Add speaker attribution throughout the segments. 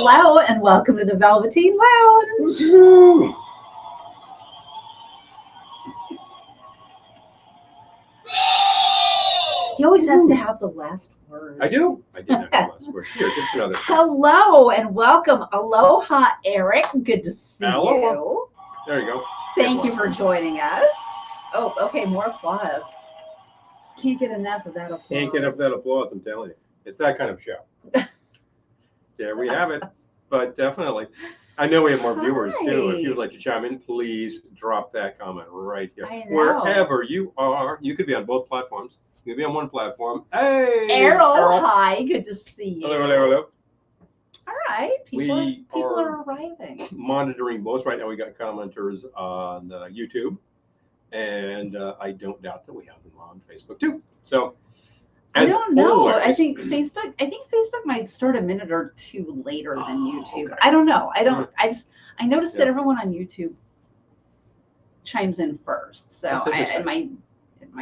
Speaker 1: Hello and welcome to the Velveteen Lounge. He always has to have the last word.
Speaker 2: I do. I did have the last word. Here, just another.
Speaker 1: Hello and welcome. Aloha, Eric. Good to see you.
Speaker 2: There you go.
Speaker 1: Thank you for joining us. Oh, okay. More applause. Just can't get enough of that applause.
Speaker 2: Can't get enough of that applause, I'm telling you. It's that kind of show. There we have it. But definitely. I know we have more viewers too. If you'd like to chime in, please drop that comment right here. Wherever you are, you could be on both platforms. You could be on one platform. Hey,
Speaker 1: Errol, hi. Good to see you.
Speaker 2: Hello, hello, hello.
Speaker 1: All right. People are arriving.
Speaker 2: Monitoring both right now. We got commenters on YouTube, and I don't doubt that we have them on Facebook too. So
Speaker 1: I don't know. I think Facebook might start a minute or two later than YouTube. Okay. I don't know. I noticed that everyone on YouTube chimes in first. So I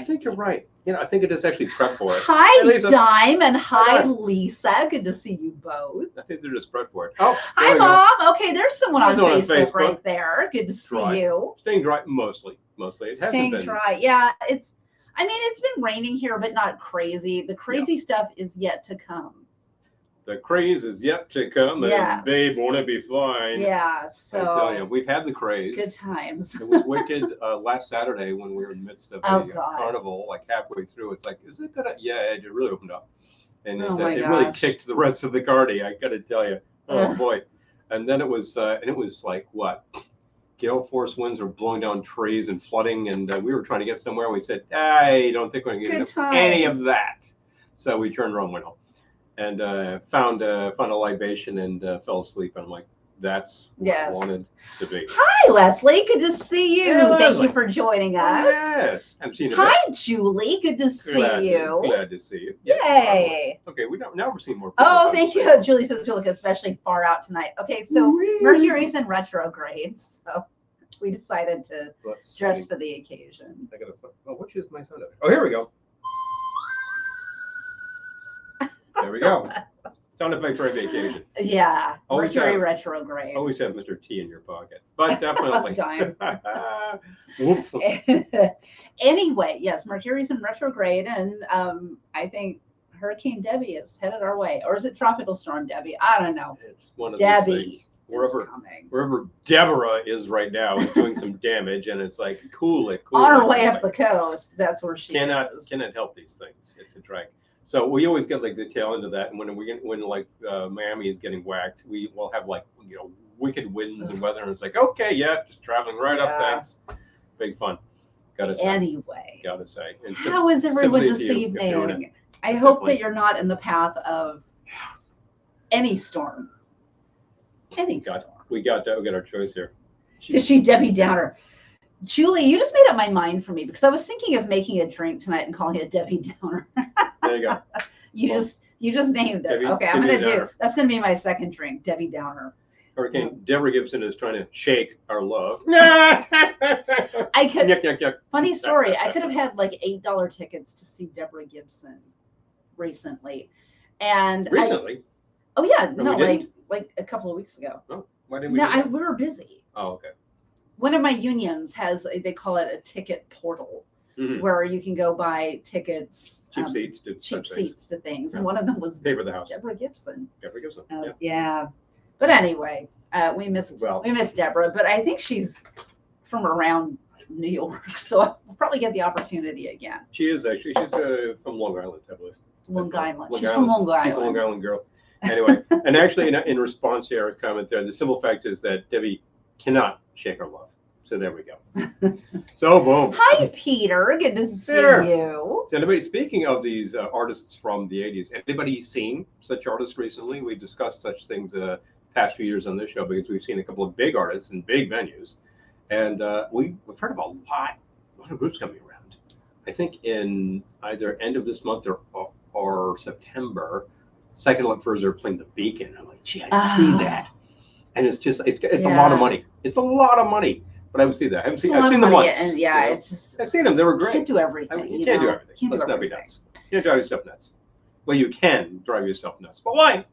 Speaker 1: think
Speaker 2: you're right. You know, I think it is actually prep for it.
Speaker 1: Hi, hey, Dime, and hi, Lisa. Good to see you both.
Speaker 2: I think they're just prep for it. Oh,
Speaker 1: hi, Mom. Okay, there's someone on Facebook right there. Good to see you.
Speaker 2: Staying dry, mostly. It hasn't been
Speaker 1: dry. Yeah, it's been raining here, but not crazy. The crazy stuff is yet to come.
Speaker 2: The craze is yet to come, and babe, won't it be fine?
Speaker 1: Yeah, so
Speaker 2: I tell you, we've had the craze.
Speaker 1: Good times.
Speaker 2: It was wicked last Saturday when we were in the midst of a carnival, like halfway through. It's like, is it gonna? Yeah, it really opened up, and it really kicked the rest of the party. I got to tell you, oh boy. And then it was like what? Gale force winds were blowing down trees and flooding, and we were trying to get somewhere. And we said, I don't think we're going to get any of that. So we turned around, went home, and found a libation and fell asleep. And I'm like, that's what I wanted to be.
Speaker 1: Hi, Leslie. Good to see you.
Speaker 2: Hey,
Speaker 1: Thank you for joining us.
Speaker 2: Yes, I'm seeing you.
Speaker 1: Hi, Julie. Good to see you.
Speaker 2: Glad to see you.
Speaker 1: Yay.
Speaker 2: Okay, now we're seeing more
Speaker 1: people. Oh, thank you. Julie says we look especially far out tonight. Okay, so Mercury's in retrograde, so we decided to dress for the occasion.
Speaker 2: Which is my sound? Oh, here we go. There we go. Sound effect for a vacation.
Speaker 1: Yeah, Mercury retrograde.
Speaker 2: Always have Mr. T in your pocket, but definitely.
Speaker 1: Dime.
Speaker 2: Whoops.
Speaker 1: Anyway, yes, Mercury's in retrograde, and I think Hurricane Debbie is headed our way, or is it Tropical Storm Debbie? I don't know.
Speaker 2: It's one of those things. Wherever Deborah is right now is doing some damage, and it's like cool it.
Speaker 1: On her way up the coast, that's where she
Speaker 2: cannot help these things. It's a drag. So we always get like the tail end of that, and when Miami is getting whacked, we will have wicked winds and weather, and it's like just traveling right up. Thanks, big fun. Gotta say.
Speaker 1: Anyway,
Speaker 2: And
Speaker 1: how is everyone this evening? I hope that you're not in the path of any storm. We got
Speaker 2: our choice here.
Speaker 1: Is she Debbie Downer? Julie, you just made up my mind for me because I was thinking of making a drink tonight and calling it Debbie Downer.
Speaker 2: There you go.
Speaker 1: You just named it. Okay, I'm gonna that's gonna be my second drink, Debbie Downer.
Speaker 2: Hurricane Deborah Gibson is trying to shake our love.
Speaker 1: Funny story. I could have had like $8 tickets to see Deborah Gibson recently, and
Speaker 2: recently.
Speaker 1: Like a couple of weeks ago.
Speaker 2: Oh, why didn't we?
Speaker 1: We were busy.
Speaker 2: Oh, okay.
Speaker 1: One of my unions they call it a ticket portal, where you can go buy tickets,
Speaker 2: cheap seats
Speaker 1: to things, and one of them was
Speaker 2: Pay for the House.
Speaker 1: Deborah Gibson.
Speaker 2: Yeah.
Speaker 1: But anyway, we missed Deborah, but I think she's from around New York, so we'll probably get the opportunity again.
Speaker 2: She is actually. She's from Long Island, I believe.
Speaker 1: Long Island. She's from Long Island.
Speaker 2: She's a Long Island girl. Anyway, and actually, in response to your comment there, the simple fact is that Debbie cannot shake her love. So there we go. So boom.
Speaker 1: Hi, Peter. Good to see you.
Speaker 2: So anybody, speaking of these artists from the 80s, anybody seen such artists recently? We discussed such things past few years on this show because we've seen a couple of big artists in big venues. And we've heard about a lot of groups coming around. I think in either end of this month or September, Second Look Furs are playing the Beacon. I'm like, gee, I see that. And it's just, it's a lot of money. It's a lot of money. But I would see that. I've seen them once.
Speaker 1: And it's just.
Speaker 2: I've seen them. They were great.
Speaker 1: You can't do everything.
Speaker 2: You can't do everything. Let's not be nuts. You can't drive yourself nuts. Well, you can drive yourself nuts. But why?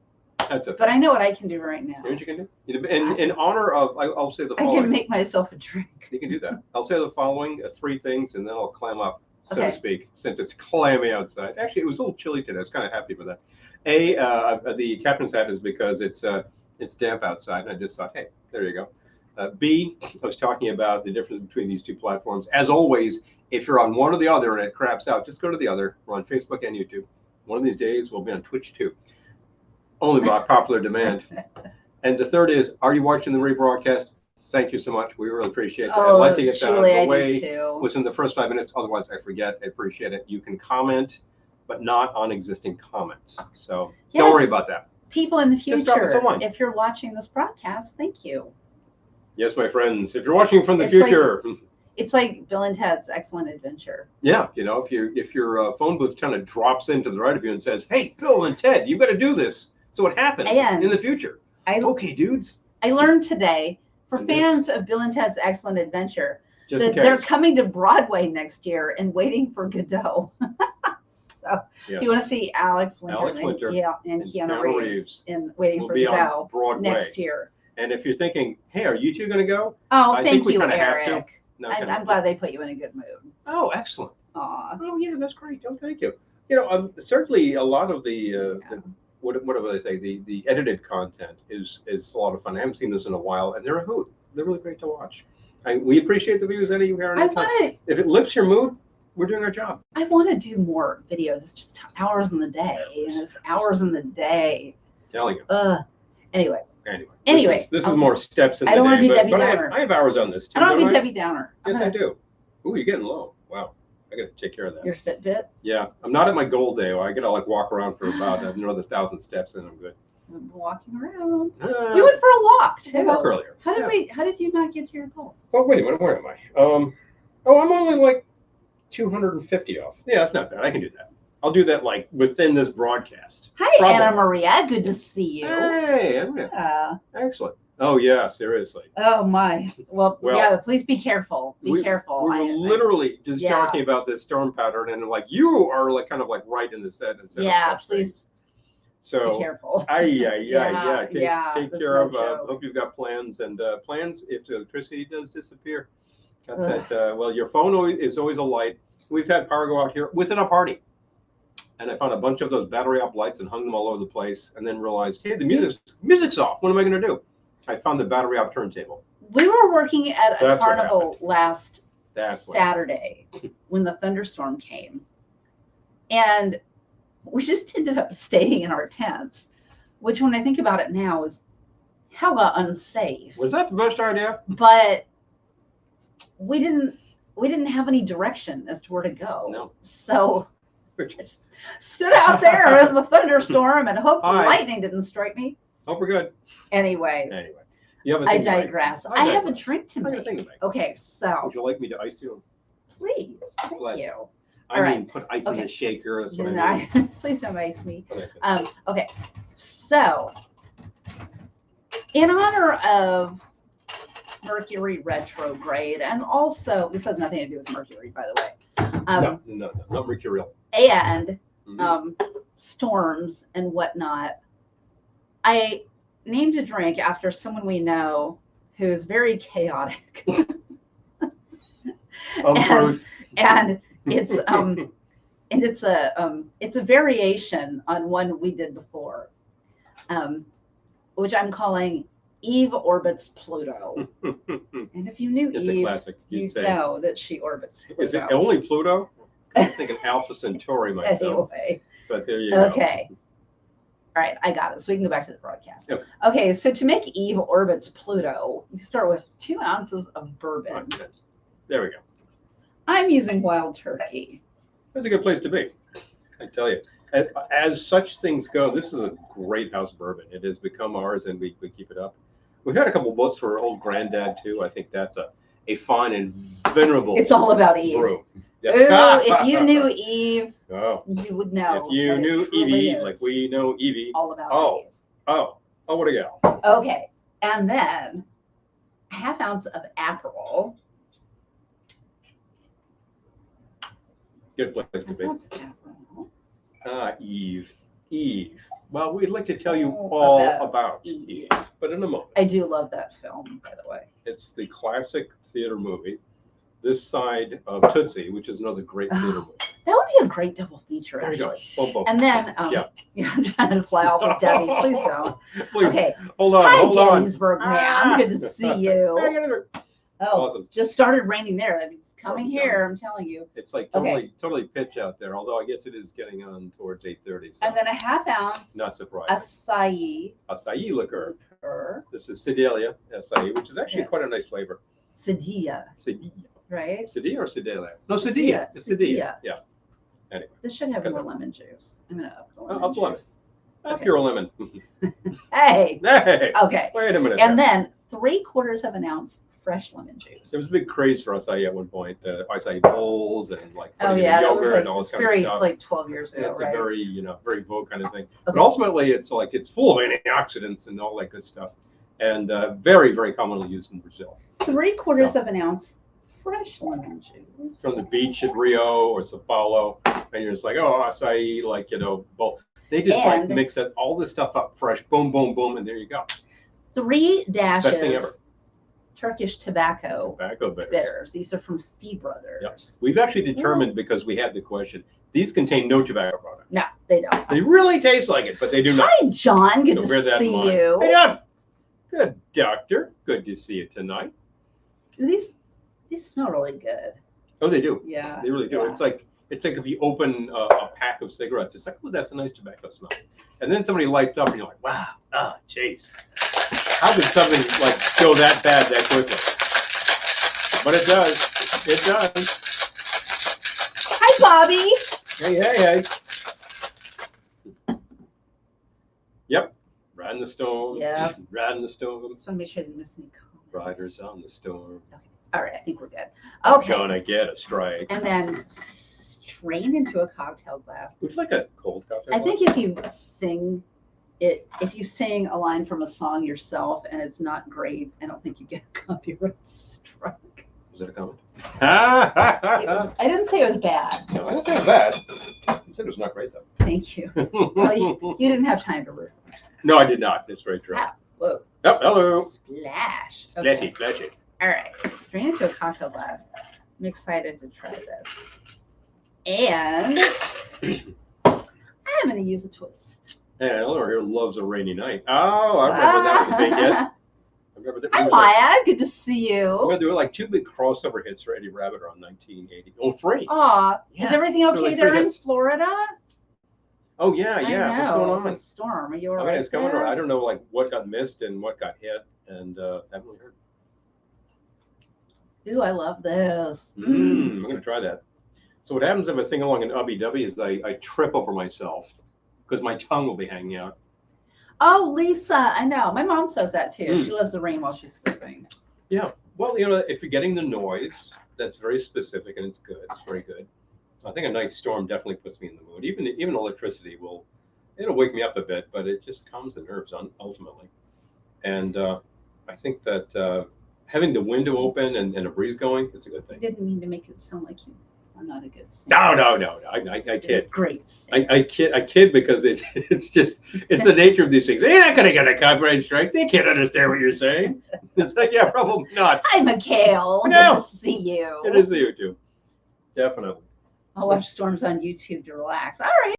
Speaker 2: That's
Speaker 1: but I know what I can do right now.
Speaker 2: You know what you can do? In honor of, I'll say the following.
Speaker 1: I can make myself a drink.
Speaker 2: You can do that. I'll say the following, 3 things, and then I'll clam up, so to
Speaker 1: Okay.
Speaker 2: speak, since it's clammy outside. Actually, it was a little chilly today. I was kind of happy with that. The captain's hat is because it's damp outside, and I just thought, hey, there you go. B, I was talking about the difference between these 2 platforms. As always, if you're on one or the other and it craps out, just go to the other. We're on Facebook and YouTube. One of these days, we'll be on Twitch too. Only by popular demand. And the third is, are you watching the rebroadcast? Thank you so much. We really appreciate that. I'd like to get that out of the way within the first 5 minutes. Otherwise, I forget. I appreciate it. You can comment, but not on existing comments. So don't worry about that.
Speaker 1: People in the future, if you're watching this broadcast, thank you.
Speaker 2: Yes, my friends. If you're watching from the future.
Speaker 1: It's like Bill and Ted's Excellent Adventure.
Speaker 2: Yeah, you know, if your phone booth kind of drops into the right of you and says, "Hey, Bill and Ted, you've got to do this," so what happens in the future? Okay, dudes.
Speaker 1: I learned today, for fans of Bill and Ted's Excellent Adventure, that they're coming to Broadway next year and Waiting for Godot. So if you want to see Alex Winter and Keanu Reeves in Waiting for Godot next year.
Speaker 2: And if you're thinking, hey, are you 2 going to go?
Speaker 1: Oh, thank you, Eric. No, I'm glad they put you in a good mood.
Speaker 2: Oh, excellent.
Speaker 1: Aw.
Speaker 2: Oh, yeah, that's great. Oh, thank you. You know, certainly a lot of the what would I say? The edited content is a lot of fun. I haven't seen this in a while, and they're a hoot. They're really great to watch. We appreciate the views any here. If it lifts your mood, we're doing our job.
Speaker 1: I want to do more videos. It's just hours in the day. It's hours in the day.
Speaker 2: Telling you.
Speaker 1: Anyway,
Speaker 2: this is more steps in the day.
Speaker 1: I don't want to be Debbie Downer.
Speaker 2: I have hours on this too.
Speaker 1: I don't want to be Debbie Downer.
Speaker 2: Yes, I do. Ooh, you're getting low. Wow. I got to take care of that.
Speaker 1: Your Fitbit?
Speaker 2: Yeah. I'm not at my goal day. I got to walk around for about another 1,000 steps and I'm good.
Speaker 1: I'm walking around. We went for a walk too.
Speaker 2: Walk earlier.
Speaker 1: How did you not get to your goal?
Speaker 2: Oh, wait a minute. Where am I? I'm only like 250 off. Yeah, that's not bad. I can do that. I'll do that like within this broadcast.
Speaker 1: Hi, Anna Maria. Good to see you.
Speaker 2: Hey, Anna. Excellent. Oh, yeah, seriously.
Speaker 1: Oh, my. Well, yeah, please be careful. Be careful.
Speaker 2: We're literally just talking about this storm pattern, and like you are like kind of like right in the set.
Speaker 1: Yeah, please.
Speaker 2: Things. So
Speaker 1: be careful.
Speaker 2: Take care of. Hope you've got plans and plans if the electricity does disappear. Got that. Well, your phone is always a light. We've had power go out here within a party. And I found a bunch of those battery up lights and hung them all over the place, and then realized, hey, the music's off. What am I going to do? I found the battery up turntable.
Speaker 1: We were working at a carnival last Saturday when the thunderstorm came, and we just ended up staying in our tents, which, when I think about it now, is hella unsafe.
Speaker 2: Was that the best idea?
Speaker 1: But we didn't have any direction as to where to go.
Speaker 2: No.
Speaker 1: So I just stood out there in the thunderstorm and hoped the lightning didn't strike me.
Speaker 2: Hope we're good.
Speaker 1: Anyway.
Speaker 2: You have a
Speaker 1: I digress. I have a drink to make. Okay, so.
Speaker 2: Would you like me to ice you?
Speaker 1: Please. Thank you.
Speaker 2: I mean, put ice in the shaker. That's what I mean.
Speaker 1: Please don't ice me. Okay, so in honor of Mercury retrograde, and also, this has nothing to do with Mercury, by the way.
Speaker 2: No, not mercurial.
Speaker 1: And storms and whatnot. I named a drink after someone we know who's very chaotic. and it's a variation on one we did before, which I'm calling Eve Orbits Pluto. And if you knew Eve, you know that she orbits Pluto.
Speaker 2: Is it only Pluto? I'm thinking Alpha Centauri myself.
Speaker 1: Anyway.
Speaker 2: But there you go.
Speaker 1: Okay. All right, I got it. So we can go back to the broadcast.
Speaker 2: Yep.
Speaker 1: Okay, so to make Eve Orbits Pluto, you start with 2 ounces of bourbon.
Speaker 2: Okay. There we go.
Speaker 1: I'm using Wild Turkey.
Speaker 2: That's a good place to be, I tell you. As such things go, this is a great house bourbon. It has become ours, and we keep it up. We've had a couple books for old granddad, too. I think that's a fine and venerable
Speaker 1: It's all about Eve.
Speaker 2: brew.
Speaker 1: Yep. Ooh, if you knew Eve, you would know.
Speaker 2: If you knew Evie, like we know Evie.
Speaker 1: All about Eve.
Speaker 2: Oh, what a gal.
Speaker 1: Okay, and then a 1/2 ounce of Aperol.
Speaker 2: Good place to be. Eve. Well, we'd like to tell you all about Eve, but in a moment.
Speaker 1: I do love that film, by the way.
Speaker 2: It's the classic theater movie. This side of Tootsie, which is another great theater movie.
Speaker 1: That would be a great double feature,
Speaker 2: There you
Speaker 1: actually.
Speaker 2: go. Boom, boom.
Speaker 1: And then, I'm trying to fly off with Debbie. Please don't.
Speaker 2: Please.
Speaker 1: Okay.
Speaker 2: Hold on.
Speaker 1: Hi, Gettysburg, man. Good to see you. Oh,
Speaker 2: awesome.
Speaker 1: Just started raining there. It's coming here, I'm telling you.
Speaker 2: It's like totally pitch out there, although I guess it is getting on towards 8:30. So
Speaker 1: and then a half ounce
Speaker 2: not surprising.
Speaker 1: Acai
Speaker 2: liqueur. This is Sedalia acai, which is actually quite a nice flavor.
Speaker 1: Sedia. Right?
Speaker 2: Sedia or Sedalia? No, Sedia. It's Sedia. Yeah. Anyway.
Speaker 1: This should have more lemon juice. I'm going to up the lemon
Speaker 2: up
Speaker 1: juice.
Speaker 2: Up your lemon.
Speaker 1: Hey. Okay.
Speaker 2: Wait a minute.
Speaker 1: And then 3/4 of an ounce fresh lemon juice.
Speaker 2: There was a big craze for acai at one point. Acai bowls and like
Speaker 1: yogurt
Speaker 2: and all this kind of stuff.
Speaker 1: Like 12 years ago.
Speaker 2: It's a very, very vogue kind of thing. Okay. But ultimately, it's full of antioxidants and all that good stuff, and very, very commonly used in Brazil.
Speaker 1: 3/4 of an ounce fresh lemon juice
Speaker 2: from the beach at Rio or Sao Paulo, and you're just like, oh, acai, bowl. They just mix all this stuff up fresh, boom, boom, boom, and there you go.
Speaker 1: 3 dashes.
Speaker 2: Best thing ever.
Speaker 1: Turkish tobacco bitters. These are from Fee Brothers.
Speaker 2: Yep. We've actually determined, because we had the question, these contain no tobacco product.
Speaker 1: No, they don't.
Speaker 2: They really taste like it, but they do not.
Speaker 1: Hi, John. Good to see you.
Speaker 2: Hey, John. Good, doctor. Good to see you tonight.
Speaker 1: These smell really good.
Speaker 2: Oh, they do.
Speaker 1: Yeah.
Speaker 2: They really do. Yeah. It's like if you open a pack of cigarettes, it's like, oh, that's a nice tobacco smell. And then somebody lights up and you're like, wow, jeez. How could something go that bad that quickly? But it does. It does.
Speaker 1: Hi, Bobby.
Speaker 2: Hey. Yep. Riding the storm.
Speaker 1: Yeah.
Speaker 2: Riding the storm.
Speaker 1: Just want to make sure I didn't miss any comments.
Speaker 2: Riders on the storm.
Speaker 1: Okay. All right, I think we're good. Okay.
Speaker 2: I'm gonna get a strike.
Speaker 1: And then strain into a cocktail glass.
Speaker 2: Would you like a cold cocktail glass?
Speaker 1: I think if you sing a line from a song yourself and it's not great, I don't think you get a copyright strike.
Speaker 2: Was that a comment?
Speaker 1: I didn't say it was bad.
Speaker 2: No, I didn't say it was bad. You said it was not great, though.
Speaker 1: Thank you. Well, you didn't have time to rehearse.
Speaker 2: No, I did not. That's very true.
Speaker 1: Whoa.
Speaker 2: Oh, hello.
Speaker 1: Splash.
Speaker 2: Okay. Splashy.
Speaker 1: All right. Strain into a cocktail glass. I'm excited to try this. And I'm going to use a twist.
Speaker 2: Hey, Eleanor here loves a rainy night. Oh, I remember that was a big hit. I remember that.
Speaker 1: Hi, Maya. Good to see you.
Speaker 2: We're going to do 2 big crossover hits for Eddie Rabbit around 1980. Oh, 3.
Speaker 1: Aw. Yeah. Is everything okay there in Florida?
Speaker 2: Oh, yeah. What's going on?
Speaker 1: The storm. Are you all right?
Speaker 2: It's going on. I don't know what got missed and what got hit, and haven't really heard.
Speaker 1: Ooh, I love this.
Speaker 2: I'm going to try that. So what happens if I sing along in Ubby-Dubby is I trip over myself because my tongue will be hanging out.
Speaker 1: Oh, Lisa, I know. My mom says that too. She loves the rain while she's sleeping.
Speaker 2: Yeah. Well, if you're getting the noise, that's very specific and it's good. It's very good. I think a nice storm definitely puts me in the mood. Even electricity it'll wake me up a bit, but it just calms the nerves ultimately. And I think that having the window open and a breeze going, it's a good thing.
Speaker 1: I didn't mean to make it sound like you are not a good singer.
Speaker 2: No. I kid.
Speaker 1: Great
Speaker 2: singer. I kid because it's the nature of these things. They're not going to get a copyright strike. They can't understand what you're saying. It's like, yeah, probably not.
Speaker 1: Hi, Mikhail.
Speaker 2: No.
Speaker 1: Good to see you.
Speaker 2: It is you too. Definitely.
Speaker 1: I'll watch storms on YouTube to relax. All right.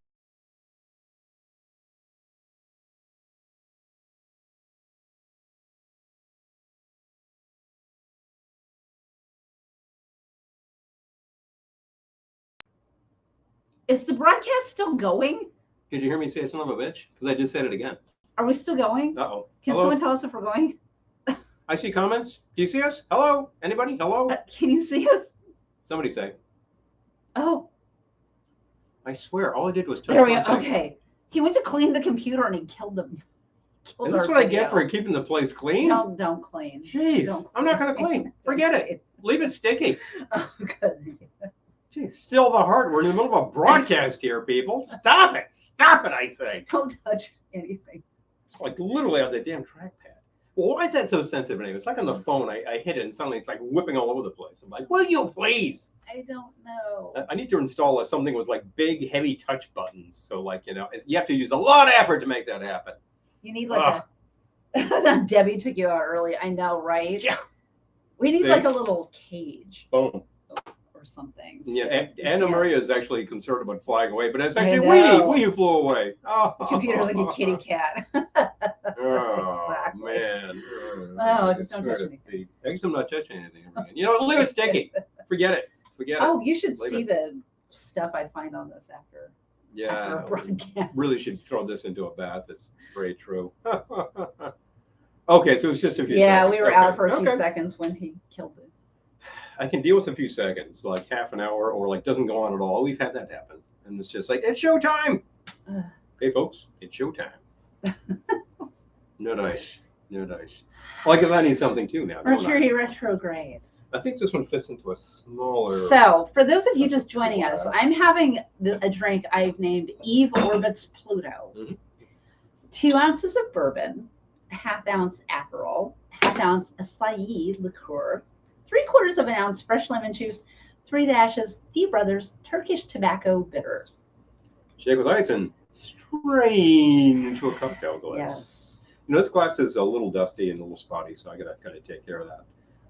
Speaker 1: Is the broadcast still going?
Speaker 2: Did you hear me say son of a bitch? Because I just said it again.
Speaker 1: Are we still going?
Speaker 2: Uh-oh.
Speaker 1: Can someone tell us if we're going?
Speaker 2: I see comments. Do you see us? Hello? Anybody? Hello?
Speaker 1: Can you see us?
Speaker 2: Somebody say.
Speaker 1: Oh.
Speaker 2: I swear, all I did was touch
Speaker 1: there we go. Okay. He went to clean the computer and he killed them.
Speaker 2: Is this what I get for keeping the place clean?
Speaker 1: Don't clean.
Speaker 2: Jeez. I'm not going to clean. Forget it. Leave it sticky.
Speaker 1: Oh, good.
Speaker 2: Jeez, still the heart. We're in the middle of a broadcast here, people. Stop it. Stop it, I say.
Speaker 1: Don't touch anything.
Speaker 2: It's like literally on the damn trackpad. well, why is that so sensitive anyway? It's like on the phone, I hit it and suddenly it's like whipping all over the place. I'm like, will you please?
Speaker 1: I don't know.
Speaker 2: I need to install something with like big, heavy touch buttons. So like, you know, you have to use a lot of effort to make that happen.
Speaker 1: You need like a, Debbie took you out early. I know, right?
Speaker 2: Yeah.
Speaker 1: We need like a little cage.
Speaker 2: Boom.
Speaker 1: Or something.
Speaker 2: So yeah, Anna Maria is actually concerned about flying away, but it's actually we who flew away. Oh.
Speaker 1: The computer's like a kitty cat.
Speaker 2: Oh,
Speaker 1: exactly.
Speaker 2: Man.
Speaker 1: Oh, just don't touch anything.
Speaker 2: I guess I'm not touching anything. You know, leave it sticky. Forget it.
Speaker 1: Oh, you should see the stuff I find on this after.
Speaker 2: Yeah.
Speaker 1: After a broadcast.
Speaker 2: Really should throw this into a bath. That's very true. Okay, so it's just a few seconds.
Speaker 1: Yeah, we were out for a few seconds when he killed it.
Speaker 2: I can deal with a few seconds, like half an hour, or like doesn't go on at all. We've had that happen, and it's just like it's showtime. Okay, folks, it's showtime. No dice, no dice. Well, I guess I need something too now.
Speaker 1: Mercury retrograde.
Speaker 2: I think this one fits into a smaller.
Speaker 1: So, for those of you just joining us, I'm having a drink I've named Eve Orbits Pluto. 2 ounces of bourbon, a ½ ounce Aperol, ½ ounce acai liqueur, 3/4 of an ounce fresh lemon juice, 3 dashes D Brothers Turkish tobacco bitters.
Speaker 2: Shake with ice and strain into a cocktail glass.
Speaker 1: Yes.
Speaker 2: You know, this glass is a little dusty and a little spotty, so I gotta kind of take care of that.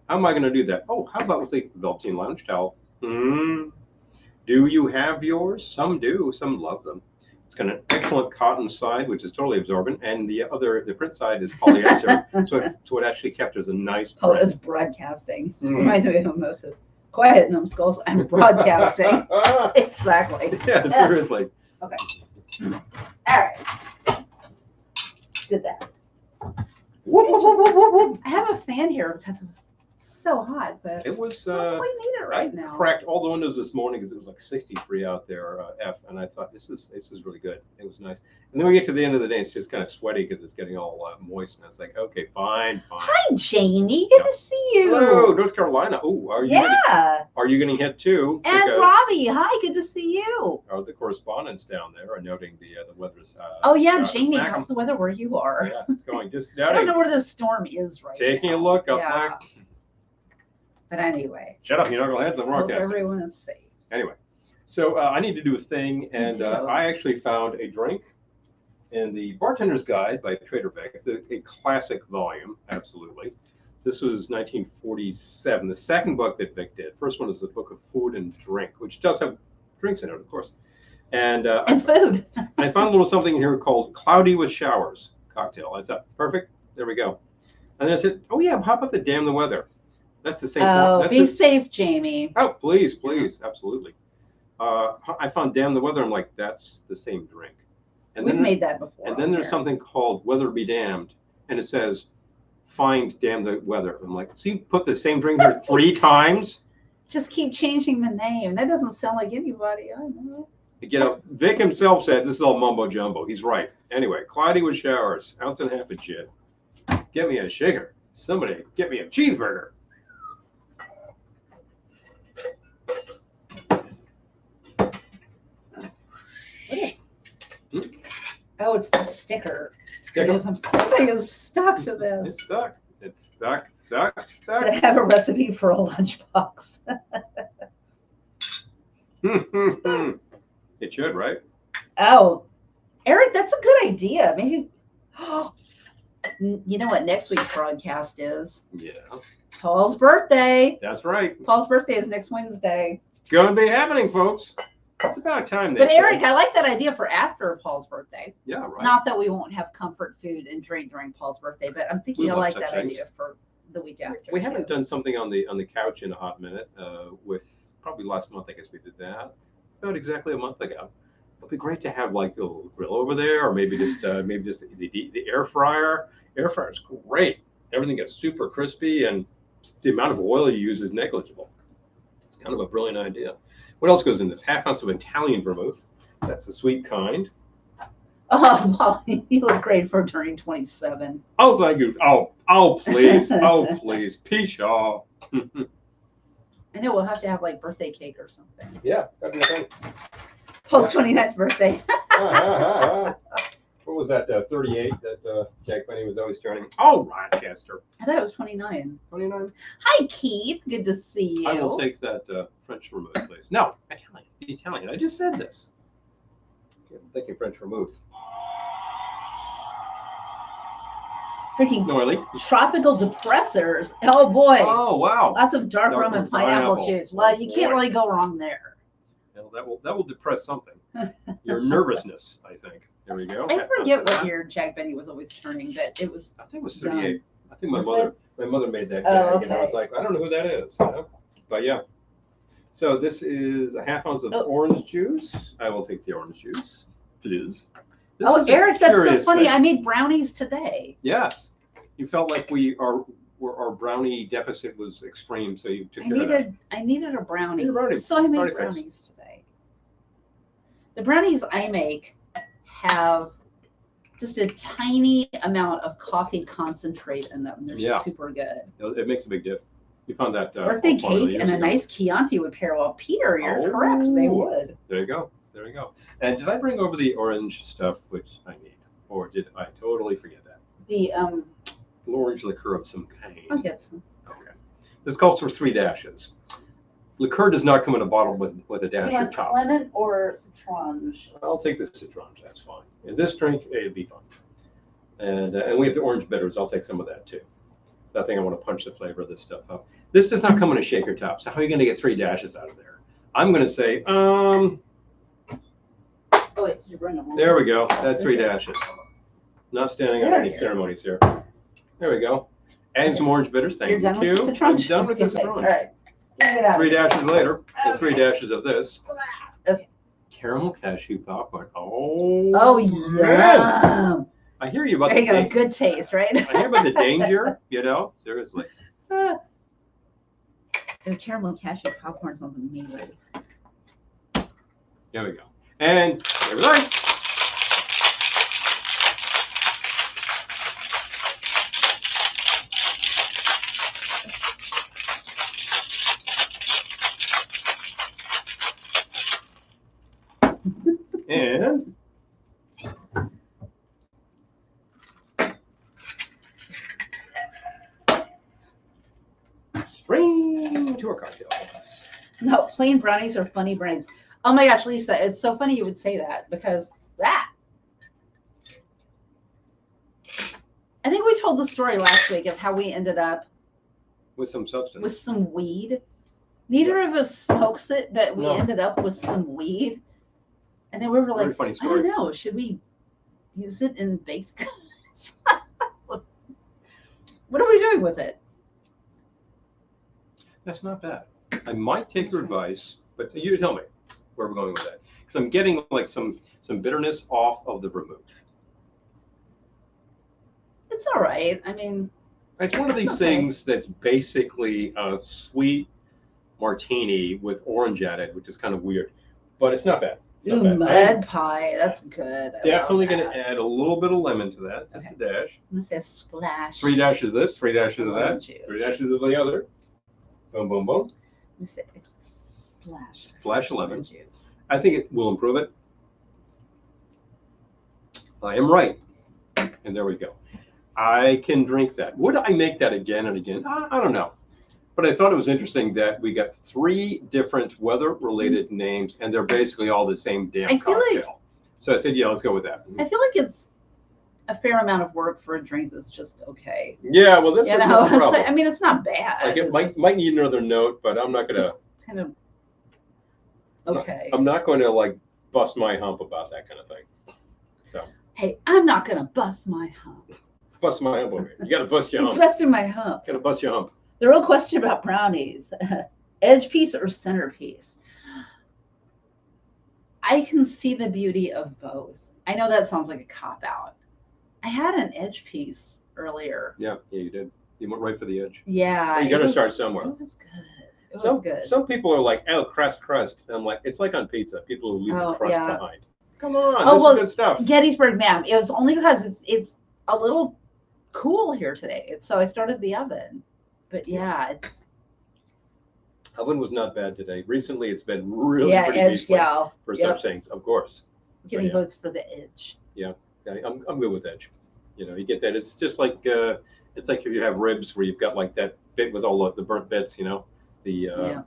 Speaker 2: How am I gonna do that? Oh, how about with the Velveteen Lounge towel? Do you have yours? Some do. Some love them. It's got an excellent cotton side, which is totally absorbent, and the print side is polyester, so it actually captures a nice print.
Speaker 1: Oh, it's broadcasting. Reminds me of mimosas. Quiet, numbskulls. I'm broadcasting. Exactly.
Speaker 2: Yeah, seriously.
Speaker 1: Okay. All right. Did that. I have a fan here because it was so hot, but
Speaker 2: it was.
Speaker 1: I don't quite need it right now.
Speaker 2: Cracked all the windows this morning because it was like 63 out there, and I thought this is really good. It was nice. And then we get to the end of the day, it's just kind of sweaty because it's getting all moist, and it's like, okay, fine.
Speaker 1: Hi, Jamie. Good to see you.
Speaker 2: Hello, North Carolina. Oh, are you getting hit too?
Speaker 1: And Robbie, hi, good to see you.
Speaker 2: The correspondents down there are noting the weather's.
Speaker 1: Oh yeah, Jamie, how's the weather where you are?
Speaker 2: Yeah, it's going just.
Speaker 1: I don't know where the storm is right now.
Speaker 2: Taking a look up there.
Speaker 1: But anyway.
Speaker 2: Shut up, you're not going to have the broadcast.
Speaker 1: Everyone is safe.
Speaker 2: Anyway, so I need to do a thing, and I actually found a drink in the Bartender's Guide by Trader Vic, a classic volume, absolutely. This was 1947, the second book that Vic did. First one is the book of food and drink, which does have drinks in it, of course. And
Speaker 1: food.
Speaker 2: I found a little something here called Cloudy with Showers cocktail. I thought, perfect, there we go. And then I said, oh yeah, how about the Damn the Weather? That's the same.
Speaker 1: Oh, be safe, Jamie.
Speaker 2: Oh, please, absolutely. I found Damn the Weather. I'm like, that's the same drink. And
Speaker 1: We've made that before.
Speaker 2: And then there's something called Weather Be Damned, and it says, find Damn the Weather. I'm like, so you put the same drink there 3 times?
Speaker 1: Just keep changing the name. That doesn't sound like anybody. I know.
Speaker 2: You know, Vic himself said this is all mumbo jumbo. He's right. Anyway, Cloudy with Showers, ounce and a half of gin. Get me a shaker. Somebody get me a cheeseburger.
Speaker 1: What is? Oh, it's the sticker. Something is stuck to this.
Speaker 2: It's stuck.
Speaker 1: Does it have a recipe for a lunchbox?
Speaker 2: It should, right?
Speaker 1: Oh, Eric, that's a good idea. Maybe. You know what next week's broadcast is?
Speaker 2: Yeah.
Speaker 1: Paul's birthday.
Speaker 2: That's right.
Speaker 1: Paul's birthday is next Wednesday.
Speaker 2: It's going to be happening, folks. It's about time.
Speaker 1: But Eric, I like that idea for after Paul's birthday.
Speaker 2: Yeah, right.
Speaker 1: Not that we won't have comfort food and drink during Paul's birthday, but I'm thinking I like that idea for the week after.
Speaker 2: We haven't done something on the couch in a hot minute. With probably last month, I guess we did that. About exactly a month ago. It'd be great to have like the little grill over there, or maybe just the air fryer. Air fryer is great. Everything gets super crispy, and the amount of oil you use is negligible. It's kind of a brilliant idea. What else goes in this? ½ ounce of Italian vermouth. That's the sweet kind.
Speaker 1: Oh, Paul, you look great for turning 27.
Speaker 2: Oh, thank you. Oh, please. Oh, please. Peachaw.
Speaker 1: I know we'll have to have like birthday cake or something.
Speaker 2: Yeah, that'd be a thing.
Speaker 1: Paul's 29th birthday.
Speaker 2: Oh, was that, 38 that Jack Benny was always turning? Oh, Rochester.
Speaker 1: I thought it was 29.
Speaker 2: 29?
Speaker 1: Hi, Keith. Good to see you.
Speaker 2: I will take that French vermouth, please. No, Italian. Italian. I just said this. I'm thinking French vermouth.
Speaker 1: Freaking
Speaker 2: Gnarly.
Speaker 1: tropical depressors. Oh, boy.
Speaker 2: Oh, wow.
Speaker 1: Lots of dark rum and pineapple juice. Well, you can't really go wrong there.
Speaker 2: Well, that will depress something. Your nervousness, I think. There we go.
Speaker 1: I forget what year Jack Benny was always turning, but it was.
Speaker 2: I think it was 38. I think my mother made that gag, and I was like, I don't know who that is. You know? But yeah. So this is a half ounce of orange juice. I will take the orange juice, please.
Speaker 1: Eric, that's so funny. I made brownies today.
Speaker 2: Yes. You felt like our brownie deficit was extreme, so you took care of that.
Speaker 1: I needed a brownie.
Speaker 2: Brownie.
Speaker 1: So I made brownies today. The brownies I make have just a tiny amount of coffee concentrate in them. They're super good.
Speaker 2: It makes a big difference. You found that
Speaker 1: birthday cake and a nice Chianti would pair well. Peter, you're correct. They would.
Speaker 2: There you go. There you go. And did I bring over the orange stuff, which I need, or did I totally forget that?
Speaker 1: The
Speaker 2: orange liqueur of some kind.
Speaker 1: I'll get some.
Speaker 2: Okay. This calls for 3 dashes. Liqueur does not come in a bottle with a dash
Speaker 1: Do you want
Speaker 2: top.
Speaker 1: lemon or citronge?
Speaker 2: I'll take the citronge. That's fine. In this drink, it'd be fun. And we have the orange bitters. I'll take some of that too. So I think I want to punch the flavor of this stuff up. This does not come in a shaker top. So how are you going to get 3 dashes out of there? I'm going to say,
Speaker 1: Oh wait, did you bring them?
Speaker 2: There we go. That's 3 dashes. Not standing on any ceremonies here. There we go. Adding some orange bitters. Thank you.
Speaker 1: You're done with the citronge?
Speaker 2: I'm done with the citronge.
Speaker 1: All right. Get out
Speaker 2: 3 dashes later, and 3 dashes of this.
Speaker 1: Okay.
Speaker 2: Caramel cashew popcorn. Oh.
Speaker 1: Oh, yeah.
Speaker 2: I hear you about
Speaker 1: there you go. Good taste, right?
Speaker 2: I hear about the danger, you know? Seriously.
Speaker 1: The caramel cashew popcorn sounds amazing.
Speaker 2: There we go. And there it is. And straight to our cocktail glass.
Speaker 1: No, plain brownies are funny brownies. Oh my gosh, Lisa, it's so funny you would say that because that. I think we told the story last week of how we ended up
Speaker 2: with some substance.
Speaker 1: With some weed. Neither of us smokes it, but we ended up with some weed. And then we were like, I don't know, should we use it in baked goods? What are we doing with it?
Speaker 2: That's not bad. I might take your advice, but you tell me where we're going with that. Because I'm getting like some bitterness off of the vermouth.
Speaker 1: It's all right. I mean,
Speaker 2: it's one of these things that's basically a sweet martini with orange added, which is kind of weird, but it's not bad.
Speaker 1: Ooh, mud pie. That's good.
Speaker 2: Definitely going to add a little bit of lemon to that. Just a dash.
Speaker 1: I'm going to say a splash.
Speaker 2: 3 dashes of this, 3 dashes of that, 3 dashes of the other. Boom, boom, boom.
Speaker 1: I'm going to say splash.
Speaker 2: Splash of lemon juice. I think it will improve it. I am right. And there we go. I can drink that. Would I make that again and again? I don't know. But I thought it was interesting that we got 3 different weather-related names, and they're basically all the same damn cocktail. So I said, yeah, let's go with that.
Speaker 1: I feel like it's a fair amount of work for a drink that's just okay.
Speaker 2: Yeah, well, that's the problem.
Speaker 1: I mean, it's not bad.
Speaker 2: Like it might need another note, but I'm not going to.
Speaker 1: Kind of okay.
Speaker 2: I'm not going to like bust my hump about that kind of thing. So.
Speaker 1: Hey, I'm not going to bust my hump.
Speaker 2: Bust my hump over here. You got to bust your hump.
Speaker 1: He's busting my hump.
Speaker 2: Got to bust your hump.
Speaker 1: The real question about brownies, edge piece or centerpiece? I can see the beauty of both. I know that sounds like a cop-out. I had an edge piece earlier.
Speaker 2: Yeah, you did. You went right for the edge.
Speaker 1: Yeah.
Speaker 2: Well, you got to start somewhere.
Speaker 1: It was good. It was good.
Speaker 2: Some people are like, oh, crust. And I'm like, it's like on pizza. People who leave the crust behind. Come on, this is good stuff.
Speaker 1: Gettysburg, ma'am. It was only because it's a little cool here today. So I started the oven. But yeah, it's
Speaker 2: oven was not bad today. Recently, it's been really pretty beastly for such things, of course.
Speaker 1: Getting votes for the edge.
Speaker 2: Yeah, I'm good with edge. You get that. It's just like it's like if you have ribs where you've got like that bit with all the burnt bits. The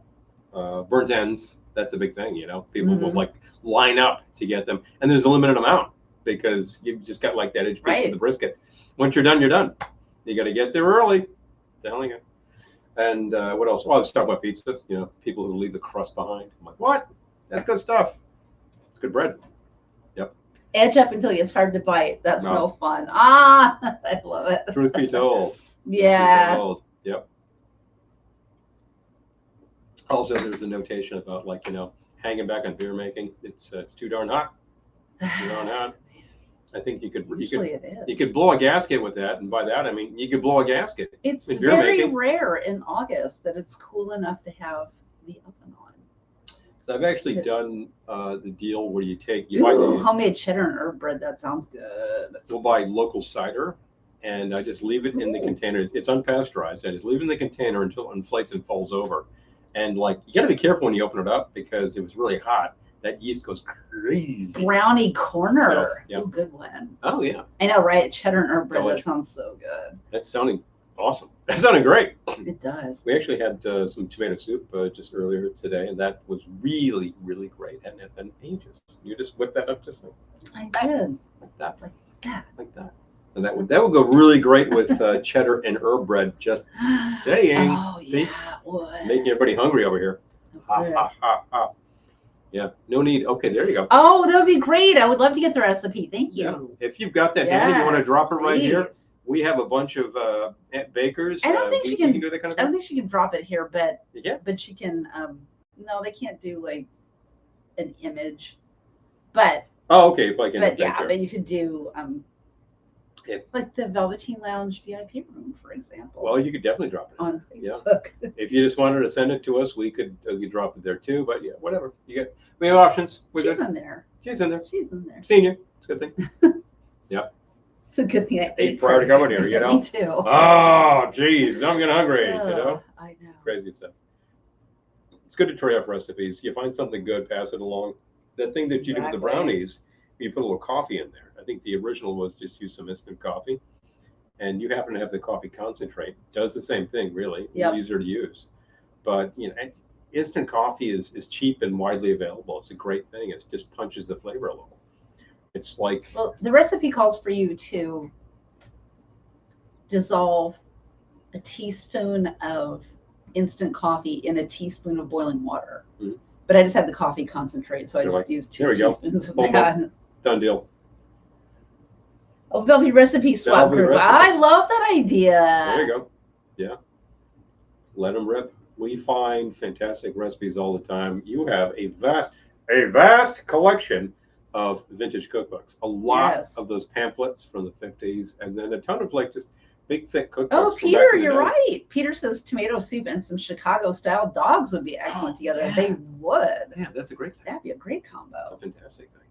Speaker 2: burnt ends. That's a big thing. People will like line up to get them, and there's a limited amount because you've just got like that edge piece of the brisket. Once you're done, you're done. You got to get there early. Telling you. And what else? Well, let's talk about pizza. People who leave the crust behind. I'm like, what? That's good stuff. It's good bread. Yep.
Speaker 1: Edge up until it's hard to bite. That's no fun. I love it.
Speaker 2: Truth be told.
Speaker 1: Yeah.
Speaker 2: Truth be told. Yep. Also, there's a notation about hanging back on beer making. It's too darn hot. Too darn hot. I think you could blow a gasket with that, and by that I mean you could blow a gasket.
Speaker 1: It's very rare in August that it's cool enough to have the oven on.
Speaker 2: So I've actually done the deal where you
Speaker 1: buy the homemade cheddar and herb bread. That sounds good.
Speaker 2: We'll buy local cider, and I just leave it in the container. It's unpasteurized. I just leave it in the container until it inflates and falls over. And you got to be careful when you open it up because it was really hot. That yeast goes crazy.
Speaker 1: Brownie corner.
Speaker 2: So,
Speaker 1: good one.
Speaker 2: Oh, yeah.
Speaker 1: I know, right? Cheddar and herb bread. That sounds so good.
Speaker 2: That's sounding awesome. That sounded great.
Speaker 1: It does.
Speaker 2: We actually had some tomato soup just earlier today, and that was really, really great. Hadn't it been ages? You just whipped that up just
Speaker 1: I did.
Speaker 2: Like that.
Speaker 1: Like that.
Speaker 2: Like that. And that would go really great with cheddar and herb bread. Just saying.
Speaker 1: Oh,
Speaker 2: See?
Speaker 1: Yeah, it would.
Speaker 2: Making everybody hungry over here. Ha, ha, ha, ha. Yeah, no need. Okay, there you go.
Speaker 1: Oh, that would be great. I would love to get the recipe. Thank you.
Speaker 2: Yeah. If you've got that handy, you want to drop it right here.
Speaker 1: Please.
Speaker 2: We have a bunch of bakers.
Speaker 1: I don't think she can
Speaker 2: do that kind of thing.
Speaker 1: I don't think she can drop it here, but
Speaker 2: yeah.
Speaker 1: But she can. No, they can't do like an image. But
Speaker 2: okay,
Speaker 1: but you could do like the Velveteen Lounge VIP room, for example.
Speaker 2: Well, you could definitely drop it
Speaker 1: on Facebook.
Speaker 2: Yeah. If you just wanted to send it to us, we could drop it there too. But yeah, whatever. We have options.
Speaker 1: She's in there.
Speaker 2: She's in there.
Speaker 1: She's in there.
Speaker 2: Seen you. It's a good thing. Yeah.
Speaker 1: It's a good thing I ate
Speaker 2: prior to coming here.
Speaker 1: Me too.
Speaker 2: Oh, geez, I'm getting hungry.
Speaker 1: I know.
Speaker 2: Crazy stuff. It's good to try out recipes. You find something good, pass it along. That thing that you do with the brownies, you put a little coffee in there. I think the original was just use some instant coffee, and you happen to have the coffee concentrate. Does the same thing, really.
Speaker 1: Yep.
Speaker 2: Easier to use, but instant coffee is cheap and widely available. It's a great thing. It just punches the flavor a little. It's like
Speaker 1: the recipe calls for you to dissolve a teaspoon of instant coffee in a teaspoon of boiling water. Mm-hmm. But I just had the coffee concentrate, so I just used 2 teaspoons of that.
Speaker 2: Done deal.
Speaker 1: Oh, Velvet Recipe Swap Group. I love that idea.
Speaker 2: There you go. Yeah. Let them rip. We find fantastic recipes all the time. You have a vast collection of vintage cookbooks. A lot of those pamphlets from the 50s, and then a ton of just big, thick cookbooks.
Speaker 1: Oh, Peter, you're right. Peter says tomato soup and some Chicago-style dogs would be excellent together. Yeah. They would.
Speaker 2: Yeah, that's a great thing.
Speaker 1: That'd be a great combo.
Speaker 2: That's a fantastic thing.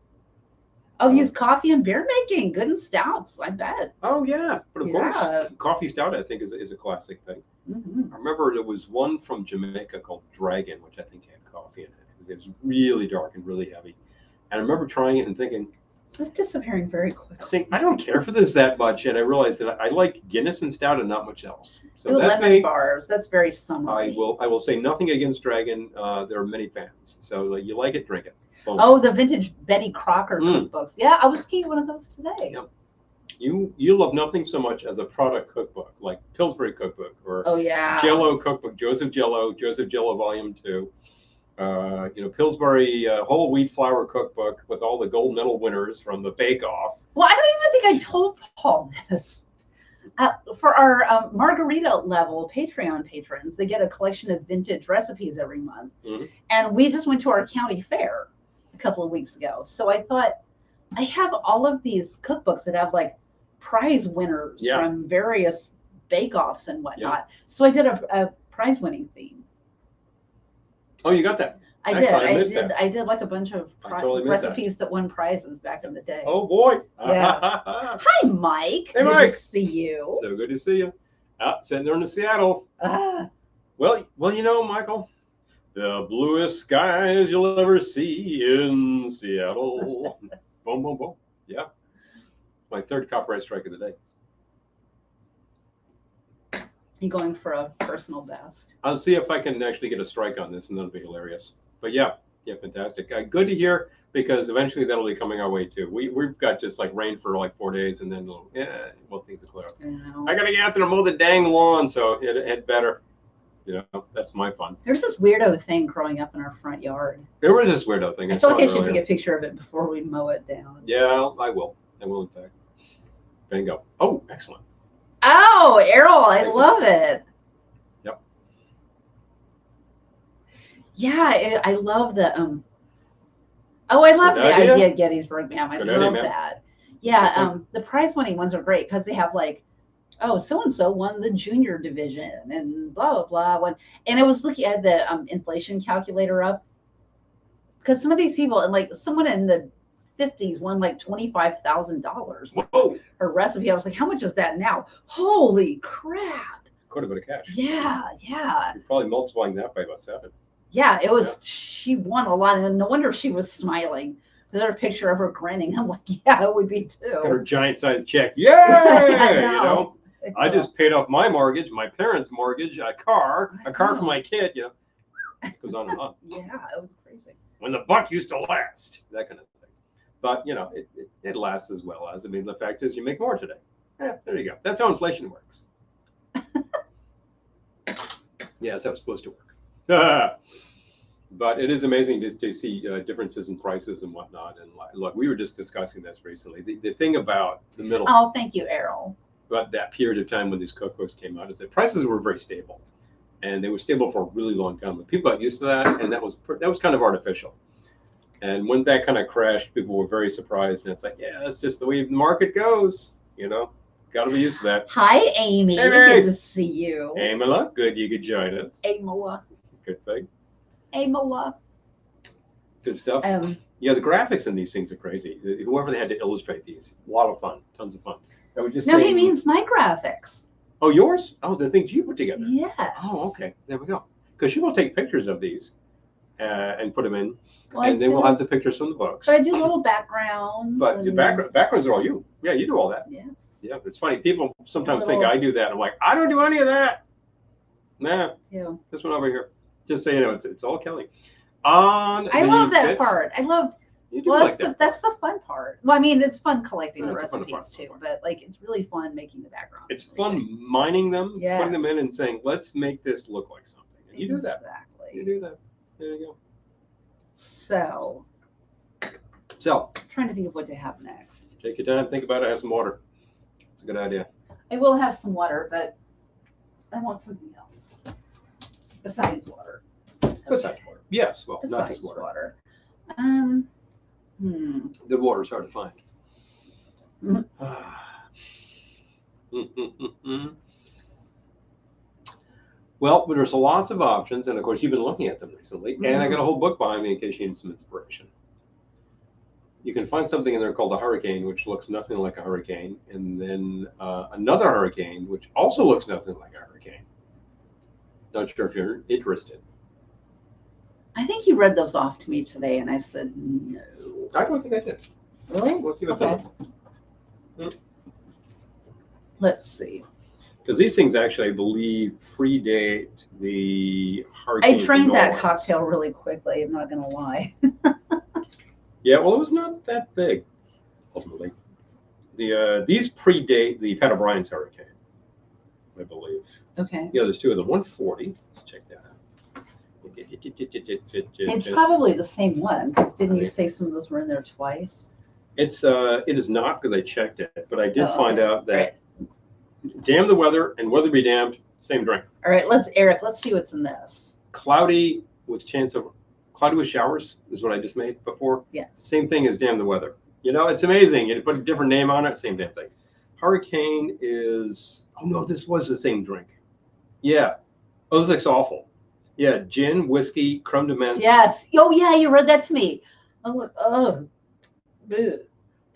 Speaker 1: Oh, use coffee and beer making. Good in stouts, I bet.
Speaker 2: Oh, yeah. But of course, coffee stout, I think, is a classic thing. Mm-hmm. I remember there was one from Jamaica called Dragon, which I think had coffee in it. It was really dark and really heavy. And I remember trying it and thinking,
Speaker 1: this is disappearing very quickly.
Speaker 2: I don't care for this that much, and I realized that I like Guinness and stout and not much else. So that's
Speaker 1: lemon bars. That's very summery.
Speaker 2: I will say nothing against Dragon. There are many fans, so you like it, drink it. Boom.
Speaker 1: Oh, the vintage Betty Crocker cookbooks. Yeah, I was looking at one of those today.
Speaker 2: Yep. You love nothing so much as a product cookbook, like Pillsbury cookbook or Jello cookbook, Joseph Jello Volume 2. Pillsbury whole wheat flour cookbook with all the gold medal winners from the Bake Off.
Speaker 1: Well, I don't even think I told Paul this. For our margarita level Patreon patrons, they get a collection of vintage recipes every month. Mm-hmm. And we just went to our county fair a couple of weeks ago. So I thought, I have all of these cookbooks that have like prize winners from various bake-offs and whatnot. Yeah. So I did a prize-winning theme.
Speaker 2: Oh, you got that?
Speaker 1: I did like a bunch of recipes that won prizes back in the day.
Speaker 2: Oh boy!
Speaker 1: Yeah. Hi, Mike.
Speaker 2: Hey, Mike.
Speaker 1: Good to see you.
Speaker 2: So good to see you. Sitting there in Seattle. Well, Michael, the bluest skies you'll ever see in Seattle. Boom, boom, boom. Yeah. third copyright strike of the day.
Speaker 1: You going for a personal best?
Speaker 2: I'll see if I can actually get a strike on this, and that'll be hilarious. But yeah, fantastic. Good to hear, because eventually that'll be coming our way too. We've got just like rain for like 4 days, and then things will clear up. I gotta get out there and mow the dang lawn, so it better. That's my fun.
Speaker 1: There's this weirdo thing growing up in our front yard.
Speaker 2: There was this weirdo thing.
Speaker 1: I feel like I should take a picture of it before we mow it down.
Speaker 2: Yeah, I will. In fact. Bingo. Oh, excellent.
Speaker 1: Oh, Errol, I love it.
Speaker 2: Yep.
Speaker 1: Yeah, I love the I love the idea of Gettysburg Ma'am. I love that. Yeah, the prize winning ones are great because they have like, oh, so and so won the junior division and blah blah blah. And I was looking at the inflation calculator up, because some of these people, and like someone in the 50s won like $25,000 her recipe. I was like, how much is that now? Holy crap!
Speaker 2: Quite a bit of cash.
Speaker 1: Yeah.
Speaker 2: You're probably multiplying that by about 7.
Speaker 1: Yeah, it was. Yeah. She won a lot, and no wonder she was smiling. There's a picture of her grinning. I'm like, yeah, it would be too.
Speaker 2: Got her giant sized check. Yeah, I just paid off my mortgage, my parents' mortgage, a car for my kid. It goes on and on.
Speaker 1: Yeah, it was crazy.
Speaker 2: When the buck used to last, that kind of thing. But it lasts as well as. I mean, the fact is, you make more today. Yeah, there you go. That's how inflation works. Yeah, that's how it's supposed to work. But it is amazing to see differences in prices and whatnot. And look, we were just discussing this recently. The thing about the middle.
Speaker 1: Oh, thank you, Errol.
Speaker 2: About that period of time when these cookbooks came out is that prices were very stable, and they were stable for a really long time. But people got used to that, and that was kind of artificial. And when that kind of crashed, people were very surprised. And it's like, yeah, that's just the way the market goes. Got to be used to that.
Speaker 1: Hi, Amy.
Speaker 2: Hey.
Speaker 1: Good to see you.
Speaker 2: Amala, good you could join us.
Speaker 1: Amala.
Speaker 2: Good thing.
Speaker 1: Amala.
Speaker 2: Good stuff. The graphics in these things are crazy. Whoever they had to illustrate these, a lot of fun, tons of fun. I would just
Speaker 1: no, he means my graphics.
Speaker 2: Oh, yours? Oh, the things you put together.
Speaker 1: Yes.
Speaker 2: Oh, okay. There we go. Because she will take pictures of these and put them in, and then we'll have the pictures from the books.
Speaker 1: But I do little backgrounds.
Speaker 2: But the backgrounds are all you. Yeah, you do all that.
Speaker 1: Yes.
Speaker 2: Yeah, it's funny. People sometimes think I do that. I'm like, I don't do any of that. Nah. Yeah. This one over here. Just so you know, it's all Kelly.
Speaker 1: I love that part. I love. That's the fun part. Well, I mean, it's fun collecting the recipes too, but like it's really fun making the background.
Speaker 2: It's fun mining them, putting them in, and saying, "Let's make this look like something." And you do that.
Speaker 1: Exactly.
Speaker 2: You do that. There you go.
Speaker 1: So. Trying to think of what to have next.
Speaker 2: Take your time. Think about it. Have some water. It's a good idea.
Speaker 1: I will have some water, but I want something else besides water.
Speaker 2: Besides water. Yes. Well, not just water. Good water is hard to find. Well, there's lots of options, and of course, you've been looking at them recently. And I got a whole book behind me in case you need some inspiration. You can find something in there called a hurricane, which looks nothing like a hurricane, and then another hurricane, which also looks nothing like a hurricane. Not sure if you're interested.
Speaker 1: I think you read those off to me today, and I said no.
Speaker 2: I don't think I did.
Speaker 1: Really?
Speaker 2: Let's see what's up.
Speaker 1: Let's see.
Speaker 2: Because these things actually, I believe, predate the hurricane.
Speaker 1: I drained that cocktail really quickly. I'm not going to lie.
Speaker 2: Yeah, well, it was not that big, ultimately. These predate the Pat O'Brien's hurricane, I believe.
Speaker 1: Okay.
Speaker 2: Yeah, there's two of them. 140. Let's check that out.
Speaker 1: It's probably the same one, because didn't you say some of those were in there twice?
Speaker 2: It is not, because I checked it, but I did find out that Damn the Weather and Weather Be Damned, same drink.
Speaker 1: All right, Eric, let's see what's in this.
Speaker 2: Cloudy with showers is what I just made before.
Speaker 1: Yes.
Speaker 2: Same thing as Damn the Weather. It's amazing. You put a different name on it, same damn thing. Hurricane is, oh no, this was the same drink. Yeah. Oh, this looks awful. Yeah, gin, whiskey, creme de menthe.
Speaker 1: Yes. Oh, yeah, you read that to me. Oh.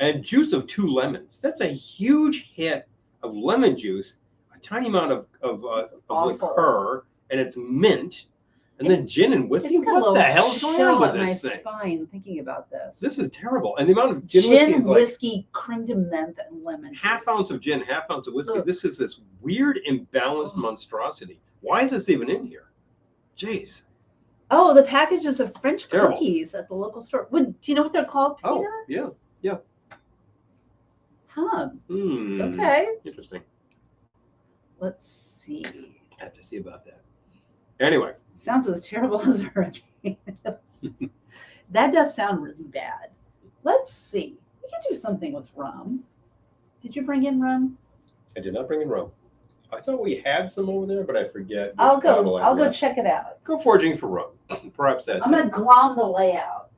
Speaker 2: And juice of 2 lemons. That's a huge hit of lemon juice, a tiny amount of liqueur, and it's mint. And then gin and whiskey. What the hell is going on with this thing?
Speaker 1: Spine thinking about this.
Speaker 2: This is terrible. And the amount of gin
Speaker 1: whiskey, creme de menthe, and lemon.
Speaker 2: Half ounce of gin, half ounce of whiskey. Look. This is this weird, imbalanced monstrosity. Why is this even in here? Jeez.
Speaker 1: Oh, the packages of French cookies at the local store. Do you know what they're called, Peter?
Speaker 2: Oh, yeah, yeah.
Speaker 1: Huh. Okay.
Speaker 2: Interesting.
Speaker 1: Let's see.
Speaker 2: I have to see about that. Anyway.
Speaker 1: Sounds as terrible as a hurricane. That does sound really bad. Let's see. We can do something with rum. Did you bring in rum?
Speaker 2: I did not bring in rum. I thought we had some over there, but I forget.
Speaker 1: I'll go check it out.
Speaker 2: Go foraging for rum. Perhaps that's.
Speaker 1: I'm gonna glom the layout.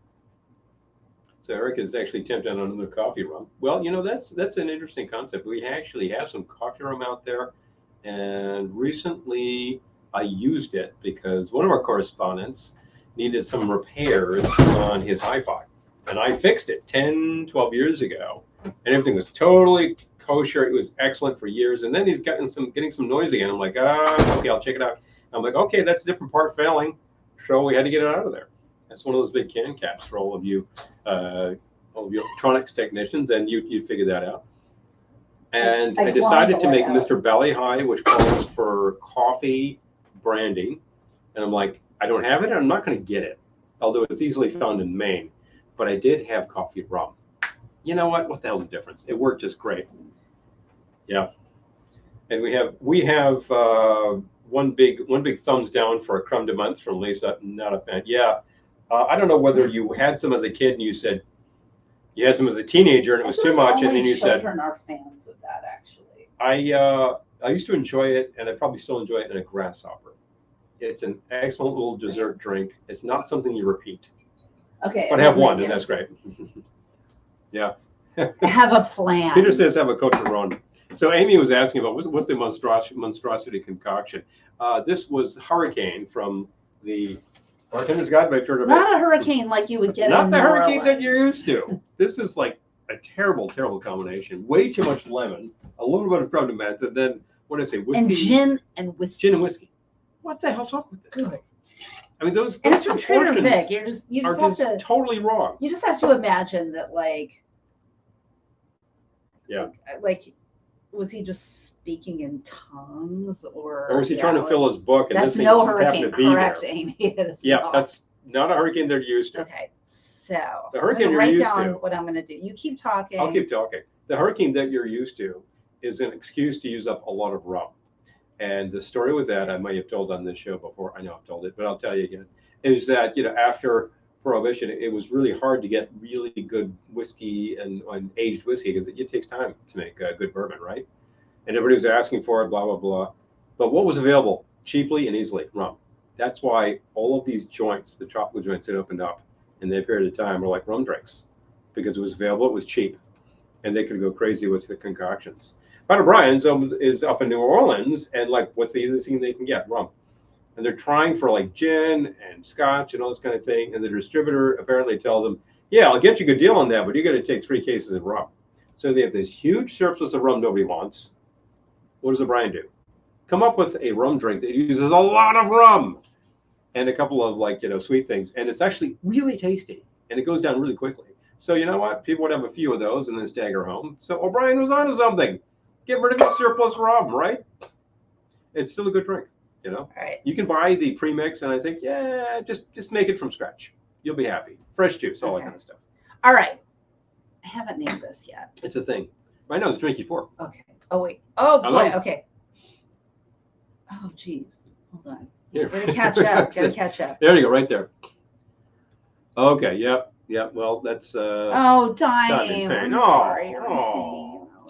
Speaker 2: So Eric is actually tempted on another coffee rum. Well, you know, that's an interesting concept. We actually have some coffee rum out there, and recently I used it because one of our correspondents needed some repairs on his hi-fi, and I fixed it 10, 12 years ago, and everything was totally kosher. It was excellent for years, and then he's getting some noise again. I'm like, okay, I'll check it out. I'm like, okay, that's a different part failing, so we had to get it out of there. That's one of those big can caps for all of you electronics technicians, and you figure that out. And I decided to make Mr. Belly High, which calls for coffee branding, and I'm like, I don't have it, I'm not going to get it, although it's easily found in Maine, but I did have coffee rum. You know what the hell's the difference? It worked just great. Yeah. And we have one big thumbs down for a creme de menthe from Lisa. Not a fan. Yeah. I don't know whether you had some as a kid and you said you had some as a teenager and it was too much, and then you said.
Speaker 1: Children are fans of that, actually.
Speaker 2: I used to enjoy it, and I probably still enjoy it in a grasshopper. It's an excellent little dessert drink. It's not something you repeat.
Speaker 1: Okay.
Speaker 2: But have one, and that's great. Yeah.
Speaker 1: Have a plan.
Speaker 2: Peter says have a Coach Ron. So Amy was asking about what's the monstrosity concoction. This was Hurricane from the Bartender's Guide by Turtle.
Speaker 1: Not a hurricane like you would get.
Speaker 2: Not the hurricane that you're used to. This is like a terrible, terrible combination. Way too much lemon, a little bit of creme de menthe, and then what did I say? Whiskey.
Speaker 1: And gin and whiskey.
Speaker 2: Gin and whiskey. What the hell's up with this thing? I mean, those
Speaker 1: and it's from Trader Vic. You just have to
Speaker 2: totally wrong.
Speaker 1: You just have to imagine that, like.
Speaker 2: Yeah.
Speaker 1: Like, was he just speaking in tongues, or
Speaker 2: was he trying to fill his book? And
Speaker 1: that's
Speaker 2: this
Speaker 1: no
Speaker 2: thing
Speaker 1: hurricane,
Speaker 2: to be
Speaker 1: correct,
Speaker 2: there.
Speaker 1: Amy? It is
Speaker 2: yeah,
Speaker 1: not.
Speaker 2: That's not a hurricane they're used to.
Speaker 1: Okay, so
Speaker 2: the hurricane you're used to.
Speaker 1: Write down what I'm going to do. You keep talking.
Speaker 2: I'll keep talking. The hurricane that you're used to is an excuse to use up a lot of rum. And the story with that, I might have told on this show before. I know I've told it, but I'll tell you again. Is that after Prohibition, it was really hard to get really good whiskey and aged whiskey because it takes time to make good bourbon, right? And everybody was asking for it, blah, blah, blah. But what was available cheaply and easily? Rum. That's why all of these joints, the tropical joints that opened up in that period of time were like rum drinks because it was available, it was cheap, and they could go crazy with the concoctions. But O'Brien's is up in New Orleans, and like, what's the easiest thing they can get? Rum. And they're trying for like gin and scotch and all this kind of thing. And the distributor apparently tells them, yeah, I'll get you a good deal on that, but you got to take 3 cases of rum. So they have this huge surplus of rum nobody wants. What does O'Brien do? Come up with a rum drink that uses a lot of rum and a couple of like, sweet things. And it's actually really tasty and it goes down really quickly. So you know what? People would have a few of those and then stagger home. So O'Brien was onto something. Get rid of your surplus rum, right? It's still a good drink.
Speaker 1: All right.
Speaker 2: You can buy the premix, and I think, yeah, just make it from scratch. You'll be happy. Fresh juice, all that kind of stuff.
Speaker 1: All right. I haven't named this yet.
Speaker 2: It's a thing. Right now, it's drinky 4.
Speaker 1: Okay. Oh, wait. Oh, boy. Okay. Oh, geez. Hold on.
Speaker 2: Here.
Speaker 1: Gotta catch up. Gotta catch up.
Speaker 2: There you go, right there. Okay, yep. Well, that's...
Speaker 1: oh, dying.
Speaker 2: I'm
Speaker 1: sorry.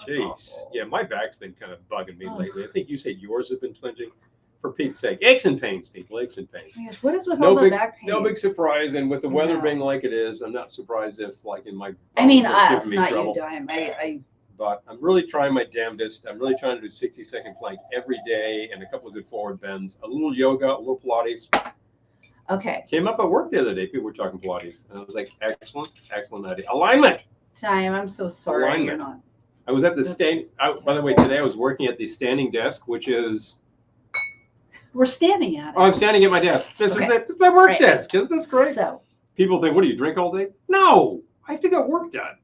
Speaker 2: Jeez. Yeah, my back's been kind of bugging me lately. I think you said yours have been twinging. For Pete's sake, aches and pains, people, aches and pains.
Speaker 1: Oh my gosh, what is with all the back pain?
Speaker 2: No big surprise, and with the weather being like it is, I'm not surprised if, like, in my.
Speaker 1: I mean, us, not you, Dime.
Speaker 2: But I'm really trying my damnedest. I'm really trying to do 60-second plank every day and a couple of good forward bends, a little yoga, a little Pilates.
Speaker 1: Okay.
Speaker 2: Came up at work the other day. People were talking Pilates, and I was like, excellent idea. Alignment.
Speaker 1: Dime, I'm so sorry.
Speaker 2: Alignment.
Speaker 1: You're not.
Speaker 2: I was at the by the way, today I was working at the standing desk, which is.
Speaker 1: We're standing at it.
Speaker 2: Oh, I'm standing at my desk. This is it. This is my work desk. Isn't this great?
Speaker 1: So
Speaker 2: people think, what do you drink all day? No, I have to get work done.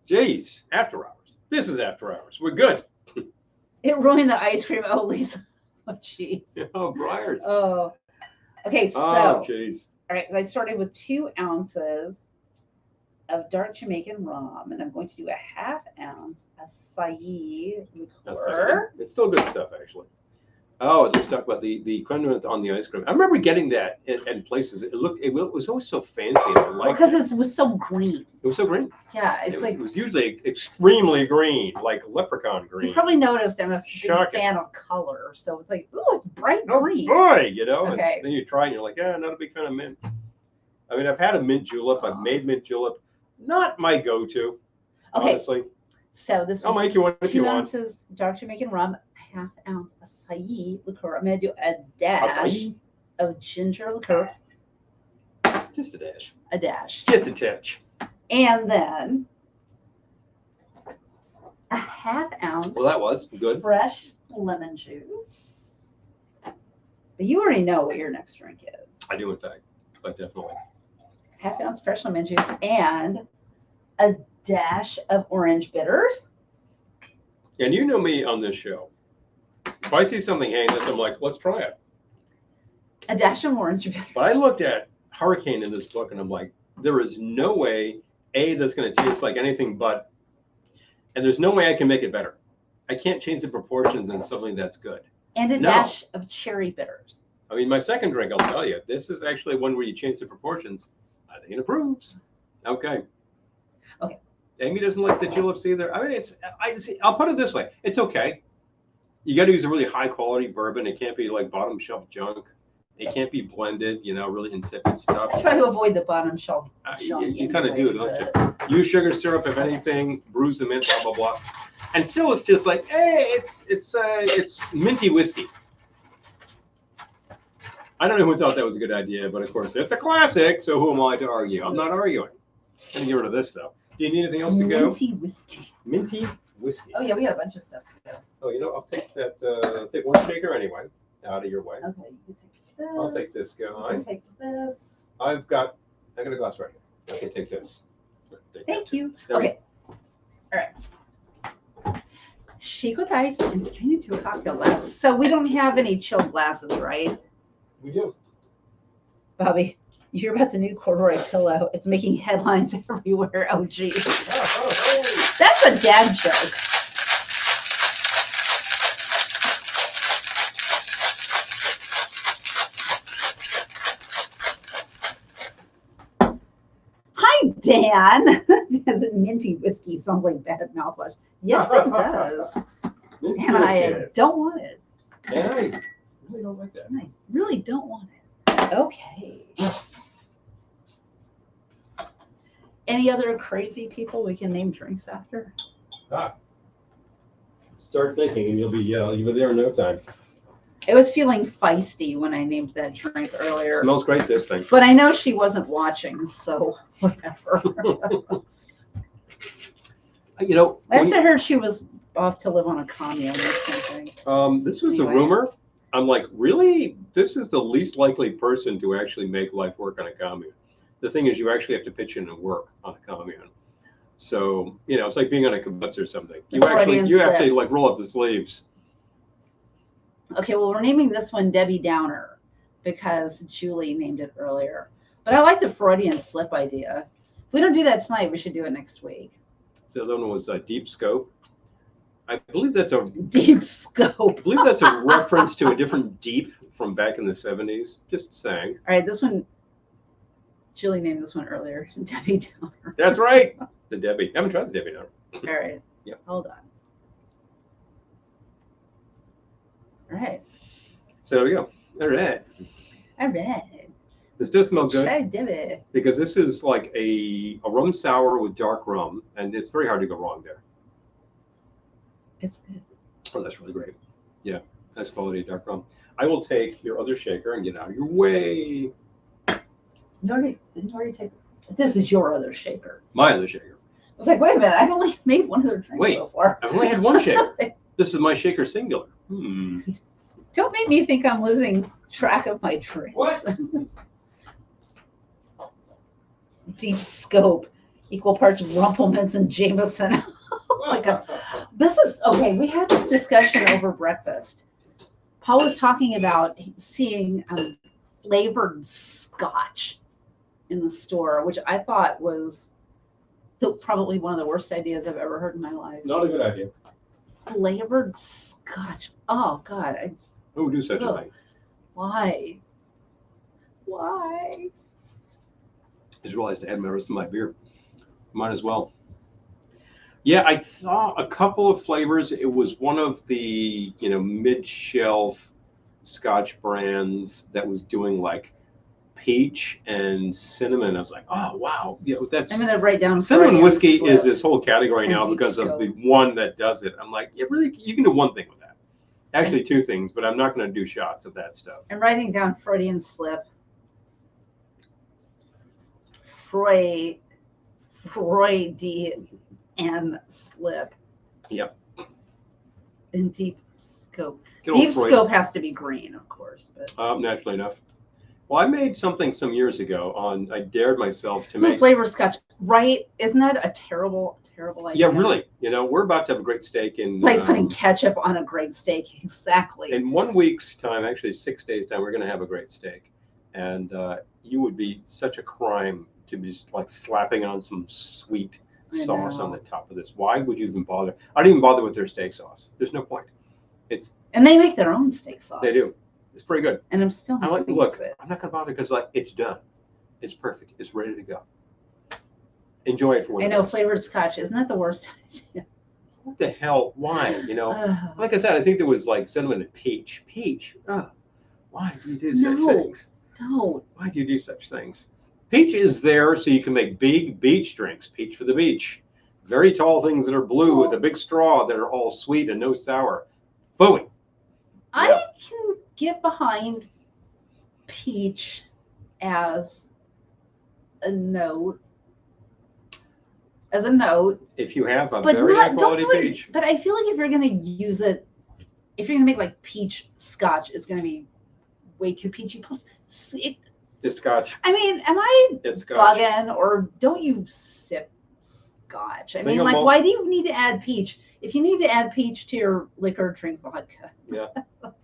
Speaker 2: Jeez, after hours. This is after hours. We're good.
Speaker 1: It ruined the ice cream. Oh, Lisa. Oh, jeez.
Speaker 2: Oh, Briars.
Speaker 1: Oh. Okay, so.
Speaker 2: Oh, jeez.
Speaker 1: All right, I started with 2 ounces of dark Jamaican rum, and I'm going to do a 1/2 ounce acai liqueur.
Speaker 2: It's still good stuff, actually. Oh, let's talk about the creme de menthe on the ice cream. I remember getting that in places. It was always so fancy. And I liked
Speaker 1: because it was so green.
Speaker 2: It was so green.
Speaker 1: Yeah, it
Speaker 2: was usually extremely green, like leprechaun green.
Speaker 1: You probably noticed I'm a big fan of color, so it's like, ooh, it's bright green.
Speaker 2: Boy, you know.
Speaker 1: Okay.
Speaker 2: And then you try, and you're like, yeah, not a big fan of mint. I mean, I've had a mint julep. I've made mint julep. Not my go-to.
Speaker 1: Okay.
Speaker 2: Honestly.
Speaker 1: So this was
Speaker 2: I'll make you one if you want.
Speaker 1: 2 ounces dark Jamaican rum, 1/2 ounce acai liqueur. I'm going to do a dash of ginger liqueur.
Speaker 2: Just a dash.
Speaker 1: A dash.
Speaker 2: Just a touch.
Speaker 1: And then a 1/2 ounce.
Speaker 2: Well, that was good.
Speaker 1: Fresh lemon juice. But you already know what your next drink is.
Speaker 2: I do, in fact. But definitely.
Speaker 1: 1/2 ounce fresh lemon juice and a dash of orange bitters.
Speaker 2: And you know me on this show. If I see something hanging this, I'm like, let's try it.
Speaker 1: A dash of orange bitters.
Speaker 2: But I looked at Hurricane in this book, and I'm like, there is no way, A, that's going to taste like anything but, and there's no way I can make it better. I can't change the proportions in something that's good.
Speaker 1: And a dash of cherry bitters.
Speaker 2: I mean, my second drink, I'll tell you, this is actually one where you change the proportions. I think it approves. Okay.
Speaker 1: Okay.
Speaker 2: Amy doesn't like the juleps either. I mean, I'll put it this way. It's okay. You got to use a really high quality bourbon. It can't be like bottom shelf junk. It can't be blended, really insipid stuff.
Speaker 1: I try to avoid the bottom shelf junk.
Speaker 2: You kind of do, don't you? Use sugar syrup, if anything, bruise the mint, blah, blah, blah. And still, it's just like, hey, it's minty whiskey. I don't know who thought that was a good idea, but of course, it's a classic, so who am I to argue? I'm not arguing. I'm going to get rid of this, though. Do you need anything else to go?
Speaker 1: Minty whiskey.
Speaker 2: Minty whiskey.
Speaker 1: Oh, yeah, we got a bunch of stuff to go.
Speaker 2: Oh, I'll take that. I'll take one shaker anyway, out of your way.
Speaker 1: Okay, you take this.
Speaker 2: I'll take this guy.
Speaker 1: You take this.
Speaker 2: I got a glass right here. Okay, take this.
Speaker 1: Thank you. Okay. All right. Shake with ice and strain into a cocktail glass. So we don't have any chilled glasses, right?
Speaker 2: We do.
Speaker 1: Bobby, you hear about the new corduroy pillow? It's making headlines everywhere. Oh, geez. That's a dad joke. Hi, Dan. Does it minty whiskey? Sounds like bad mouthwash. Yes, it does. And I don't want it.
Speaker 2: And I really don't like that.
Speaker 1: I really don't want it. Okay. Any other crazy people we can name drinks after?
Speaker 2: Start thinking, and you'll be there in no time.
Speaker 1: It was feeling feisty when I named that drink earlier.
Speaker 2: Smells great, this thing.
Speaker 1: But I know she wasn't watching, so whatever. Last I heard, she was off to live on a commune or something.
Speaker 2: This was the rumor. I'm like, really? This is the least likely person to actually make life work on a commune. The thing is, you actually have to pitch in and work on a commune. So, it's like being on a kibbutz or something. You have to like roll up the sleeves.
Speaker 1: Okay, well, we're naming this one Debbie Downer because Julie named it earlier. But I like the Freudian slip idea. If we don't do that tonight, we should do it next week.
Speaker 2: So the other one was Deep Scope. I believe that's a
Speaker 1: Deep Scope.
Speaker 2: I believe that's a reference to a different deep from back in the 70s. Just saying.
Speaker 1: All right, this one, Julie named this one earlier, Debbie Downer.
Speaker 2: That's right, the Debbie. I haven't tried the Debbie Downer.
Speaker 1: All right.
Speaker 2: Yeah.
Speaker 1: Hold on. All right.
Speaker 2: So there we go. All right.
Speaker 1: All right.
Speaker 2: This does smell good.
Speaker 1: Try Debbie.
Speaker 2: Because this is like a rum sour with dark rum, and it's very hard to go wrong there.
Speaker 1: It's good.
Speaker 2: Oh, that's really great. Yeah, nice quality dark rum. I will take your other shaker and get out of your way.
Speaker 1: Didn't already take. This is your other shaker.
Speaker 2: My other shaker.
Speaker 1: I was like, wait a minute, I've only made one other drink so far.
Speaker 2: I've only had one shaker. This is my shaker singular.
Speaker 1: Don't make me think I'm losing track of my drinks.
Speaker 2: What?
Speaker 1: Deep Scope, equal parts Rumpelmans and Jameson. This is okay. We had this discussion over breakfast. Paul was talking about seeing flavored scotch in the store, which I thought was probably one of the worst ideas I've ever heard in my life.
Speaker 2: Not a good idea.
Speaker 1: Flavored scotch. Oh God,
Speaker 2: Who would do such a thing?
Speaker 1: Why? Why?
Speaker 2: I just realized I had my rest of my beer. Might as well. Yeah, I thought a couple of flavors. It was one of the mid-shelf Scotch brands that was doing like peach and cinnamon. I was like, oh wow, that's.
Speaker 1: I'm gonna write down.
Speaker 2: Cinnamon whiskey is this whole category now because of the one that does it. I'm like, really, you can do one thing with that. Actually, two things, but I'm not going to do shots of that stuff.
Speaker 1: I'm writing down Freudian slip. Freudian slip.
Speaker 2: Yep.
Speaker 1: And Deep Scope. Deep Scope has to be green, of course, but
Speaker 2: naturally enough. Well, I made something some years ago I dared myself to make
Speaker 1: flavor scotch. Right? Isn't that a terrible idea?
Speaker 2: Yeah, really. We're about to have a great steak in.
Speaker 1: It's like putting ketchup on a great steak. Exactly.
Speaker 2: In 1 week's time, actually 6 days' time, we're going to have a great steak, and you would be such a crime to be just like slapping on some sweet sauce on the top of this. Why would you even bother? I don't even bother with their steak sauce. There's no point.
Speaker 1: And they make their own steak sauce.
Speaker 2: They do. It's pretty good.
Speaker 1: And I'm still
Speaker 2: I'm not going to bother because it's done. It's perfect. It's ready to go. Enjoy it for what it is.
Speaker 1: I know flavored scotch. Isn't that the worst idea?
Speaker 2: What the hell? Why? Like I said, I think there was like cinnamon and peach. Peach. Why do you do such things?
Speaker 1: Don't.
Speaker 2: Why do you do such things? Peach is there so you can make big beach drinks. Peach for the beach. Very tall things that are blue with a big straw that are all sweet and no sour. Phooey.
Speaker 1: I can get behind peach as a note.
Speaker 2: If you have a very high quality peach.
Speaker 1: But I feel like if you're going to use it, if you're going to make like peach scotch, it's going to be way too peachy. Plus,
Speaker 2: it's scotch.
Speaker 1: I mean, am I bugging or don't you sip scotch? I mean, like, why do you need to add peach? If you need to add peach to your liquor, drink vodka.
Speaker 2: Yeah,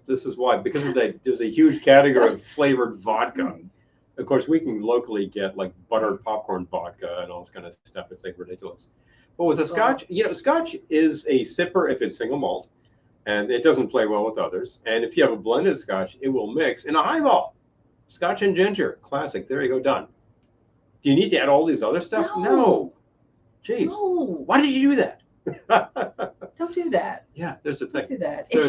Speaker 2: this is why. Because of that, there's a huge category of flavored vodka. Of course, we can locally get like buttered popcorn vodka and all this kind of stuff. It's like ridiculous. But with the scotch, scotch is a sipper if it's single malt, and it doesn't play well with others. And if you have a blended scotch, it will mix in a highball. Scotch and ginger, classic. There you go, done. Do you need to add all these other stuff? No. Jeez. No. Why did you do that?
Speaker 1: Don't do that.
Speaker 2: Yeah, there's a thing.
Speaker 1: Don't do that.
Speaker 2: So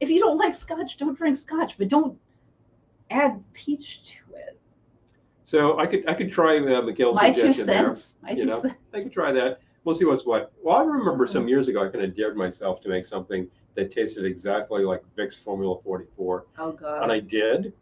Speaker 1: if you don't like scotch, don't drink scotch, but don't add peach to it.
Speaker 2: So I could try Miguel's suggestion there. I could try that. We'll see what's what. Well, I remember some years ago I kind of dared myself to make something that tasted exactly like Vic's Formula 44.
Speaker 1: Oh God.
Speaker 2: And I did,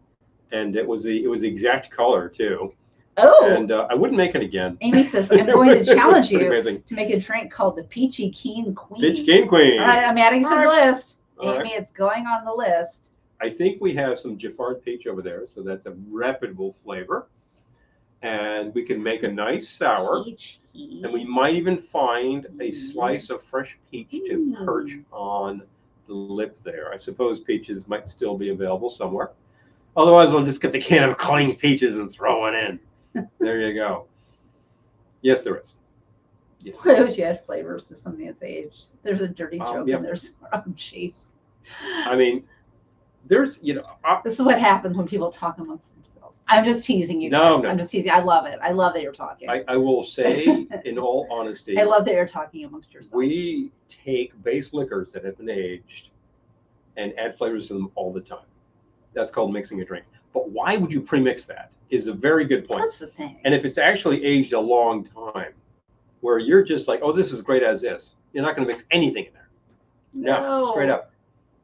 Speaker 2: and it was the exact color too.
Speaker 1: Oh.
Speaker 2: And I wouldn't make it again.
Speaker 1: Amy says, I'm going to challenge you to make a drink called the Peachy Keen Queen.
Speaker 2: Peachy Keen Queen.
Speaker 1: All right, I'm adding it to the list. Amy, it's going on the list.
Speaker 2: I think we have some Giffard peach over there, so that's a reputable flavor. And we can make a nice sour. Peachy. And we might even find a slice of fresh peach to perch on the lip there. I suppose peaches might still be available somewhere. Otherwise, we'll just get the can of clean peaches and throw it in. There you go. Yes, there is. Yes,
Speaker 1: what would you add flavors to something that's aged? There's a dirty joke and there's cheese.
Speaker 2: I mean, there's,
Speaker 1: this is what happens when people talk amongst themselves. I'm just teasing you guys. No. I'm just teasing. I love it. I love that you're talking.
Speaker 2: I will say, in all honesty,
Speaker 1: I love that you're talking amongst yourselves.
Speaker 2: We take base liquors that have been aged and add flavors to them all the time. That's called mixing a drink. But why would you premix that? Is a very good point.
Speaker 1: That's the thing.
Speaker 2: And if it's actually aged a long time, where you're just like, oh, this is great as is, you're not going to mix anything in there. No, straight up.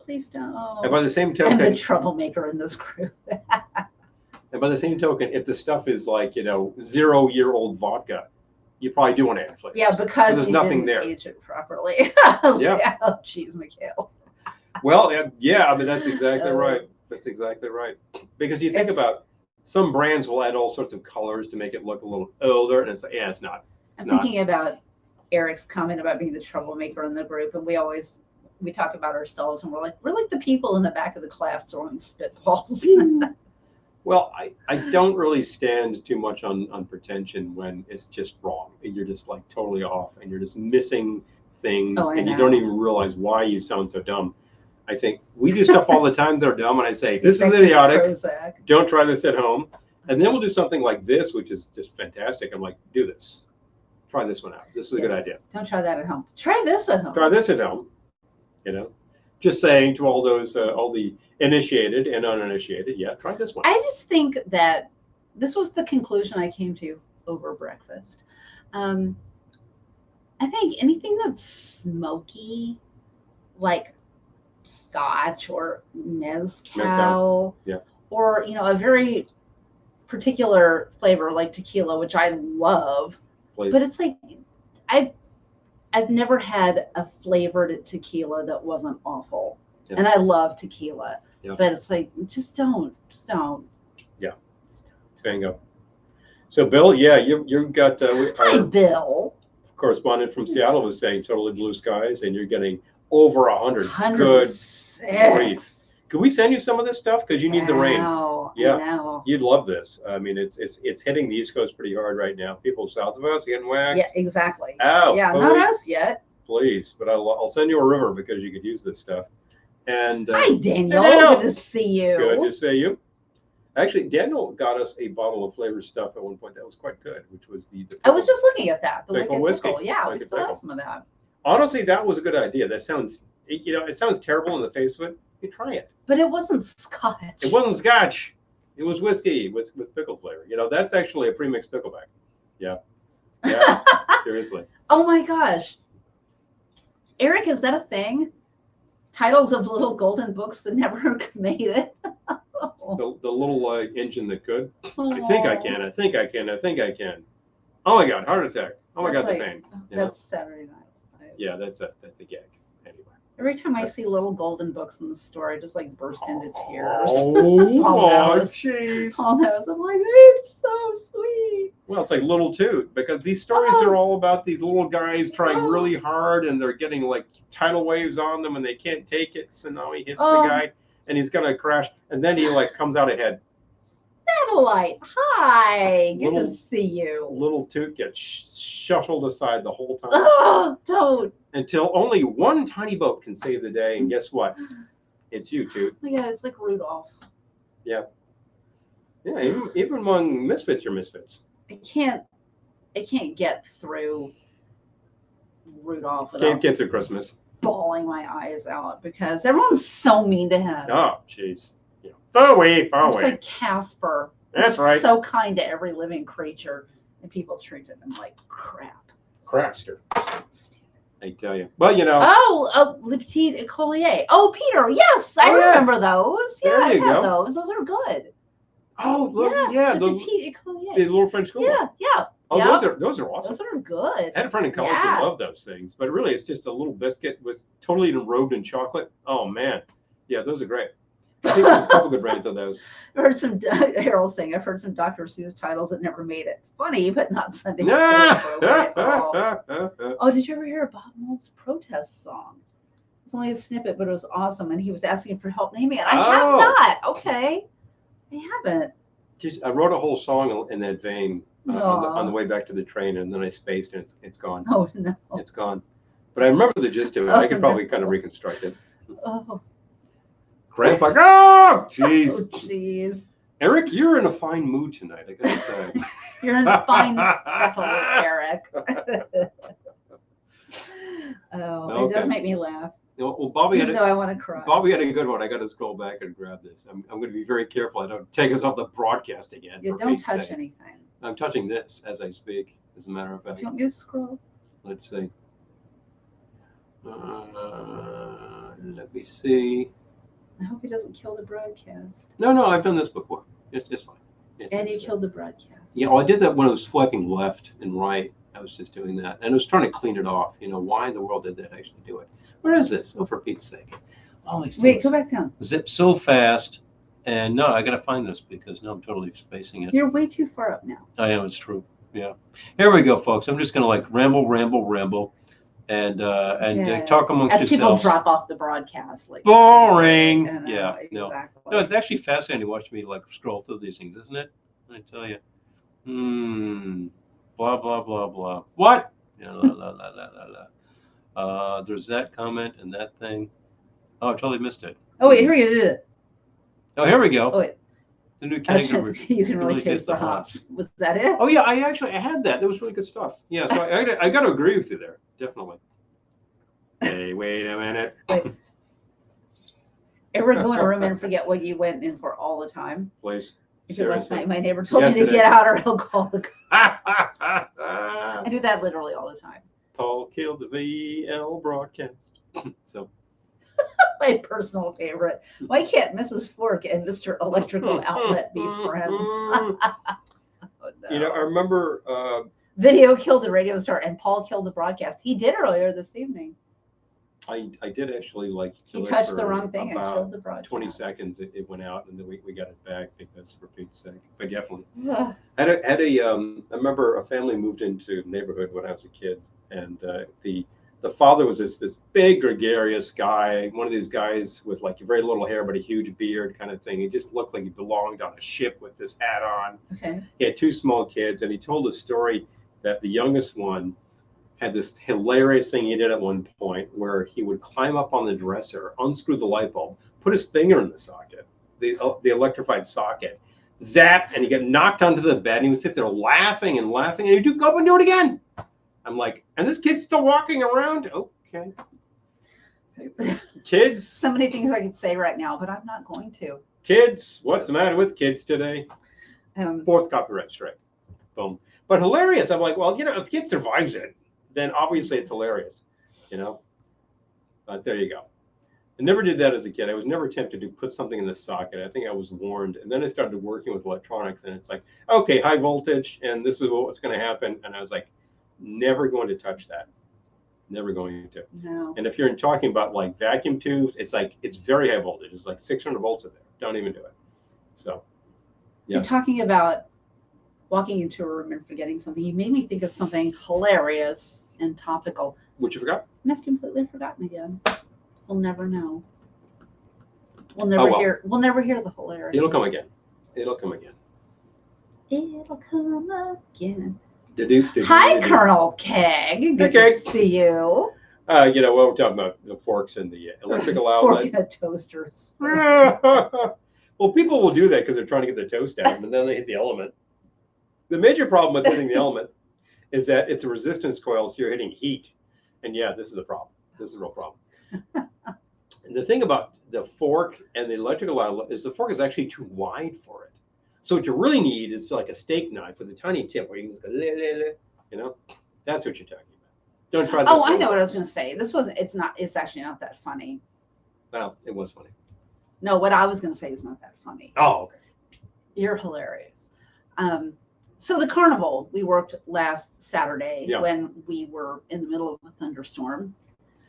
Speaker 1: Please don't.
Speaker 2: And by the same token,
Speaker 1: I'm the troublemaker in this group.
Speaker 2: And by the same token, if the stuff is like 0-year-old vodka, you probably do want to add flavors.
Speaker 1: Yeah, because
Speaker 2: there's nothing
Speaker 1: didn't
Speaker 2: there.
Speaker 1: Age it properly.
Speaker 2: Yeah.
Speaker 1: Oh, geez, Mikhail.
Speaker 2: Well, yeah, I mean, that's exactly right. That's exactly right. Because you think about some brands will add all sorts of colors to make it look a little older, and it's like, yeah, it's not.
Speaker 1: I'm thinking about Eric's comment about being the troublemaker in the group, and we talk about ourselves, and we're like the people in the back of the class throwing spitballs.
Speaker 2: Well, I don't really stand too much on pretension when it's just wrong, and you're just like totally off, and you're just missing things, and you don't even realize why you sound so dumb. I think we do stuff all the time that are dumb, and I say, this is idiotic. Prozac. Don't try this at home. And then we'll do something like this, which is just fantastic. I'm like, do this. Try this one out. This is a good idea.
Speaker 1: Don't try that at home. Try this at home.
Speaker 2: Try this at home. You know, just saying to all those, all the initiated and uninitiated, yeah, try this one.
Speaker 1: I just think that this was the conclusion I came to over breakfast. I think anything that's smoky, like Scotch or mezcal. Yeah. Or a very particular flavor like tequila, which I love. Please. But it's like I've never had a flavored tequila that wasn't awful. Yeah. And I love tequila. Yeah. But it's like just don't.
Speaker 2: Yeah. Bingo. So Bill, yeah, you've got
Speaker 1: Hi Bill.
Speaker 2: Correspondent from Seattle was saying totally blue skies, and you're getting over 100. Good grief. Could we send you some of this stuff? Because you need the rain. Yeah, you'd love this. I mean, it's hitting the East Coast pretty hard right now. People south of us are getting whacked.
Speaker 1: Yeah, exactly.
Speaker 2: Oh,
Speaker 1: yeah, not us yet.
Speaker 2: Please, but I'll send you a river because you could use this stuff. And
Speaker 1: hi, Daniel. Good to see you.
Speaker 2: Good to see you. Actually, Daniel got us a bottle of flavored stuff at one point that was quite good, which was the
Speaker 1: I was just looking at that. The
Speaker 2: pickle whiskey.
Speaker 1: Pickle. Yeah, we still have some of that.
Speaker 2: Honestly, that was a good idea. That sounds, it sounds terrible in the face of it. You try it.
Speaker 1: But it wasn't Scotch.
Speaker 2: It wasn't Scotch. It was whiskey with pickle flavor. That's actually a pre-mixed pickleback. Yeah. Yeah. Seriously.
Speaker 1: Oh my gosh. Eric, is that a thing? Titles of little golden books that never made it.
Speaker 2: The little engine that could. I think I can. Oh my God, heart attack. Oh my God, the pain.
Speaker 1: That's Saturday night.
Speaker 2: Yeah, that's a gag. Anyway.
Speaker 1: Every time I see little golden books in the store, I just like burst into tears.
Speaker 2: Oh, jeez.
Speaker 1: All those. I'm like, it's so sweet.
Speaker 2: Well, it's like Little Toot, because these stories are all about these little guys trying really hard, and they're getting like tidal waves on them, and they can't take it. So now he hits the guy, and he's gonna crash, and then he like comes out ahead.
Speaker 1: Satellite, hi, good to see you.
Speaker 2: Little Toot gets shuffled aside the whole time.
Speaker 1: Oh, don't. Until
Speaker 2: only one tiny boat can save the day, and guess what? It's you, Toot.
Speaker 1: Oh my God, it's like Rudolph.
Speaker 2: Yeah. Yeah, even among misfits, you're misfits.
Speaker 1: I can't get through Rudolph without
Speaker 2: Can't get through Christmas.
Speaker 1: Bawling my eyes out because everyone's so mean to him.
Speaker 2: Oh, jeez. Yeah. Far away.
Speaker 1: It's like Casper.
Speaker 2: That's right.
Speaker 1: So kind to every living creature, and people treat him like crap.
Speaker 2: Crapster. I tell you. Well,
Speaker 1: Le Petit Écolier. Oh, Peter. Yes, I remember those. Yeah, I had those. Those are good.
Speaker 2: Oh, yeah.
Speaker 1: Le Petit Écolier.
Speaker 2: The little French school.
Speaker 1: Yeah.
Speaker 2: Oh, those are awesome.
Speaker 1: Those are good.
Speaker 2: I had a friend in college who loved those things, but really, it's just a little biscuit with totally enrobed in chocolate. Oh man, yeah, those are great. I think there's a couple good brands of those.
Speaker 1: I heard some Harold saying. I've heard some Dr. Seuss titles that never made it. Funny, but not Sunday school appropriate at all. Oh, did you ever hear Bob Mole's protest song? It's only a snippet, but it was awesome, and he was asking for help naming it. I have not. Okay, I haven't.
Speaker 2: I wrote a whole song in that vein. On the way back to the train, and then I spaced, and it's gone.
Speaker 1: Oh no,
Speaker 2: it's gone. But I remember the gist of it. I could probably kind of reconstruct it.
Speaker 1: Oh,
Speaker 2: Grandpa! Oh, jeez.
Speaker 1: Oh, jeez.
Speaker 2: Eric, you're in a fine mood tonight. I gotta say.
Speaker 1: You're in a fine mettle, Eric. It does make me laugh.
Speaker 2: Well, Bobby
Speaker 1: Even though I want to cry.
Speaker 2: Bobby had a good one. I got to scroll back and grab this. I'm going to be very careful. I don't take us off the broadcast again.
Speaker 1: Yeah, don't touch anything.
Speaker 2: I'm touching this as I speak, as a matter of fact.
Speaker 1: Do you want me to scroll?
Speaker 2: Let's see. Let me see.
Speaker 1: I hope he doesn't kill the broadcast.
Speaker 2: No, I've done this before. It's fine.
Speaker 1: You killed the broadcast.
Speaker 2: Yeah, well, I did that when I was swiping left and right. I was just doing that. And I was trying to clean it off. Why in the world did that actually do it? Where is this? Oh, for Pete's sake.
Speaker 3: All these
Speaker 1: Wait,
Speaker 3: things
Speaker 1: go back down.
Speaker 3: zip so fast. And no, I got to find this because now I'm totally spacing it.
Speaker 1: You're way too far up now.
Speaker 3: I am, it's true. Yeah. Here we go, folks. I'm just going to like ramble, and talk amongst yourselves.
Speaker 1: As people drop off the broadcast. Like
Speaker 3: boring.
Speaker 1: Know,
Speaker 3: yeah.
Speaker 1: Exactly.
Speaker 3: No, it's actually fascinating to watch me like scroll through these things, isn't it? I tell you. Blah, blah, blah, blah. What? Yeah, la, la, la, la, la, la. There's that comment and that thing. Oh, I totally missed it.
Speaker 1: Oh, wait, here we go.
Speaker 3: Oh, here we go.
Speaker 1: Oh, wait.
Speaker 3: The new kangaroo.
Speaker 1: You can really taste the hops. Was that it?
Speaker 2: Oh, yeah, I had that. That was really good stuff. Yeah, so I got to agree with you there. Definitely. Hey, wait a minute.
Speaker 1: Wait. Ever go in a room and forget what you went in for all the time?
Speaker 2: Please.
Speaker 1: Last night my neighbor told me to get out or he'll call the cops.
Speaker 2: I
Speaker 1: do that literally all the time.
Speaker 2: Paul killed the VL broadcast. So.
Speaker 1: My personal favorite. Why can't Mrs. Fork and Mr. Electrical Outlet be friends? Oh, no.
Speaker 2: You know, I remember
Speaker 1: Video killed the radio star and Paul killed the broadcast. He did earlier this evening.
Speaker 2: I did actually like
Speaker 1: he touched the wrong thing and killed the broadcast.
Speaker 2: 20 seconds it went out and then we got it back because for Pete's sake. But definitely. I remember a family moved into a neighborhood when I was a kid, and the father was this big gregarious guy, one of these guys with like very little hair but a huge beard kind of thing. He just looked like he belonged on a ship with this hat on.
Speaker 1: Okay.
Speaker 2: He had two small kids, and he told a story that the youngest one had this hilarious thing he did at one point where he would climb up on the dresser, unscrew the light bulb, put his finger in the socket, the electrified socket, zap, and he got knocked onto the bed, and he would sit there laughing, and he'd go up and do it again. I'm like, and this kid's still walking around? Okay. Kids.
Speaker 1: So many things I could say right now, but I'm not going to.
Speaker 2: Kids, what's the matter with kids today? Fourth copyright strike. Boom. But hilarious. I'm like, well, you know, if the kid survives it, then obviously it's hilarious, you know. But there you go. I never did that as a kid. I was never tempted to put something in the socket. I think I was warned. And then I started working with electronics, and it's like, okay, high voltage, and this is what's going to happen. And I was like, never going to touch that. Never going to.
Speaker 1: No.
Speaker 2: And if you're talking about like vacuum tubes, it's like, it's very high voltage. It's like 600 volts in there. Don't even do it. So, yeah.
Speaker 1: You're talking about walking into a room and forgetting something. You made me think of something hilarious and topical.
Speaker 2: Which you forgot?
Speaker 1: And I've completely forgotten again. We'll never know. We'll never hear. We'll never hear the hilarity.
Speaker 2: It'll come again. It'll come again.
Speaker 1: It'll come again.
Speaker 2: Hi,
Speaker 1: Colonel Keg. Good to see you.
Speaker 2: You know, well, we're talking about the forks and the electrical outlet.
Speaker 1: Fork and toasters.
Speaker 2: Well, people will do that because they're trying to get their toast out, and then they hit the element. The major problem with hitting the element is that it's a resistance coil, so you're hitting heat. And yeah, this is a problem. This is a real problem. And the thing about the fork and the electrical outlet is the fork is actually too wide for it. So what you really need is like a steak knife with a tiny tip where you can just go, you know, that's what you're talking about. Don't try this.
Speaker 1: Oh, I know what I was going to say. It's actually not that funny.
Speaker 2: Well, it was funny.
Speaker 1: No, what I was going to say is not that funny.
Speaker 2: Oh, okay.
Speaker 1: You're hilarious. So the carnival, we worked last Saturday when we were in the middle of a thunderstorm.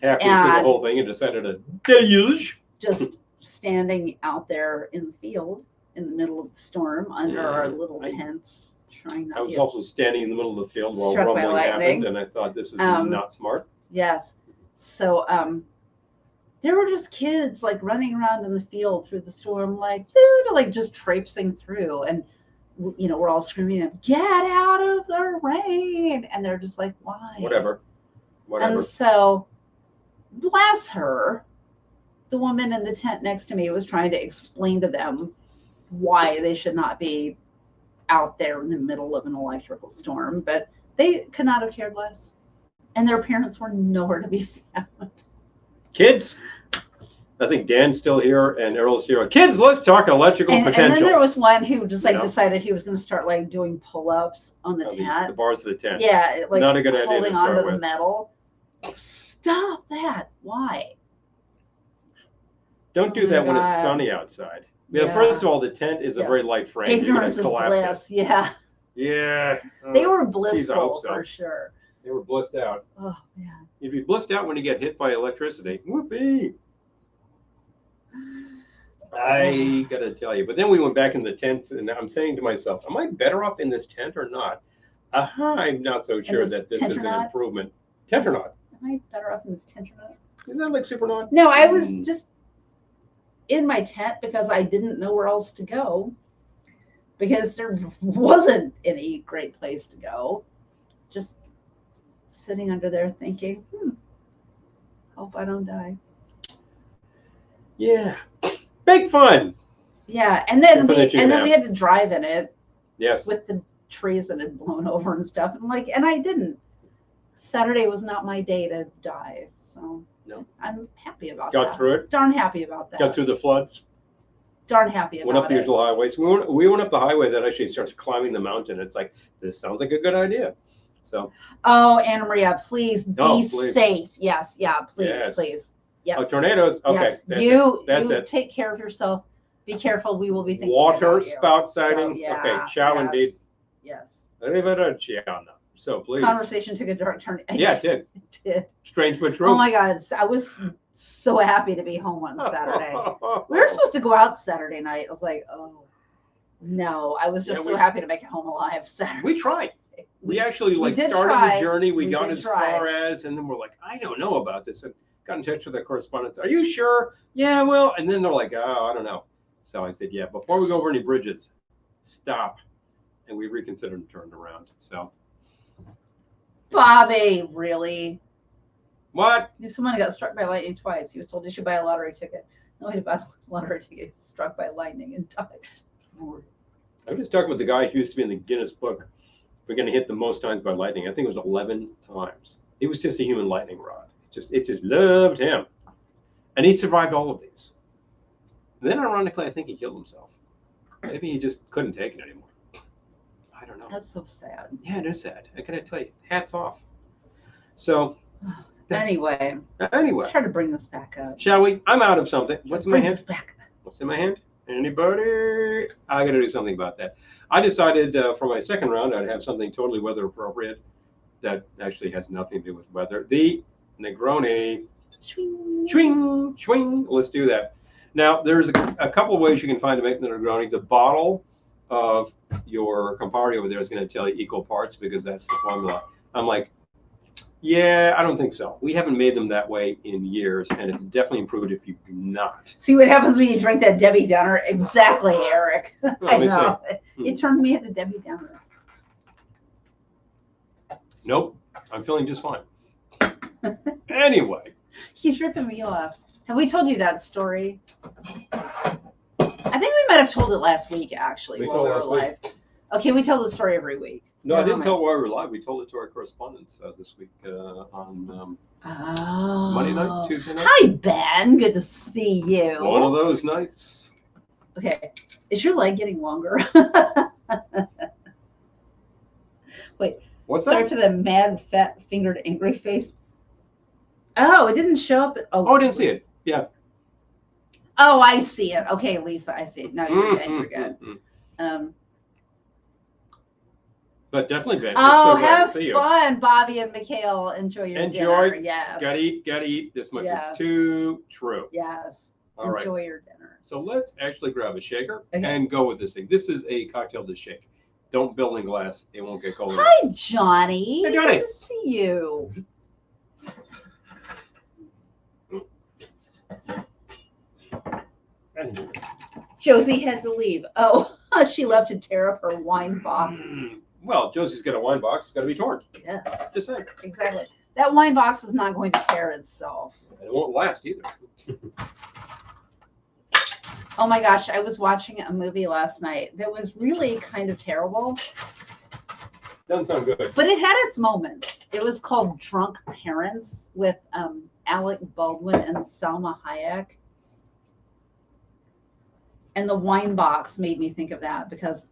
Speaker 2: Halfway through the whole thing and decided to deluge.
Speaker 1: Just standing out there in the field in the middle of the storm under our little tents, trying not to.
Speaker 2: I was also standing in the middle of the field while rumbling happened, and I thought this is not smart.
Speaker 1: Yes. So there were just kids like running around in the field through the storm, like just traipsing through, and you know, we're all screaming, "Get out of the rain!" And they're just like, "Why?"
Speaker 2: Whatever.
Speaker 1: And so, bless her, the woman in the tent next to me was trying to explain to them why they should not be out there in the middle of an electrical storm, but they could not have cared less. And their parents were nowhere to be found.
Speaker 2: Kids, I think Dan's still here and Errol's here. Kids, let's talk electrical potential.
Speaker 1: And then there was one who just decided he was going to start like doing pull-ups on the tent.
Speaker 2: The bars of the tent.
Speaker 1: Yeah, like
Speaker 2: not a good idea
Speaker 1: holding
Speaker 2: to start
Speaker 1: onto
Speaker 2: with.
Speaker 1: the metal. Stop that! Why?
Speaker 2: Don't do that when it's sunny outside. Yeah. First of all, the tent is a very light frame.
Speaker 1: Ignorance is bliss. Yeah.
Speaker 2: Yeah.
Speaker 1: They were blissful for sure.
Speaker 2: They were blissed out.
Speaker 1: Oh man.
Speaker 2: You'd be blissed out when you get hit by electricity. Whoopee. I gotta tell you. But then we went back in the tents, and I'm saying to myself, am I better off in this tent or not? I'm not so sure that this is an improvement. Tent or not?
Speaker 1: Am I better off in this tent or not?
Speaker 2: Isn't that like super not?
Speaker 1: No, I was just in my tent because I didn't know where else to go. Because there wasn't any great place to go. Just sitting under there thinking, hope I don't die.
Speaker 2: Yeah. Big fun.
Speaker 1: Yeah, and then we had to drive in it.
Speaker 2: Yes.
Speaker 1: With the trees that had blown over and stuff. And I didn't. Saturday was not my day to die. So
Speaker 2: no.
Speaker 1: I'm happy about that.
Speaker 2: Got through it?
Speaker 1: Darn happy about that.
Speaker 2: Got through the floods?
Speaker 1: Darn happy about it.
Speaker 2: Went up the usual highways. We went up the highway that actually starts climbing the mountain. It's like, this sounds like a good idea. So.
Speaker 1: Oh, Anna Maria, please be safe. Yes. Yeah, please. Yes.
Speaker 2: Oh, tornadoes. Okay.
Speaker 1: Yes.
Speaker 2: That's it.
Speaker 1: Take care of yourself. Be careful. We will be thinking
Speaker 2: water
Speaker 1: about you.
Speaker 2: spout sighting.
Speaker 1: So, yeah,
Speaker 2: okay. Ciao indeed.
Speaker 1: Yes.
Speaker 2: So please.
Speaker 1: Conversation took a dark turn.
Speaker 2: Yeah, it did.
Speaker 1: It did.
Speaker 2: Strange but true.
Speaker 1: Oh my God. I was so happy to be home on Saturday. We were supposed to go out Saturday night. I was like, oh no. I was just so happy to make it home alive Saturday.
Speaker 2: We tried. We actually started the journey. We got as far as, and then we're like, I don't know about this. And got in touch with our correspondents. Are you sure? Yeah, well, and then they're like, oh, I don't know. So I said, yeah, before we go over any bridges, stop. And we reconsidered and turned around. So.
Speaker 1: Bobby, really?
Speaker 2: What?
Speaker 1: Someone got struck by lightning twice. He was told he should buy a lottery ticket. No, he bought a lottery ticket. He was struck by lightning and died.
Speaker 2: I was just talking with the guy who used to be in the Guinness book. We're going to hit the most times by lightning. I think it was 11 times. It was just a human lightning rod. It just loved him. And he survived all of these. And then ironically, I think he killed himself. Maybe he just couldn't take it anymore. I don't know.
Speaker 1: That's so sad.
Speaker 2: Yeah, it is sad. I gotta tell you, hats off. So
Speaker 1: anyway, let's try to bring this back up.
Speaker 2: Shall we? I'm out of something. What's in my hand?
Speaker 3: What's in my hand?
Speaker 2: Anybody? I gotta do something about that. I decided for my second round I'd have something totally weather appropriate that actually has nothing to do with weather. The Negroni. Swing, swing. Let's do that. Now, there's a couple of ways you can find to make the Negroni. The bottle of your Campari over there is going to tell you equal parts because that's the formula. I'm like, yeah, I don't think so. We haven't made them that way in years, and it's definitely improved if you do not.
Speaker 1: See what happens when you drink that Debbie Downer? Exactly, Eric. I know. It turned me into Debbie Downer.
Speaker 2: Nope. I'm feeling just fine. Anyway.
Speaker 1: He's ripping me off. Have we told you that story? I think we might have told it last week, actually, while we were live. Okay, we tell the story every week.
Speaker 2: No, I didn't tell it while we were live. We told it to our correspondents this week on Monday night, Tuesday night.
Speaker 1: Hi, Ben. Good to see you.
Speaker 2: One of those nights.
Speaker 1: Okay. Is your leg getting longer? Wait.
Speaker 2: What's that?
Speaker 1: Sorry for the mad, fat-fingered, angry face. Oh, it didn't show up.
Speaker 2: Oh, I didn't see it. Yeah.
Speaker 1: Oh, I see it. Okay, Lisa, I see it. No, you're good.
Speaker 2: But definitely, Ben.
Speaker 1: Oh, so have fun, Bobby and Mikhail. Enjoy your dinner. Yes.
Speaker 2: Gotta eat. This much is too true.
Speaker 1: Yes.
Speaker 2: All right.
Speaker 1: Enjoy your dinner.
Speaker 2: So let's actually grab a shaker and go with this thing. This is a cocktail to shake. Don't build in glass. It won't get cold.
Speaker 1: Hi, Johnny.
Speaker 2: Hey, Johnny.
Speaker 1: Good to see you. Josie had to leave. Oh, she left to tear up her wine box.
Speaker 2: Well, Josie's got a wine box. It's got to be torn.
Speaker 1: Yes.
Speaker 2: Just saying.
Speaker 1: Exactly. That wine box is not going to tear itself.
Speaker 2: It won't last either.
Speaker 1: Oh my gosh, I was watching a movie last night that was really kind of terrible.
Speaker 2: Doesn't sound good.
Speaker 1: But it had its moments. It was called Drunk Parents with Alec Baldwin and Salma Hayek. And the wine box made me think of that because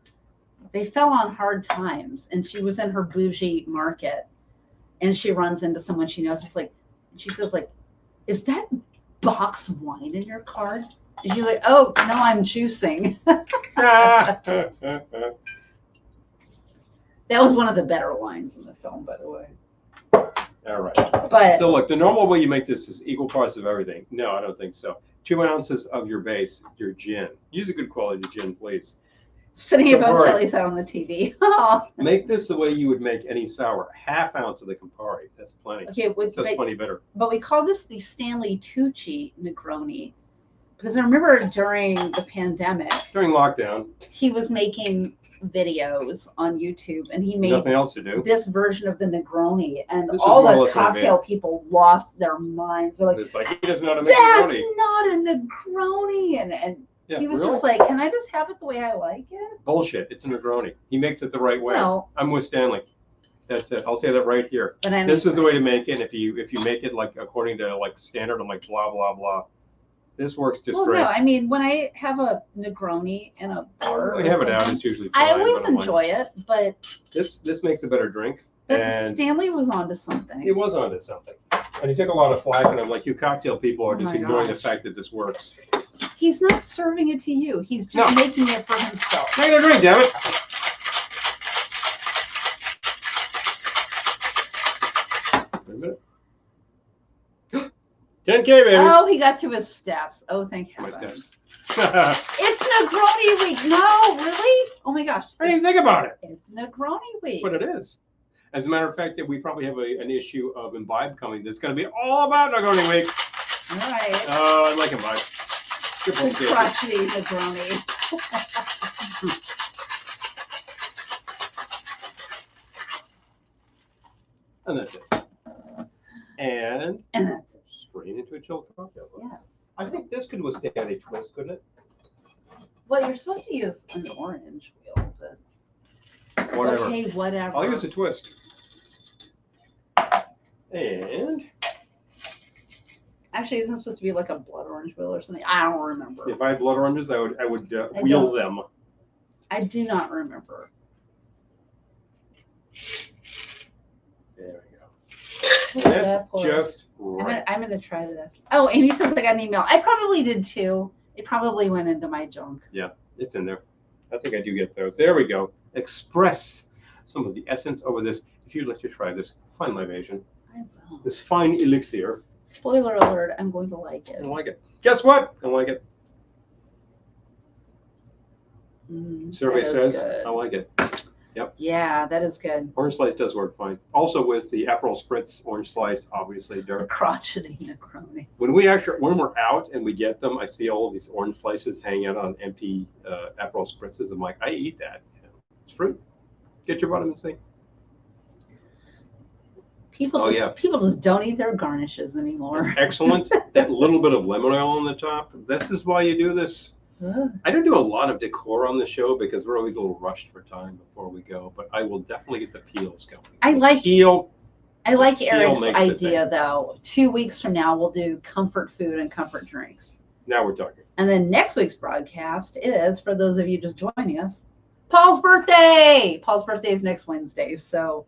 Speaker 1: they fell on hard times. And she was in her bougie market. And she runs into someone she knows. It's like, she says, like, is that box of wine in your car? And she's like, oh, no, I'm juicing. That was one of the better lines in the film, by the way.
Speaker 2: All right.
Speaker 1: But
Speaker 2: so look, the normal way you make this is equal parts of everything. No, I don't think so. 2 ounces of your base, your gin. Use a good quality gin, please.
Speaker 1: Sitting above Kelly's out on the TV.
Speaker 2: Make this the way you would make any sour. 1/2 ounce of the Campari. That's plenty.
Speaker 1: Okay,
Speaker 2: that's plenty bitter.
Speaker 1: But we call this the Stanley Tucci Negroni because I remember during the pandemic,
Speaker 2: during lockdown,
Speaker 1: he was making videos on YouTube, and he made
Speaker 2: nothing else to do.
Speaker 1: This version of the Negroni, and all the cocktail people lost their minds. They're like,
Speaker 2: it's like, he doesn't know how to make Negroni.
Speaker 1: That's not a Negroni, and
Speaker 2: yeah,
Speaker 1: he was
Speaker 2: really?
Speaker 1: just like, can I just have it the way I like it?
Speaker 2: Bullshit. It's a Negroni. He makes it the right way.
Speaker 1: No.
Speaker 2: I'm with Stanley. That's it. I'll say that right here.
Speaker 1: But
Speaker 2: this is the way to make it. If you make it like according to like standard and like blah blah blah, this works just great.
Speaker 1: No, I mean when I have a Negroni in a bar,
Speaker 2: I have it out. It's usually fine.
Speaker 1: I always enjoy it, but
Speaker 2: this makes a better drink.
Speaker 1: But
Speaker 2: and
Speaker 1: Stanley was onto something.
Speaker 2: He was onto something, and he took a lot of flack, and I'm like, you cocktail people are just ignoring the fact that this works.
Speaker 1: He's not serving it to you. He's just making it for himself.
Speaker 2: Make a drink, damn it. Wait a minute. 10K, baby.
Speaker 1: Oh, he got to his steps. Oh, thank heaven.
Speaker 2: My steps.
Speaker 1: It's Negroni week. No, really? Oh my gosh.
Speaker 2: What do you think about it?
Speaker 1: It's Negroni week.
Speaker 2: But it is. As a matter of fact, we probably have an issue of Imbibe coming. That's going to be all about Negroni week.
Speaker 1: All right.
Speaker 2: I like Imbibe.
Speaker 1: Good crotchety Negroni.
Speaker 2: And that's it. And
Speaker 1: that's it.
Speaker 2: Straight into a chilled cocktail.
Speaker 1: Yes.
Speaker 2: I think this could withstand a twist, couldn't it?
Speaker 1: Well, you're supposed to use an orange wheel, but
Speaker 2: whatever.
Speaker 1: Okay, whatever.
Speaker 2: I'll use a twist. And
Speaker 1: actually, isn't it supposed to be like a blood orange wheel or something? I don't remember.
Speaker 2: If I had blood oranges, I would wheel them.
Speaker 1: I do not remember.
Speaker 2: There we go. That's just right.
Speaker 1: I'm gonna try this. Oh, Amy says I got an email. I probably did too. It probably went into my junk.
Speaker 2: Yeah, it's in there. I think I do get those. There we go. Express some of the essence over this. If you'd like to try this fine libation,
Speaker 1: I will.
Speaker 2: This fine elixir.
Speaker 1: Spoiler alert, I'm going to like it.
Speaker 2: I like it. Guess what? I like it. Survey says good. I like it. Yep.
Speaker 1: Yeah, that is good.
Speaker 2: Orange slice does work fine. Also with the Aperol Spritz orange slice, obviously.
Speaker 1: The crotchety Negroni.
Speaker 2: When we're out and we get them, I see all of these orange slices hanging out on empty Aperol Spritzes. I'm like, I eat that. It's fruit. Get your vitamin C.
Speaker 1: People just don't eat their garnishes anymore.
Speaker 2: It's excellent. That little bit of lemon oil on the top. This is why you do this. I don't do a lot of decor on the show because we're always a little rushed for time before we go, but I will definitely get the peels going.
Speaker 1: I like Eric's
Speaker 2: makes
Speaker 1: idea though. 2 weeks from now, we'll do comfort food and comfort drinks.
Speaker 2: Now we're talking.
Speaker 1: And then next week's broadcast is, for those of you just joining us, Paul's birthday. Paul's birthday is next Wednesday, so.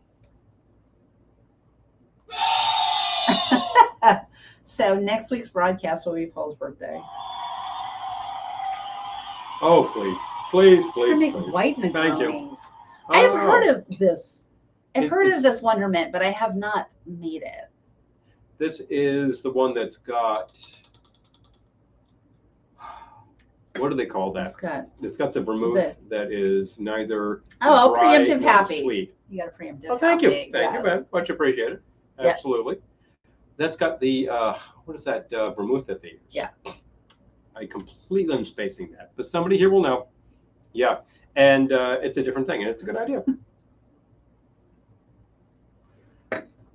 Speaker 1: So next week's broadcast will be Paul's birthday.
Speaker 2: Oh, please.
Speaker 1: Make white Negronis.
Speaker 2: Thank you.
Speaker 1: I've heard of this. I've heard of this Wondermint, but I have not made it.
Speaker 2: This is the one that's got, what do they call that? It's got the vermouth that is neither dry
Speaker 1: preemptive
Speaker 2: nor
Speaker 1: happy.
Speaker 2: Sweet.
Speaker 1: You got a preemptive
Speaker 2: Oh, thank you.
Speaker 1: happy.
Speaker 2: Thank you, man. Much appreciated. Absolutely. Yes. That's got the, what is that vermouth that they use?
Speaker 1: Yeah.
Speaker 2: I completely am spacing that, but somebody here will know. Yeah, and it's a different thing, and it's a good idea.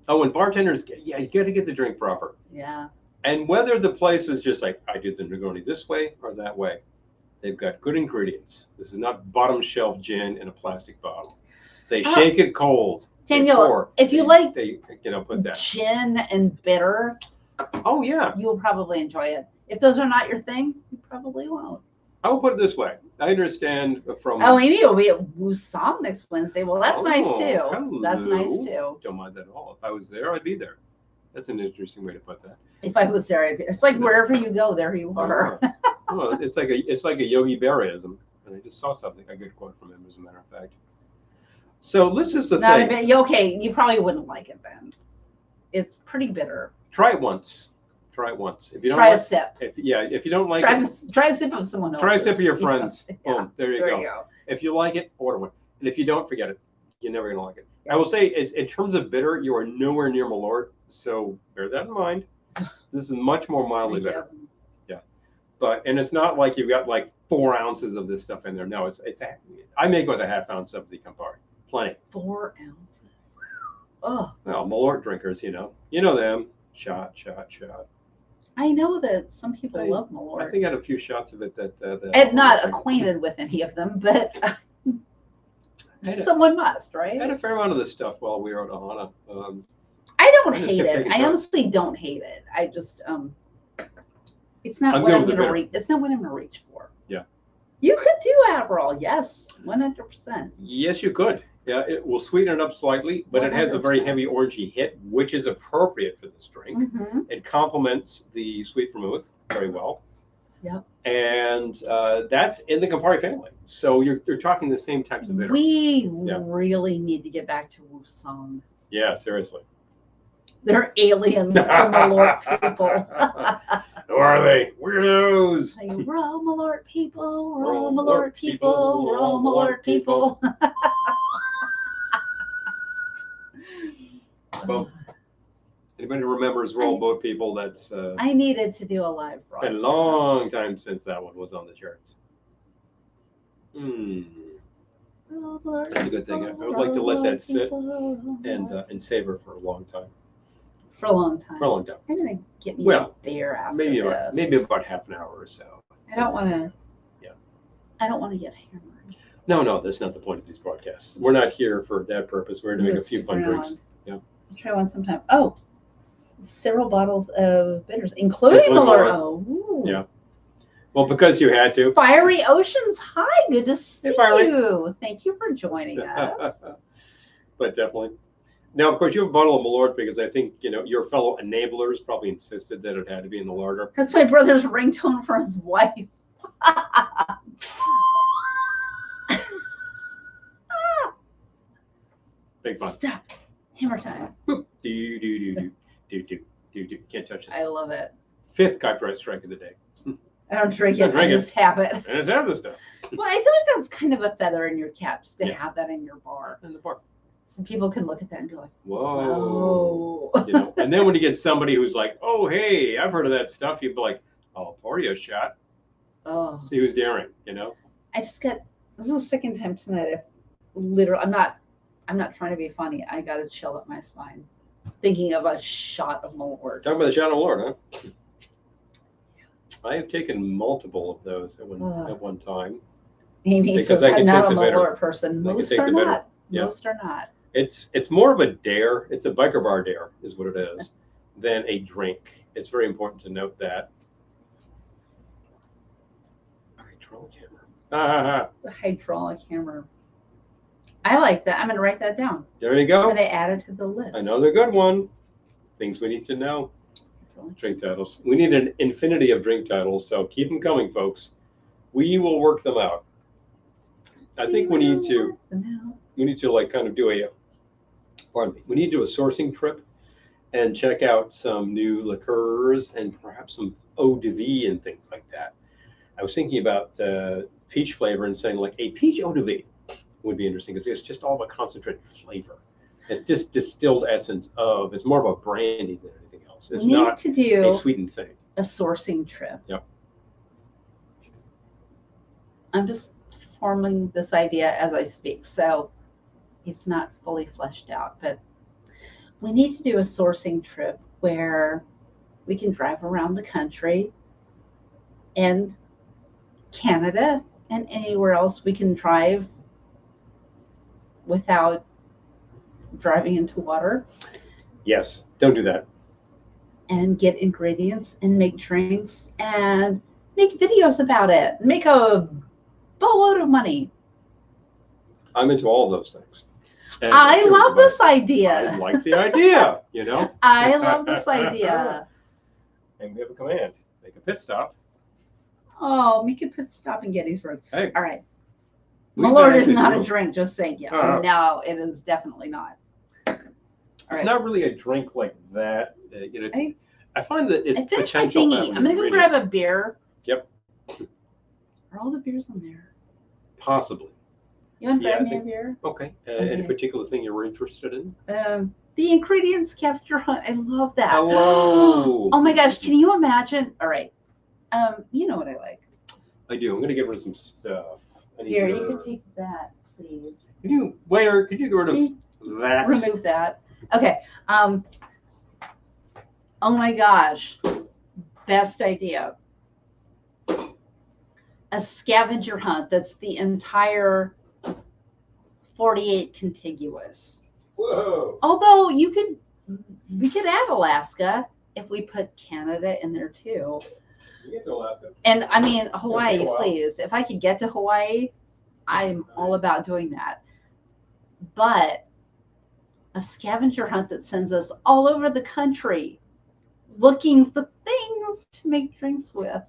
Speaker 2: Oh, and bartenders, you got to get the drink proper.
Speaker 1: Yeah.
Speaker 2: And whether the place is just like, I did the Negroni this way or that way, they've got good ingredients. This is not bottom shelf gin in a plastic bottle. They shake it cold.
Speaker 1: Daniel, if you like
Speaker 2: put that
Speaker 1: gin and bitter,
Speaker 2: oh yeah,
Speaker 1: you'll probably enjoy it. If those are not your thing, you probably won't.
Speaker 2: I will put it this way. I understand from.
Speaker 1: Oh, Amy will be at Woosong next Wednesday. Well, that's nice too.
Speaker 2: Hello.
Speaker 1: That's nice too.
Speaker 2: Don't mind that at all. If I was there, I'd be there. That's an interesting way to put that.
Speaker 1: If I was there, it's like wherever you go, there you are.
Speaker 2: Oh, it's like a Yogi Berraism, and I just saw something. A good quote from him, as a matter of fact. So this is the thing.
Speaker 1: Okay, you probably wouldn't like it then. It's pretty bitter.
Speaker 2: Try it once. Try it once. If you don't
Speaker 1: try
Speaker 2: like,
Speaker 1: a sip.
Speaker 2: if you don't like
Speaker 1: Try,
Speaker 2: it,
Speaker 1: try a sip of someone else's.
Speaker 2: try a sip of your friends.
Speaker 1: Yeah.
Speaker 2: Boom, there you go. If you like it, order one. And if you don't, forget it. You're never gonna like it.
Speaker 1: Yeah.
Speaker 2: I will say, in terms of bitter, you are nowhere near Malort, so bear that in mind. This is much more mildly bitter. Yeah, and it's not like you've got like 4 ounces of this stuff in there. No, I make with a half ounce of the Campari. Plenty.
Speaker 1: 4 ounces. Oh.
Speaker 2: Well, Malort drinkers, you know them. Shot.
Speaker 1: I know that some people love Malort.
Speaker 2: I think I had a few shots of it that.
Speaker 1: I'm not acquainted with any of them, but someone must, right?
Speaker 2: I had a fair amount of this stuff while we were at Ohana.
Speaker 1: I don't hate it. I honestly don't hate it. I just it's not what I'm gonna reach. It's not what I'm gonna reach for.
Speaker 2: Yeah.
Speaker 1: You could do Adderall, yes, 100%.
Speaker 2: Yes, you could. Yeah, it will sweeten it up slightly, but 100%. It has a very heavy orangey hit, which is appropriate for this drink. Mm-hmm. It complements the sweet vermouth very well.
Speaker 1: Yep.
Speaker 2: And that's in the Campari family. So you're talking the same types of bitter.
Speaker 1: We really need to get back to Wusong.
Speaker 2: Yeah, seriously.
Speaker 1: They're aliens, the Malort people.
Speaker 2: Who are they? Weirdos.
Speaker 1: We're all Malort people. We're all Malort people. We're all Malort people.
Speaker 2: Well, anybody remembers Roll Boat People? That's
Speaker 1: I needed to do a live broadcast.
Speaker 2: Been a long time since that one was on the charts. That's a good thing. I would like to let that sit and savor for a long time.
Speaker 1: For a long time.
Speaker 2: For a long time.
Speaker 1: I'm gonna get me a beer after
Speaker 2: maybe
Speaker 1: this.
Speaker 2: Maybe about half an hour or so.
Speaker 1: I don't want to. Yeah. I don't want to get hammered.
Speaker 2: No, that's not the point of these broadcasts. We're not here for that purpose. We're doing a few fun drinks. Yeah.
Speaker 1: I'll try one sometime. Oh, several bottles of bitters, including Malort. Oh.
Speaker 2: Yeah. Well, because you had to.
Speaker 1: Fiery Oceans, hi, good to see you. Thank you for joining us.
Speaker 2: But definitely. Now, of course, you have a bottle of Malort because I think, your fellow enablers probably insisted that it had to be in the larder.
Speaker 1: That's my brother's ringtone for his wife.
Speaker 2: Big fun.
Speaker 1: Stop. Hammer time.
Speaker 2: Do. Can't touch this.
Speaker 1: I love it.
Speaker 2: 5th copyright strike of the day.
Speaker 1: I don't drink it. I just have it.
Speaker 2: I just have this stuff.
Speaker 1: Well, I feel like that's kind of a feather in your caps to have that in your bar.
Speaker 2: In the bar.
Speaker 1: Some people can look at that and be like,
Speaker 2: whoa. And then when you get somebody who's like, oh, hey, I've heard of that stuff, you'd be like, I'll pour you a shot.
Speaker 1: Oh.
Speaker 2: See who's daring,
Speaker 1: I just this is the second time tonight. I'm not trying to be funny. I got to chill up my spine thinking of a shot of Malort.
Speaker 2: Talking about the shot of Malort, huh? I have taken multiple of those at one time.
Speaker 1: Amy says I'm not a Malort person. Most are not.
Speaker 2: Yeah.
Speaker 1: Most are not.
Speaker 2: It's more of a dare. It's a biker bar dare is what it is than a drink. It's very important to note that. Hydraulic hammer.
Speaker 1: The hydraulic hammer. I like that. I'm going to write that down.
Speaker 2: There you go.
Speaker 1: I'm going to add it to the list.
Speaker 2: Another good one. Things we need to know. Drink titles. We need an infinity of drink titles, so keep them coming, folks. We will work them out. I think we need to kind of do we need to do a sourcing trip and check out some new liqueurs and perhaps some eau de vie and things like that. I was thinking about peach flavor and saying like a peach eau de vie would be interesting because it's just all about concentrated flavor. It's just distilled essence of, it's more of a brandy than anything else. It's not
Speaker 1: to do
Speaker 2: a sweetened thing.
Speaker 1: A sourcing trip.
Speaker 2: Yep.
Speaker 1: I'm just forming this idea as I speak, so it's not fully fleshed out, but we need to do a sourcing trip where we can drive around the country and Canada and anywhere else we can drive without driving into water.
Speaker 2: Yes, don't do that.
Speaker 1: And get ingredients and make drinks and make videos about it. Make a boatload of money.
Speaker 2: I'm into all of those things. And
Speaker 1: I love this idea.
Speaker 2: I like the idea,
Speaker 1: I love this idea.
Speaker 2: And we have a command. Make a pit stop.
Speaker 1: Oh, make a pit stop in Gettysburg.
Speaker 2: Hey.
Speaker 1: All right. Malort is not a drink, just saying. Yeah. No, it is definitely not.
Speaker 2: It's not really a drink like that. I find that it's
Speaker 1: I finished my
Speaker 2: potential.
Speaker 1: thingy. I'm gonna go grab a beer.
Speaker 2: Yep.
Speaker 1: Are all the beers in there?
Speaker 2: Possibly.
Speaker 1: You want to grab me a beer?
Speaker 2: Okay. Any particular thing you were interested in?
Speaker 1: The ingredients scavenger hunt. I love that.
Speaker 2: Hello.
Speaker 1: Oh my gosh, can you imagine? All right. You know what I like.
Speaker 2: I do. I'm gonna get rid of some stuff.
Speaker 1: Here, you can take that, please.
Speaker 2: Could you get rid of that?
Speaker 1: Remove that. Okay. Oh my gosh. Best idea. A scavenger hunt that's the entire 48 contiguous.
Speaker 2: Whoa.
Speaker 1: Although we could add Alaska if we put Canada in there too.
Speaker 2: You get to Alaska.
Speaker 1: And I mean, Hawaii, please. If I could get to Hawaii, I'm all about doing that. But a scavenger hunt that sends us all over the country looking for things to make drinks with.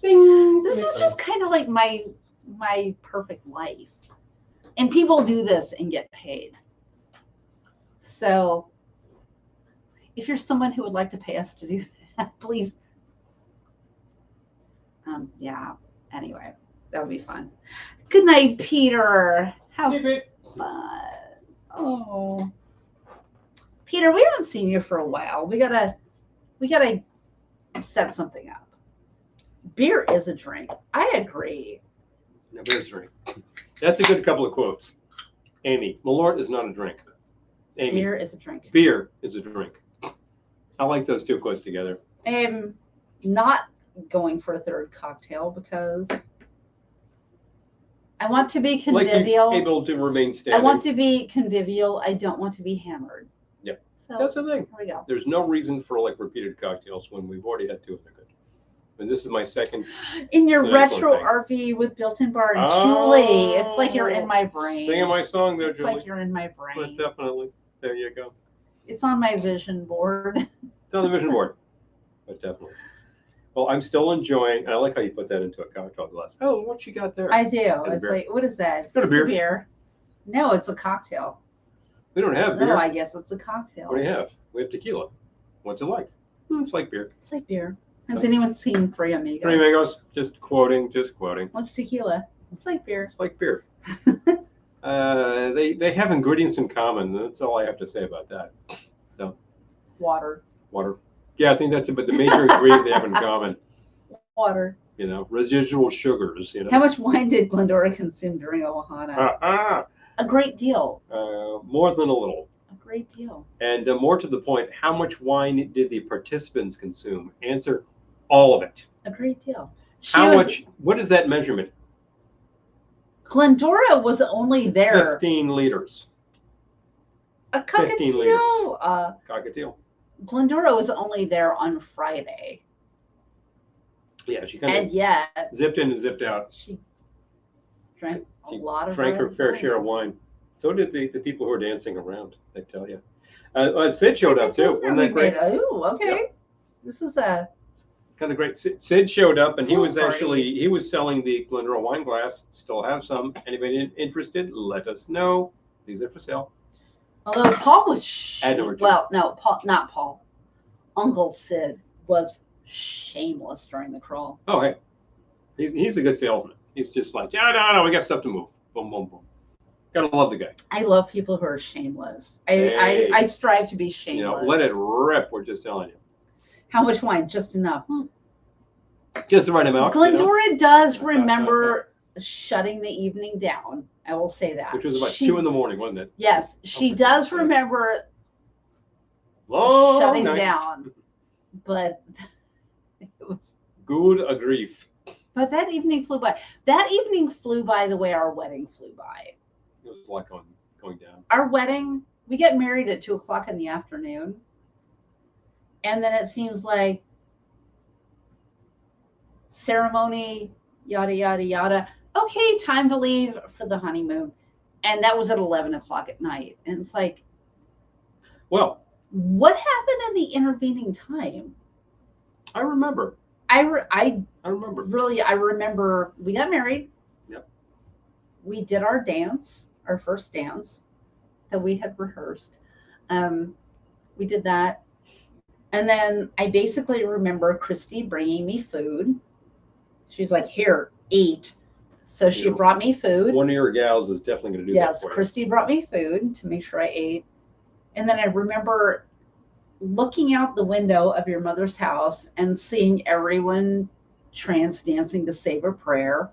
Speaker 1: This is just kind of like my perfect life. And people do this and get paid. So if you're someone who would like to pay us to do that, please. Yeah. Anyway, that would be fun. Good night, Peter. Have fun. Oh, Peter, we haven't seen you for a while. We gotta set something up. Beer is a drink. I agree.
Speaker 2: No, beer is a drink. That's a good couple of quotes. Amy, Malort is not a drink. Amy,
Speaker 1: beer is a drink.
Speaker 2: Beer is a drink. I like those two quotes together.
Speaker 1: I'm not going for a third cocktail because I want to be convivial.
Speaker 2: Like able to remain standing.
Speaker 1: I want to be convivial. I don't want to be hammered.
Speaker 2: Yep.
Speaker 1: So
Speaker 2: that's the thing.
Speaker 1: Here we go.
Speaker 2: There's no reason for like repeated cocktails when we've already had two of the good. And this is my second.
Speaker 1: In your retro RV with built-in bar, Julie. It's like you're in my brain.
Speaker 2: Singing my song there, Julie.
Speaker 1: It's like you're in my brain.
Speaker 2: But definitely. There you go.
Speaker 1: It's on my vision board.
Speaker 2: It's on the vision board. But definitely. Well, I'm still enjoying. I like how you put that into a cocktail glass. Oh, what you got there?
Speaker 1: I do. It's like, what is that?
Speaker 2: It's a beer.
Speaker 1: A beer. No, it's a cocktail.
Speaker 2: We don't have beer.
Speaker 1: No, I guess it's a cocktail.
Speaker 2: What do you have? We have tequila. What's it like? It's like beer.
Speaker 1: It's like beer. Has anyone seen Three Amigos?
Speaker 2: Three Amigos. Just quoting.
Speaker 1: What's tequila? It's like beer.
Speaker 2: It's like beer. They have ingredients in common. That's all I have to say about that. So.
Speaker 1: Water.
Speaker 2: Yeah, I think that's about the major ingredient they have in common.
Speaker 1: Water.
Speaker 2: You know, residual sugars. You know.
Speaker 1: How much wine did Glendora consume during Ohana? A great deal.
Speaker 2: More than a little.
Speaker 1: A great deal.
Speaker 2: And more to the point, how much wine did the participants consume? Answer, all of it.
Speaker 1: A great deal.
Speaker 2: Much? What is that measurement?
Speaker 1: Glendora was only there.
Speaker 2: 15 liters.
Speaker 1: A cockatiel.
Speaker 2: 15 liters. Cockatiel.
Speaker 1: Glendora was only there on Friday.
Speaker 2: Yeah, she kind of zipped in and zipped out.
Speaker 1: She drank a lot of
Speaker 2: drank her fair share of wine. So did the people who were dancing around, I tell you. Sid showed up too. Wasn't that great?
Speaker 1: Oh, okay. Yep. This is a
Speaker 2: kind of great. Sid showed up, and he was selling the Glendora wine glass. Still have some. Anybody interested? Let us know. These are for sale.
Speaker 1: Although Paul was not Paul. Uncle Sid was shameless during the crawl.
Speaker 2: Oh, hey, he's a good salesman. He's just like, no, we got stuff to move. Boom, boom, boom. Gotta love the guy.
Speaker 1: I love people who are shameless. I strive to be shameless.
Speaker 2: You know, let it rip. We're just telling you.
Speaker 1: How much wine? Just enough.
Speaker 2: Just the right amount.
Speaker 1: Glendora does remember shutting the evening down. I will say that.
Speaker 2: Which was about 2 a.m, wasn't it?
Speaker 1: Yes, she does remember shutting down, but it was
Speaker 2: good a grief.
Speaker 1: But that evening flew by. That evening flew by the way our wedding flew by.
Speaker 2: It was like going down.
Speaker 1: Our wedding, we get married at 2:00 in the afternoon, and then it seems like ceremony, yada yada yada. Okay, time to leave for the honeymoon, and that was at 11:00 at night. And it's like,
Speaker 2: well,
Speaker 1: what happened in the intervening time?
Speaker 2: I remember.
Speaker 1: I
Speaker 2: remember.
Speaker 1: Really, I remember we got married.
Speaker 2: Yep.
Speaker 1: We did our dance, our first dance that we had rehearsed. We did that. And then I basically remember Christy bringing me food. She's like, here, eat. So she brought me food.
Speaker 2: One of your gals is definitely going to do that for you.
Speaker 1: Yes, Christy brought me food to make sure I ate. And then I remember looking out the window of your mother's house and seeing everyone trance dancing to Save a Prayer.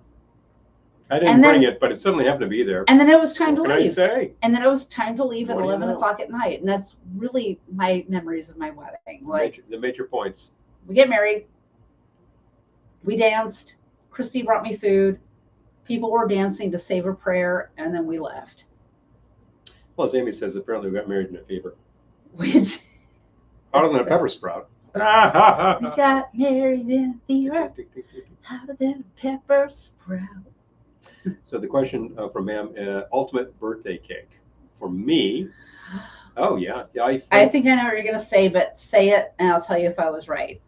Speaker 2: I didn't bring it, but it suddenly happened to be there.
Speaker 1: And then it was time to leave.
Speaker 2: What can I say?
Speaker 1: And then it was time to leave at 11 o'clock at night. And that's really my memories of my wedding. Like
Speaker 2: the major points.
Speaker 1: We get married. We danced. Christy brought me food. People were dancing to Save a Prayer, and then we left.
Speaker 2: Well, as Amy says, apparently we got married in a fever.
Speaker 1: Which?
Speaker 2: Hotter than a pepper sprout.
Speaker 1: We got married in a fever. Hotter than a pepper sprout.
Speaker 2: So the question from Ma'am, ultimate birthday cake. For me, oh, yeah.
Speaker 1: I think I know what you're going to say, but say it, and I'll tell you if I was right.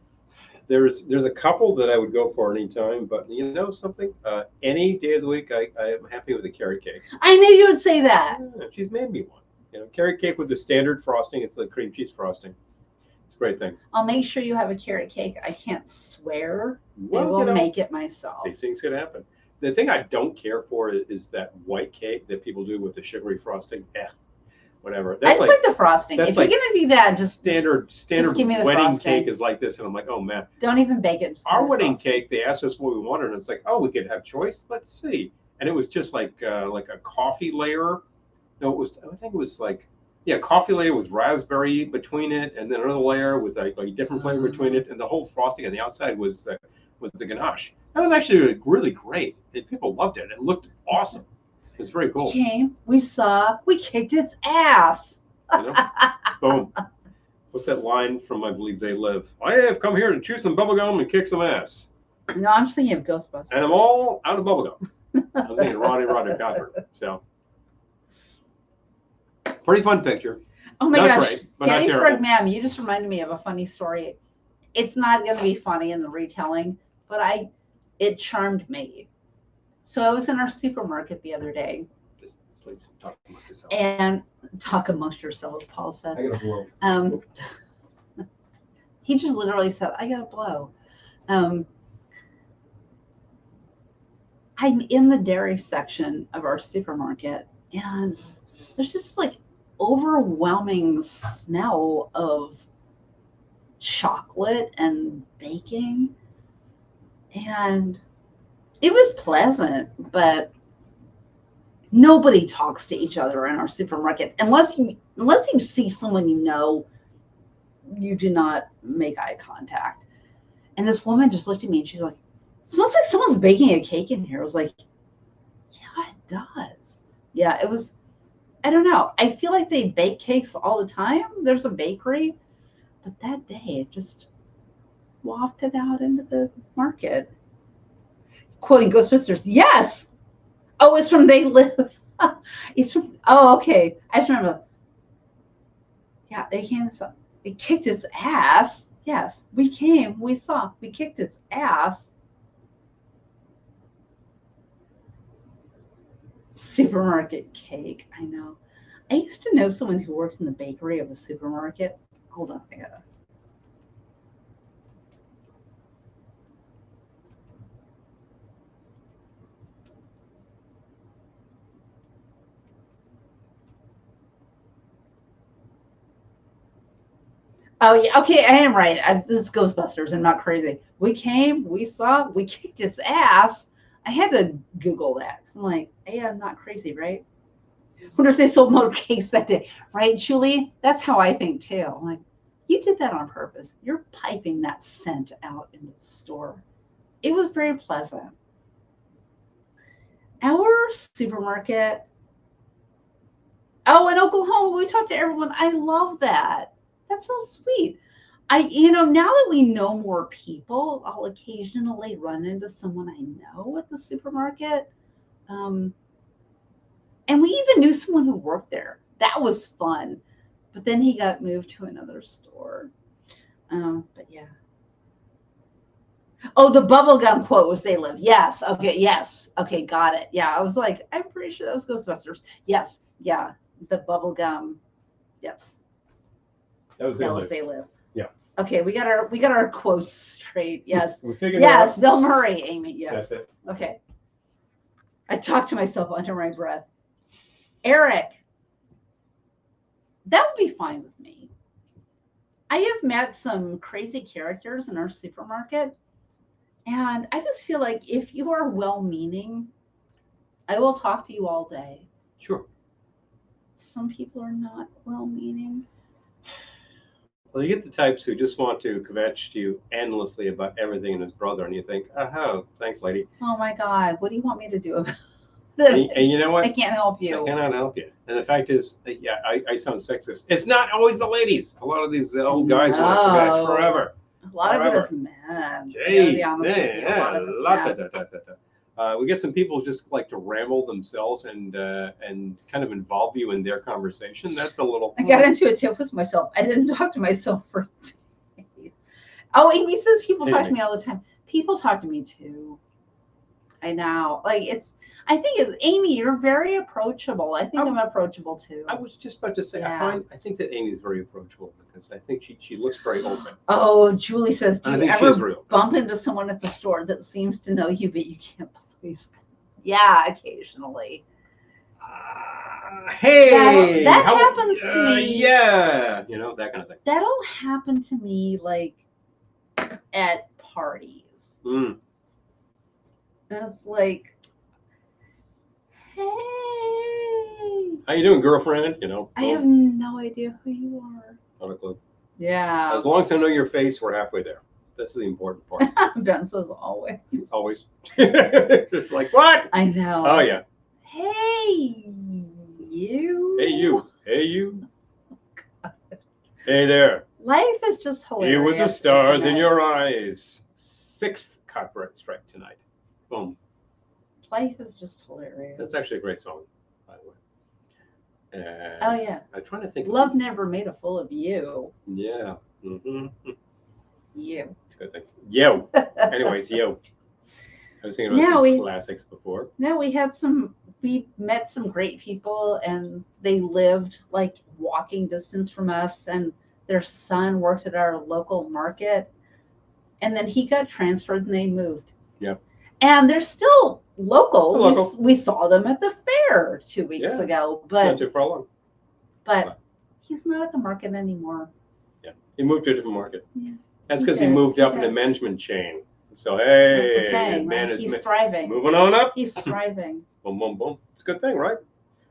Speaker 2: There's a couple that I would go for anytime, but you know something? Any day of the week, I am happy with a carrot cake.
Speaker 1: I knew you would say that.
Speaker 2: Yeah, she's made me one. You know, carrot cake with the standard frosting. It's the cream cheese frosting. It's a great thing.
Speaker 1: I'll make sure you have a carrot cake. I can't swear.
Speaker 2: Well,
Speaker 1: I will make it myself.
Speaker 2: These things could happen. The thing I don't care for is that white cake that people do with the sugary frosting. Whatever.
Speaker 1: I just like the frosting. If you're gonna do that, just
Speaker 2: standard
Speaker 1: give me the
Speaker 2: wedding
Speaker 1: frosting.
Speaker 2: cake is like this, and I'm like, oh man.
Speaker 1: Don't even bake it.
Speaker 2: Our wedding cake, they asked us what we wanted, and it's like, oh, we could have choice. Let's see. And it was just like a coffee layer. No, it was. I think it was like, yeah, coffee layer with raspberry between it, and then another layer with like a different flavor between it, and the whole frosting on the outside was the ganache. That was actually really great. People loved it. It looked awesome. It was very cool.
Speaker 1: We came, we saw, we kicked its ass.
Speaker 2: You know? Boom. What's that line from I Believe They Live? I have come here to chew some bubblegum and kick some ass.
Speaker 1: No, I'm just thinking of Ghostbusters.
Speaker 2: And I'm all out of bubblegum. I'm thinking Roddy Copper. So, pretty fun picture.
Speaker 1: Oh my gosh.
Speaker 2: Great, but
Speaker 1: Gettysburg Ma'am, you just reminded me of a funny story. It's not going to be funny in the retelling, but it charmed me. So I was in our supermarket the other day.
Speaker 2: Just please talk amongst yourselves.
Speaker 1: And talk amongst yourselves, Paul says.
Speaker 2: I got a blow.
Speaker 1: He just literally said, I got a blow. I'm in the dairy section of our supermarket, and there's just like overwhelming smell of chocolate and baking. And it was pleasant, but nobody talks to each other in our supermarket unless you see someone you know. You do not make eye contact. And this woman just looked at me and she's like, "It smells like someone's baking a cake in here." I was like, "Yeah, it does." Yeah, it was. I don't know. I feel like they bake cakes all the time. There's a bakery, but that day it just wafted out into the market. Quoting Ghostbusters, yes. Oh, it's from They Live. It's from. Oh, okay. I just remember. Yeah, they came. It kicked its ass. Yes, we came. We saw. We kicked its ass. Supermarket cake. I know. I used to know someone who worked in the bakery of a supermarket. Hold on, I gotta. Oh, yeah. Okay, I am right. This is Ghostbusters. I'm not crazy. We came, we saw, we kicked its ass. I had to Google that. I'm like, hey, I'm not crazy, right? Wonder if they sold more cakes that day. Right, Julie? That's how I think, too. I'm like, you did that on purpose. You're piping that scent out into the store. It was very pleasant. Our supermarket. Oh, in Oklahoma, we talked to everyone. I love that. That's so sweet. Now that we know more people, I'll occasionally run into someone I know at the supermarket. And we even knew someone who worked there. That was fun. But then he got moved to another store. But yeah. Oh, the bubblegum quote was They Live. Yes. Okay. Yes. Okay. Got it. Yeah. I was like, I'm pretty sure that was Ghostbusters. Yes. Yeah. The bubblegum. Yes.
Speaker 2: That was They Live.
Speaker 1: They Live.
Speaker 2: Yeah.
Speaker 1: Okay, we got our quotes straight. Yes.
Speaker 2: Yes,
Speaker 1: Bill Murray, Amy. Yes.
Speaker 2: That's it.
Speaker 1: Okay. I talked to myself under my breath. Eric, that would be fine with me. I have met some crazy characters in our supermarket, and I just feel like if you are well-meaning, I will talk to you all day.
Speaker 2: Sure.
Speaker 1: Some people are not well-meaning.
Speaker 2: Well, you get the types who just want to kvetch to you endlessly about everything and his brother, and you think, oh, thanks, lady.
Speaker 1: Oh my God, what do you want me to do about
Speaker 2: it? And you know what?
Speaker 1: I can't help you.
Speaker 2: I cannot help you. And the fact is, yeah, I sound sexist. It's not always the ladies. A lot of these old guys want to kvetch forever.
Speaker 1: A lot of it is men.
Speaker 2: We get some people who just like to ramble themselves and kind of involve you in their conversation. That's a little.
Speaker 1: I got into a tiff with myself. I didn't talk to myself for days. Oh, Amy says people talk to me all the time. People talk to me too. I know. I think it's Amy. You're very approachable. I think I'm approachable too.
Speaker 2: I was just about to say. I think that Amy's very approachable because I think she looks very open.
Speaker 1: Oh, Julie says, do you ever bump into someone at the store that seems to know you but you can't please? Yeah, occasionally.
Speaker 2: Hey,
Speaker 1: that happens to me.
Speaker 2: Yeah, that kind of thing.
Speaker 1: That'll happen to me at parties.
Speaker 2: Mm.
Speaker 1: That's like. Hey,
Speaker 2: how you doing, girlfriend?
Speaker 1: I have no idea who you are.
Speaker 2: Not a clue.
Speaker 1: Yeah.
Speaker 2: As long as I know your face, we're halfway there. This is the important part.
Speaker 1: Ben says always.
Speaker 2: Always. Just like what?
Speaker 1: I know.
Speaker 2: Oh yeah.
Speaker 1: Hey you.
Speaker 2: Hey you. Hey you. Oh, hey there.
Speaker 1: Life is just hilarious.
Speaker 2: You with the stars in your eyes. 6th copyright strike tonight. Boom.
Speaker 1: Life is just hilarious.
Speaker 2: That's actually a great song, by the way.
Speaker 1: Oh yeah.
Speaker 2: I'm trying to think.
Speaker 1: Love never made a fool of you.
Speaker 2: Yeah. Mm-hmm.
Speaker 1: You.
Speaker 2: It's a good thing. Yo. Anyways, yo. I was thinking about some classics before.
Speaker 1: No, we met some great people, and they lived like walking distance from us, and their son worked at our local market, and then he got transferred and they moved.
Speaker 2: Yeah.
Speaker 1: And they're still local. We saw them at the fair 2 weeks ago, but
Speaker 2: not too far along.
Speaker 1: But he's not at the market anymore.
Speaker 2: Yeah, he moved to a different market.
Speaker 1: Yeah,
Speaker 2: that's because he moved up in the management chain. So hey,
Speaker 1: that's the thing. He's thriving.
Speaker 2: Moving on up.
Speaker 1: He's thriving.
Speaker 2: Boom, boom, boom. It's a good thing, right?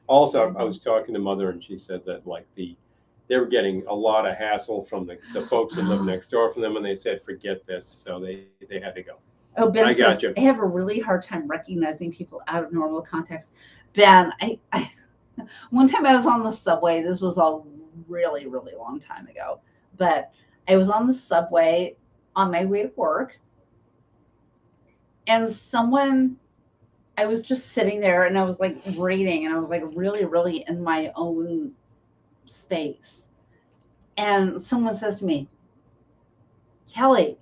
Speaker 2: Also, I was talking to Mother, and she said that they were getting a lot of hassle from the folks that live next door from them, and they said forget this, so they had to go.
Speaker 1: Oh, Ben says, I have a really hard time recognizing people out of normal context. Ben, I one time I was on the subway. This was a really, really long time ago. But I was on the subway on my way to work. And I was just sitting there and I was like reading and I was like really, really in my own space. And someone says to me, Kelly,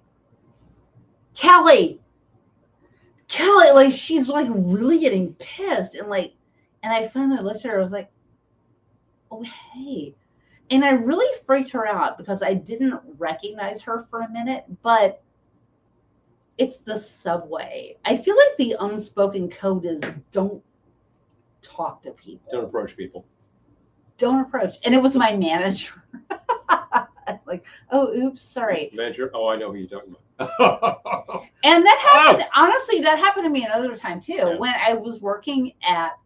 Speaker 1: like she's like really getting pissed and I finally looked at her. I was like, oh, hey. And I really freaked her out because I didn't recognize her for a minute, but it's the subway. I feel like the unspoken code is don't talk to people.
Speaker 2: Don't approach people.
Speaker 1: Don't approach. And it was my manager. Like, oh, oops, sorry.
Speaker 2: Manager? Oh, I know who you're talking about.
Speaker 1: And that happened, honestly, that happened to me another time too, when I was working at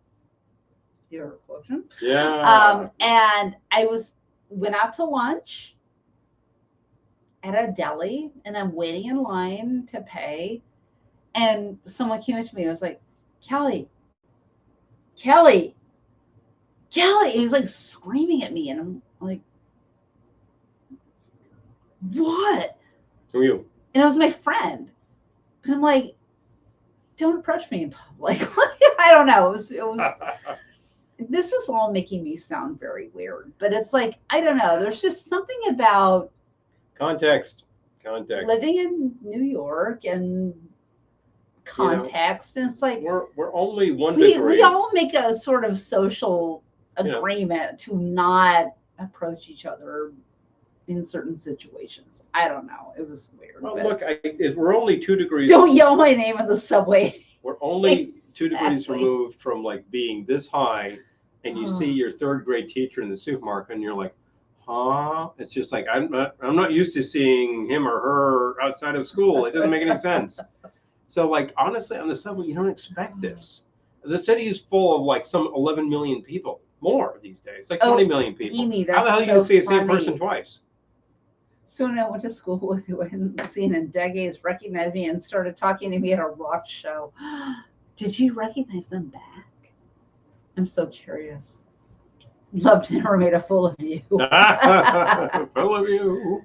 Speaker 1: the Explosion.
Speaker 2: Yeah.
Speaker 1: And I went out to lunch at a deli and I'm waiting in line to pay. And someone came up to me and was like, Kelly. He was like screaming at me and I'm like, what?
Speaker 2: Who are you?
Speaker 1: And it was my friend. And I'm like, don't approach me in public. I don't know. It was this is all making me sound very weird, but it's like, I don't know. There's just something about
Speaker 2: context.
Speaker 1: Living in New York and context. And it's like
Speaker 2: we're only one degree.
Speaker 1: We all make a sort of social agreement to not approach each other in certain situations. I don't know. It was weird.
Speaker 2: Well, look, we're only 2 degrees.
Speaker 1: Don't yell my name in the subway.
Speaker 2: We're only 2 degrees removed from like being this high, and you see your 3rd grade teacher in the supermarket, and you're like, huh? It's just like I'm not used to seeing him or her outside of school. It doesn't make any sense. So like honestly, on the subway, you don't expect this. The city is full of like some 11 million people, more these days, like 20 million people.
Speaker 1: Amy,
Speaker 2: how the hell
Speaker 1: so
Speaker 2: you see the
Speaker 1: funny.
Speaker 2: same person twice?
Speaker 1: Someone I went to school with who I hadn't seen in decades recognized me and started talking to me at a rock show. Did you recognize them back? I'm so curious. Love to never made a fool of you.
Speaker 2: Full of you.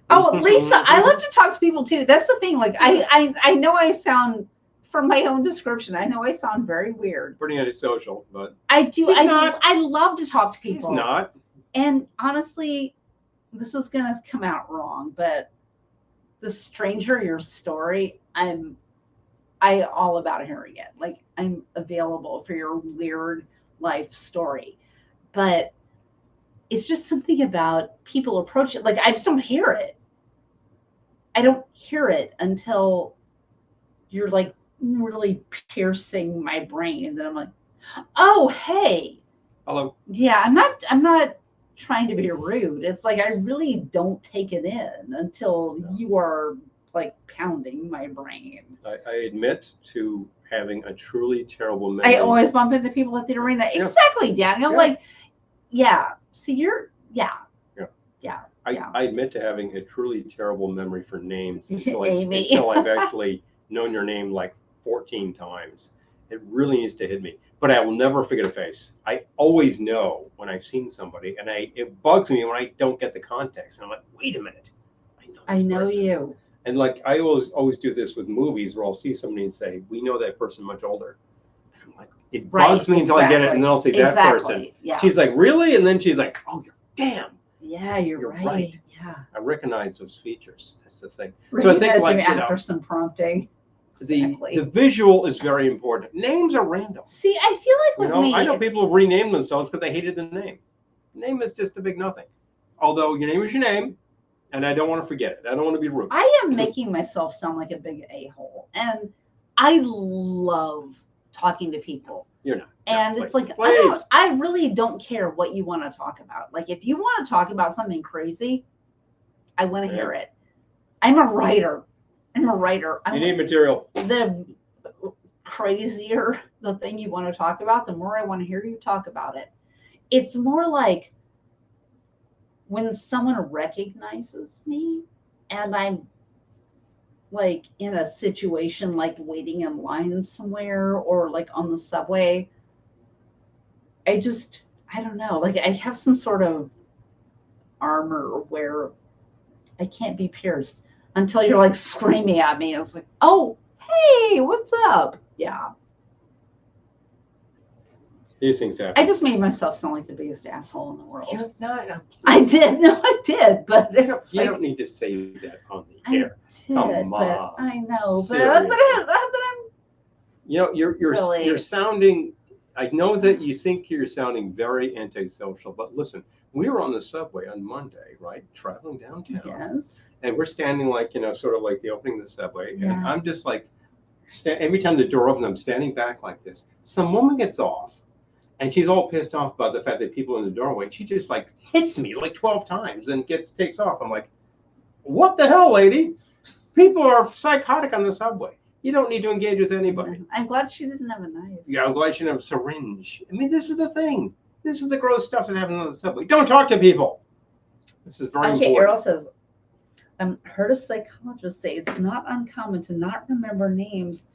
Speaker 1: Oh, Lisa, I love to talk to people too. That's the thing. Like I know I sound, from my own description, I know I sound very weird.
Speaker 2: Pretty antisocial, but
Speaker 1: I do. I love to talk to people.
Speaker 2: He's not.
Speaker 1: And honestly, this is gonna come out wrong, but the stranger your story, I all about hearing it. Like I'm available for your weird life story. But it's just something about people approach it. Like I just don't hear it. I don't hear it until you're like really piercing my brain. And then I'm like, oh, hey.
Speaker 2: Hello.
Speaker 1: Yeah, I'm not trying to be rude. It's like I really don't take it in until you are like pounding my brain.
Speaker 2: I admit to having a truly terrible memory.
Speaker 1: I always bump into people at the arena. Yeah. Exactly, Daniel. Yeah. Like, yeah. See, you're, yeah.
Speaker 2: I admit to having a truly terrible memory for names until I've actually known your name like 14 times. It really needs to hit me. But I will never forget a face. I always know when I've seen somebody, and it bugs me when I don't get the context. And I'm like, wait a minute.
Speaker 1: I know you.
Speaker 2: And like I always do this with movies where I'll see somebody and say, we know that person much older. And I'm like, it bugs me until I get it, and then I'll say that person. Yeah. She's like, really? And then she's like, oh, you're damn.
Speaker 1: Yeah, you're right. Yeah.
Speaker 2: I recognize those features. That's the thing.
Speaker 1: So I think like after some prompting.
Speaker 2: The visual is very important. Names are random.
Speaker 1: See, I feel like with me,
Speaker 2: I know people have renamed themselves because they hated the name. Name is just a big nothing. Although your name is your name, and I don't want to forget it. I don't want to be rude.
Speaker 1: I am making myself sound like a big a-hole, and I love talking to people.
Speaker 2: You're not.
Speaker 1: And it's like, I really don't care what you want to talk about. Like, if you want to talk about something crazy, I want to hear it. I'm a writer. You
Speaker 2: need material.
Speaker 1: The crazier the thing you want to talk about, the more I want to hear you talk about it. It's more like when someone recognizes me and I'm like in a situation like waiting in line somewhere or like on the subway. I don't know, like I have some sort of armor where I can't be pierced until you're like screaming at me. It's like, oh, hey, what's up? Yeah.
Speaker 2: These things happen.
Speaker 1: I just made myself sound like the biggest asshole in the world.
Speaker 2: You're not.
Speaker 1: I did. No, I did. But you
Speaker 2: don't need to say that on the air.
Speaker 1: Come on. I know. But I'm.
Speaker 2: You're sounding. I know that you think you're sounding very antisocial, but listen, we were on the subway on Monday, right? Traveling downtown.
Speaker 1: Yes.
Speaker 2: And we're standing like, sort of like the opening of the subway. Yeah. And I'm just like, every time the door opens, I'm standing back like this. Some woman gets off and she's all pissed off about the fact that people in the doorway. She just like hits me like 12 times and takes off. I'm like, what the hell, lady? People are psychotic on the subway. You don't need to engage with anybody.
Speaker 1: I'm glad she didn't have a knife.
Speaker 2: Yeah, I'm glad she didn't have a syringe. I mean, this is the thing. This is the gross stuff that happens on the subway. Don't talk to people. This is very important.
Speaker 1: Okay, Errol says, heard a psychologist say it's not uncommon to not remember names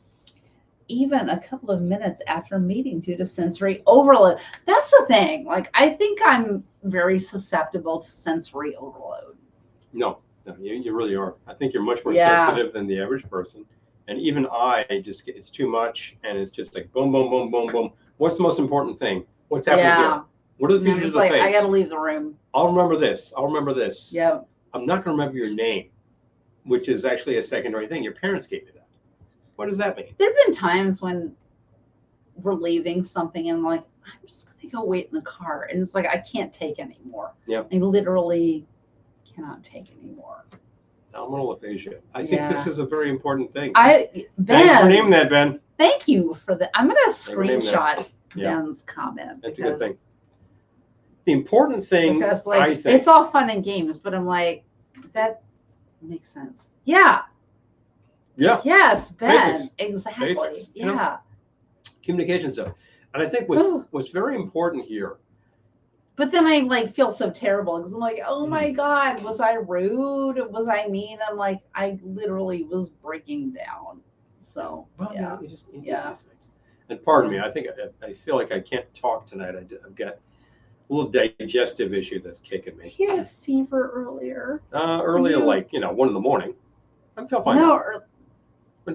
Speaker 1: even a couple of minutes after a meeting due to sensory overload. That's the thing. Like, I think I'm very susceptible to sensory overload.
Speaker 2: No, you really are. I think you're much more sensitive than the average person. And even it's too much. And it's just like boom, boom, boom, boom, boom. What's the most important thing? What's happening here? What are the features of the face?
Speaker 1: I got to leave the room.
Speaker 2: I'll remember this.
Speaker 1: Yeah.
Speaker 2: I'm not going to remember your name, which is actually a secondary thing. Your parents gave you that. What does that mean?
Speaker 1: There have been times when we're leaving something and I'm like, I'm just going to go wait in the car. And it's like, I can't take anymore.
Speaker 2: Yeah.
Speaker 1: I literally cannot take anymore.
Speaker 2: Abdominal aphasia. I think this is a very important thing.
Speaker 1: Ben,
Speaker 2: thank you for naming that, Ben.
Speaker 1: Thank you for that. I'm going to screenshot Ben's comment.
Speaker 2: That's a good thing. The important thing,
Speaker 1: because, like,
Speaker 2: I think,
Speaker 1: it's all fun and games, but I'm like, that makes sense. Yeah.
Speaker 2: Yeah.
Speaker 1: Yes, Ben.
Speaker 2: Basics.
Speaker 1: Exactly.
Speaker 2: Basics.
Speaker 1: Yeah.
Speaker 2: You know, communication stuff. And I think what's very important here.
Speaker 1: But then I like feel so terrible because I'm like, oh my God, was I rude? Was I mean? I'm like, I literally was breaking down. So
Speaker 2: you just these things. And pardon me, I think I feel like I can't talk tonight. I've got a little digestive issue that's kicking me.
Speaker 1: You had a fever earlier.
Speaker 2: Earlier, like 1 in the morning. I feel fine.
Speaker 1: No,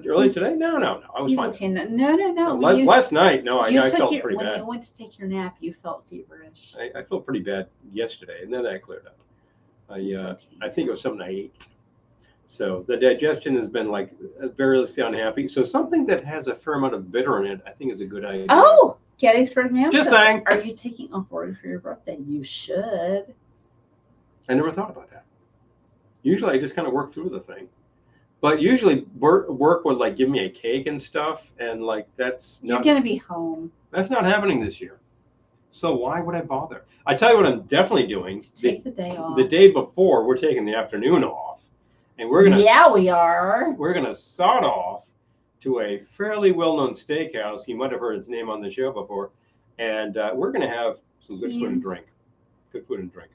Speaker 2: early today? No. I was fine.
Speaker 1: Okay. No.
Speaker 2: Last night, no, I felt pretty bad.
Speaker 1: When you went to take your nap, you felt feverish.
Speaker 2: I felt pretty bad yesterday, and then that cleared up. I think it was something I ate. So the digestion has been like variously unhappy. So something that has a fair amount of bitter in it, I think, is a good idea.
Speaker 1: Oh, Gettysburg Mountain.
Speaker 2: Just saying.
Speaker 1: Are you taking off work for your birthday? You should.
Speaker 2: I never thought about that. Usually, I just kind of work through the thing. But usually work would like give me a cake and stuff, and like that's not.
Speaker 1: You're gonna be home.
Speaker 2: That's not happening this year. So why would I bother? I tell you what I'm definitely doing.
Speaker 1: Take the day off.
Speaker 2: The day before, we're taking the afternoon off, and we're gonna.
Speaker 1: Yeah, we are.
Speaker 2: We're gonna sod off to a fairly well-known steakhouse. You might have heard its name on the show before, and we're gonna have some good food and drink. Good food and drink.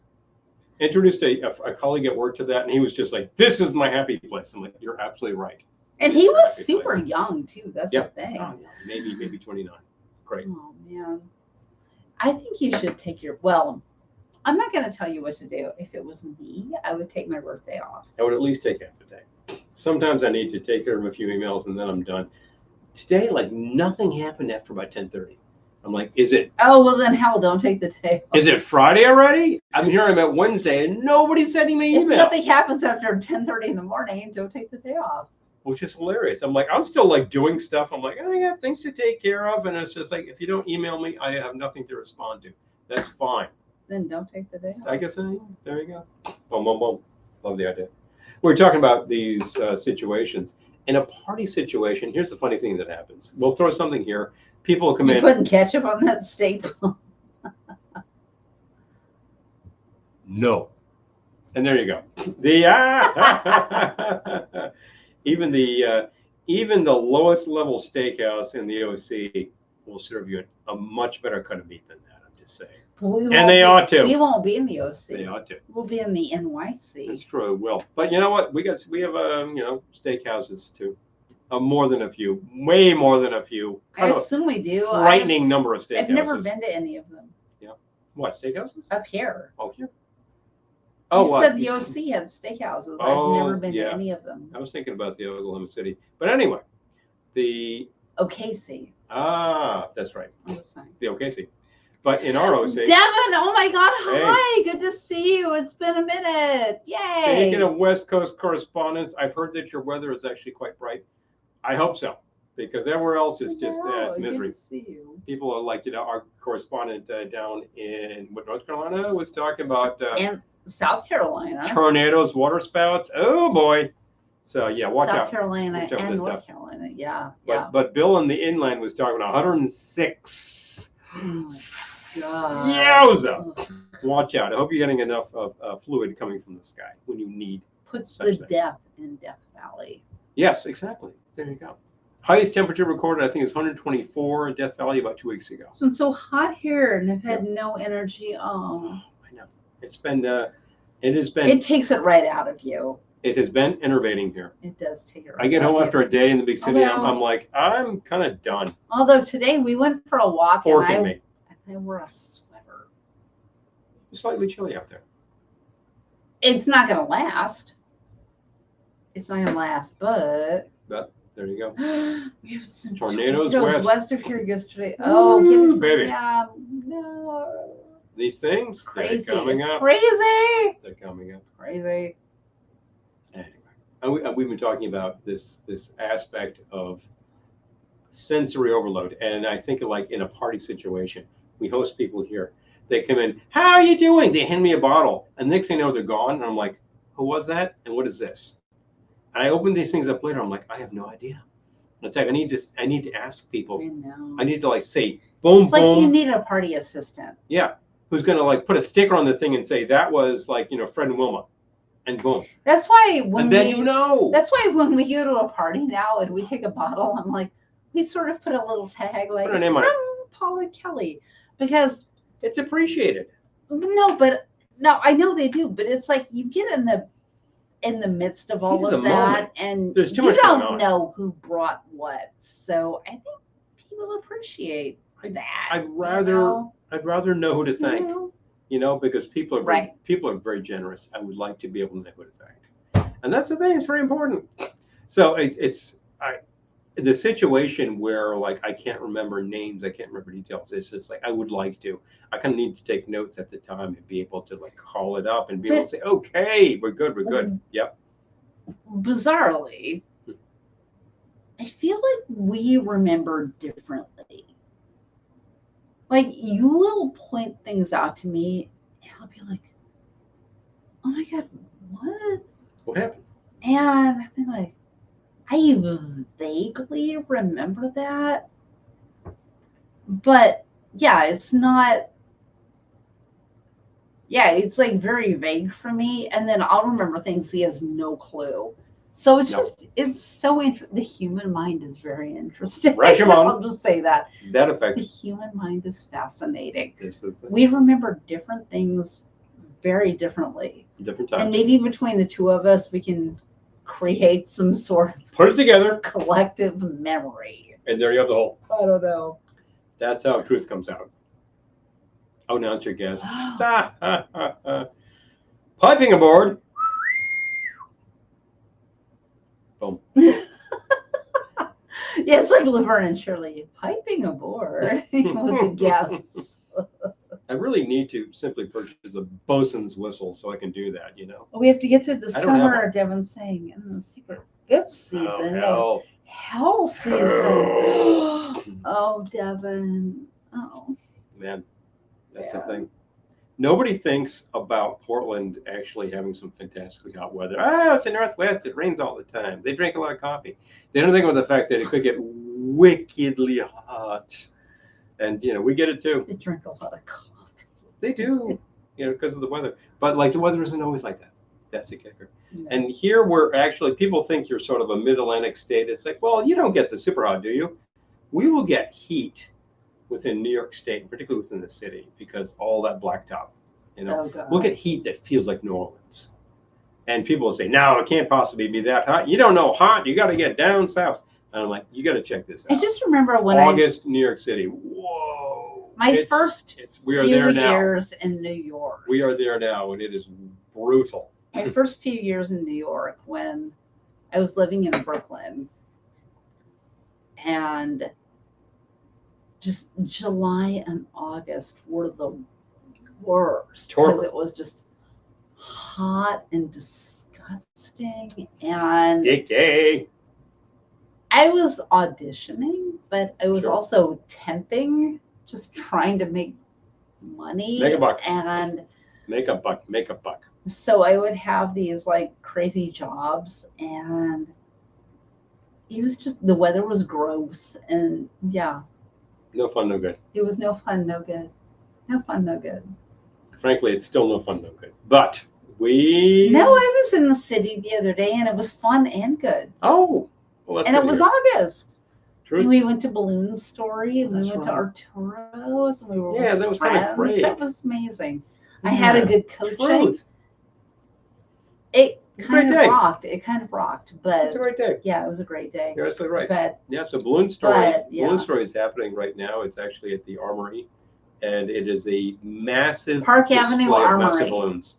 Speaker 2: Introduced a colleague at work to that, and he was just like, "This is my happy place." I'm like, "You're absolutely right."
Speaker 1: And he was super young too. That's the thing.
Speaker 2: Oh, yeah. Maybe 29. Great.
Speaker 1: Oh man, I think you should take your. Well, I'm not going to tell you what to do. If it was me, I would take my birthday off.
Speaker 2: I would at least take half a day. Sometimes I need to take care of a few emails, and then I'm done. Today, like nothing happened after about 10:30. I'm like, is it?
Speaker 1: Oh, well then hell, don't take the day off.
Speaker 2: Is it Friday already? I'm here. I'm at Wednesday, and nobody's sending me email.
Speaker 1: If nothing happens after 10:30 in the morning, don't take the day off.
Speaker 2: Which is hilarious. I'm like, I'm still like doing stuff. I'm like, I got things to take care of, and it's just like, if you don't email me, I have nothing to respond to. That's fine.
Speaker 1: Then don't take the day off.
Speaker 2: I guess there you go. Boom, boom, boom. Love the idea. We're talking about these situations. In a party situation, here's the funny thing that happens. We'll throw something here. People will come in.
Speaker 1: Putting ketchup on that steak.
Speaker 2: No. And there you go. Even the lowest level steakhouse in the OC will serve you a much better cut of meat than that. I'm just saying. And they ought to.
Speaker 1: We won't be in the OC.
Speaker 2: They ought to.
Speaker 1: We'll be in the NYC.
Speaker 2: That's true. Well, but you know what? We have steakhouses too. More than a few, way more than a few.
Speaker 1: I assume we do.
Speaker 2: Frightening number of steakhouses.
Speaker 1: I've never been to any of them.
Speaker 2: Yeah. What, steakhouses?
Speaker 1: Up here.
Speaker 2: Oh, here.
Speaker 1: Oh, you said the OC had steakhouses. I've never been to any of them.
Speaker 2: I was thinking about the Oklahoma City. But anyway, the
Speaker 1: OKC.
Speaker 2: Ah, that's right.
Speaker 1: I was saying.
Speaker 2: The OKC. But in our OC.
Speaker 1: Devin, oh my God. Hi. Good to see you. It's been a minute. Yay.
Speaker 2: Speaking of West Coast correspondence, I've heard that your weather is actually quite bright. I hope so. Because everywhere else is just it's misery.
Speaker 1: Good to see you.
Speaker 2: People are like, our correspondent down in North Carolina was talking about.
Speaker 1: And South Carolina.
Speaker 2: Tornadoes, water spouts. Oh boy. So yeah, watch out.
Speaker 1: South Carolina and North Carolina. Yeah.
Speaker 2: But Bill in the inland was talking about 106.
Speaker 1: God.
Speaker 2: Yowza. Watch out. I hope you're getting enough of fluid coming from the sky when you need.
Speaker 1: Puts the death in Death Valley.
Speaker 2: Yes, exactly. There you go. Highest temperature recorded, I think, is 124 in Death Valley about 2 weeks ago.
Speaker 1: It's been so hot here, and I've had no energy. Oh,
Speaker 2: I know. It's been. It has been.
Speaker 1: It takes it right out of you.
Speaker 2: It has been enervating here.
Speaker 1: It does take it right out of you.
Speaker 2: I get home after a day in the big city, I'm like, I'm kind of done.
Speaker 1: Although today we went for a walk, and I wore a sweater.
Speaker 2: It's slightly chilly out there.
Speaker 1: It's not going to last. It's not going to last, but
Speaker 2: there you go.
Speaker 1: We have some
Speaker 2: tornadoes
Speaker 1: west of here yesterday. Oh,
Speaker 2: baby.
Speaker 1: Yeah, no.
Speaker 2: These things,
Speaker 1: crazy.
Speaker 2: They're coming up.
Speaker 1: Crazy.
Speaker 2: They're coming up.
Speaker 1: Crazy.
Speaker 2: Anyway, we've been talking about this aspect of sensory overload, and I think like in a party situation, we host people here. They come in, how are you doing? They hand me a bottle, and next thing you know, they're gone, and I'm like, Who was that? And what is this? And I opened these things up later. I'm like, I have no idea. It's like I need to ask people.
Speaker 1: I know.
Speaker 2: I need to like say, boom,
Speaker 1: it's like
Speaker 2: boom.
Speaker 1: you need a party assistant.
Speaker 2: Yeah, who's gonna like put a sticker on the thing and say that was like Fred and Wilma, and boom.
Speaker 1: That's why when
Speaker 2: and then
Speaker 1: That's why when we go to a party now and we take a bottle, I'm like, we sort of put a little tag like
Speaker 2: put a name on it.
Speaker 1: Paula Kelly, because
Speaker 2: it's appreciated.
Speaker 1: No, I know they do, but it's like you get in the midst of all of that,
Speaker 2: moment.
Speaker 1: And
Speaker 2: there's too
Speaker 1: you
Speaker 2: much
Speaker 1: don't know who brought what. So I think people appreciate that.
Speaker 2: I'd rather know who to thank, because people are very generous. I would like to be able to know who to thank, and that's the thing. It's very important. So the situation where like I can't remember names, I can't remember details. It's just like I would like to. I kind of need to take notes at the time and be able to like call it up and be able to say, okay, we're good. Yep.
Speaker 1: Bizarrely, I feel like we remember differently. Like you will point things out to me, and I'll be like, "Oh my God, what?
Speaker 2: What happened?"
Speaker 1: And I think like, I vaguely remember that, but yeah, it's not. Yeah, it's like very vague for me, and then I'll remember things he has no clue. So it's it's so interesting. The human mind is very interesting. I'll just say that.
Speaker 2: That effect.
Speaker 1: The human mind is fascinating.
Speaker 2: It's
Speaker 1: we remember different things very differently.
Speaker 2: Different times.
Speaker 1: And maybe between the two of us, we can create some sort of
Speaker 2: put it together
Speaker 1: collective memory.
Speaker 2: And there you have the whole.
Speaker 1: I don't know.
Speaker 2: That's how truth comes out. Oh, now it's your guests. Piping aboard. Boom.
Speaker 1: Yeah, it's like Laverne and Shirley piping aboard with the guests.
Speaker 2: I really need to simply purchase a bosun's whistle so I can do that,
Speaker 1: We have to get to the summer, Devin's saying, in the secret fifth season.
Speaker 2: Oh,
Speaker 1: hell season. Oh, Devin. Oh.
Speaker 2: Man, that's the thing. Nobody thinks about Portland actually having some fantastically hot weather. Oh, it's the Northwest. It rains all the time. They drink a lot of coffee. They don't think about the fact that it could get wickedly hot. And, we get it too.
Speaker 1: They drink a lot of coffee.
Speaker 2: They do, because of the weather. But, like, the weather isn't always like that. That's the kicker.
Speaker 1: No.
Speaker 2: And here we're actually, people think you're sort of a mid-Atlantic state. It's like, well, you don't get the super hot, do you? We will get heat within New York State, particularly within the city, because all that blacktop, we'll get heat that feels like New Orleans. And people will say, no, it can't possibly be that hot. You don't know hot. You got to get down south. And I'm like, you got to check this out.
Speaker 1: I just remember when
Speaker 2: August, New York City. Whoa.
Speaker 1: My first
Speaker 2: we are there now.
Speaker 1: years in New York.
Speaker 2: We are there now, and it is brutal.
Speaker 1: My first few years in New York when I was living in Brooklyn, and just July and August were the worst because it was just hot and disgusting. And
Speaker 2: sticky.
Speaker 1: I was auditioning, but I was also temping, just trying to make money.
Speaker 2: Make a buck.
Speaker 1: And
Speaker 2: make a buck.
Speaker 1: So I would have these like crazy jobs, and it was just, the weather was gross, and
Speaker 2: no fun, no good.
Speaker 1: It was no fun, no good. No fun, no good.
Speaker 2: Frankly, it's still no fun, no good. But
Speaker 1: No, I was in the city the other day, and it was fun and good.
Speaker 2: Oh, well, that's
Speaker 1: and it was August.
Speaker 2: True.
Speaker 1: And we went to Balloon Story, and we went to Arturo's, and we were with
Speaker 2: that was
Speaker 1: friends.
Speaker 2: kind of great.
Speaker 1: That was amazing. I had a good coaching.
Speaker 2: Truth.
Speaker 1: It kind of rocked. It kind of rocked, but
Speaker 2: it's a great day.
Speaker 1: Yeah, it was a great day.
Speaker 2: You're absolutely right.
Speaker 1: But
Speaker 2: so Balloon Story. Balloon Story is happening right now. It's actually at the Armory, and it is a massive
Speaker 1: Park Avenue Armory.
Speaker 2: Massive balloons.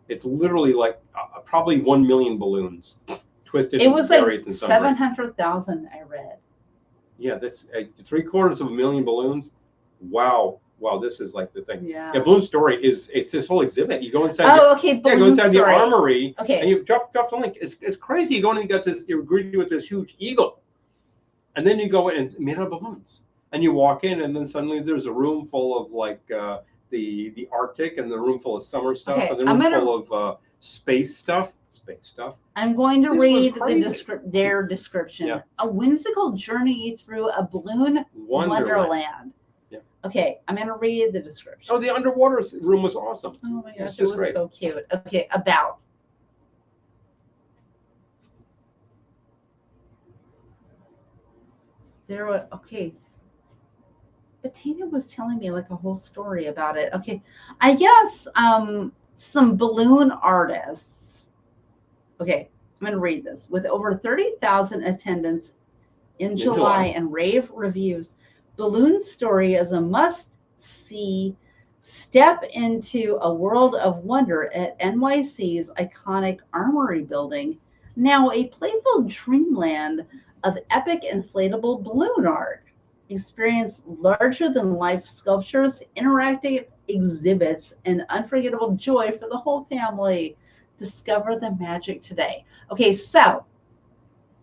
Speaker 2: It's literally like probably 1 million balloons twisted.
Speaker 1: It was like
Speaker 2: and
Speaker 1: 700,000. I read.
Speaker 2: Yeah, that's 750,000 balloons. Wow, this is like the thing.
Speaker 1: Yeah.
Speaker 2: Balloon Story it's this whole exhibit. You go inside. Go inside the Armory.
Speaker 1: Okay.
Speaker 2: And you drop the link. It's crazy. You go in and you got this. You're greeted with this huge eagle, and then you go in and made out of balloons. And you walk in, and then suddenly there's a room full of like the Arctic, and the room full of summer stuff, and the room full of space stuff.
Speaker 1: I'm going to
Speaker 2: This was
Speaker 1: read
Speaker 2: crazy.
Speaker 1: their description.
Speaker 2: Yeah.
Speaker 1: A whimsical journey through a balloon wonderland.
Speaker 2: Yeah.
Speaker 1: Okay, I'm going to read the description.
Speaker 2: Oh, the underwater room was awesome.
Speaker 1: Oh my gosh,
Speaker 2: It's
Speaker 1: it
Speaker 2: just
Speaker 1: was
Speaker 2: great.
Speaker 1: so cute. Okay, about. There were, okay. Bettina was telling me like a whole story about it. Okay, I guess some balloon artists. Okay, I'm going to read this. With over 30,000 attendants in July and rave reviews, Balloon Story is a must-see step into a world of wonder at NYC's iconic Armory building, now a playful dreamland of epic inflatable balloon art. Experience larger-than-life sculptures, interactive exhibits, and unforgettable joy for the whole family. Discover the magic today. Okay, so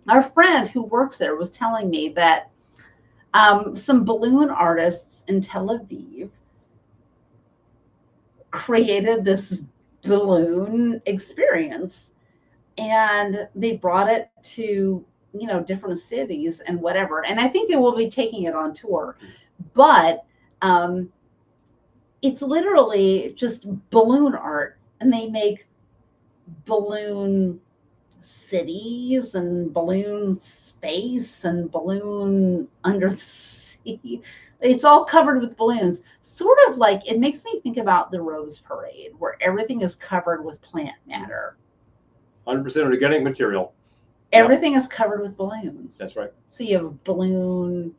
Speaker 1: our friend who works there was telling me that some balloon artists in Tel Aviv created this balloon experience, and they brought it to different cities and whatever. And I think they will be taking it on tour, but it's literally just balloon art, and they make balloon cities and balloon space and balloon under the sea. It's all covered with balloons. Sort of like, it makes me think about the Rose Parade, where everything is covered with plant matter.
Speaker 2: 100% organic material.
Speaker 1: Everything is covered with balloons.
Speaker 2: That's right.
Speaker 1: So you have balloon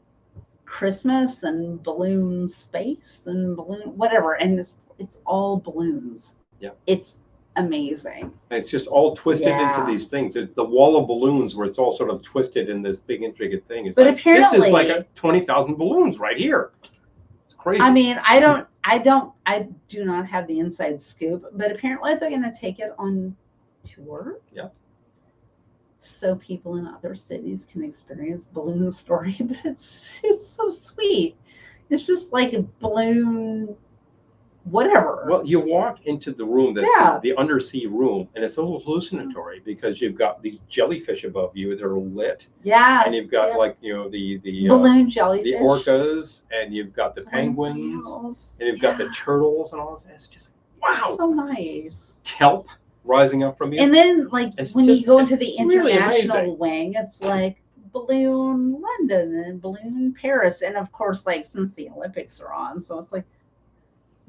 Speaker 1: Christmas and balloon space and balloon whatever, and it's all balloons.
Speaker 2: Yeah.
Speaker 1: It's amazing.
Speaker 2: And it's just all twisted into these things. It's the wall of balloons where it's all sort of twisted in this big intricate thing. It's
Speaker 1: but
Speaker 2: like,
Speaker 1: apparently,
Speaker 2: this is like 20,000 balloons right here. It's crazy.
Speaker 1: I mean, I do not have the inside scoop, but apparently they're going to take it on tour.
Speaker 2: Yeah.
Speaker 1: So people in other cities can experience Balloon Story, but it's so sweet. It's just like a balloon, whatever.
Speaker 2: Well, you walk into the room that's the undersea room, and it's a little hallucinatory because you've got these jellyfish above you that are lit.
Speaker 1: Yeah.
Speaker 2: And you've got like the
Speaker 1: balloon jellyfish,
Speaker 2: the orcas, and you've got the penguins, and you've got the turtles and all this. It's just wow.
Speaker 1: It's so nice.
Speaker 2: Kelp rising up from you.
Speaker 1: And then like when you go into the international
Speaker 2: really
Speaker 1: wing, it's like Balloon London and Balloon Paris. And of course, like since the Olympics are on, so it's like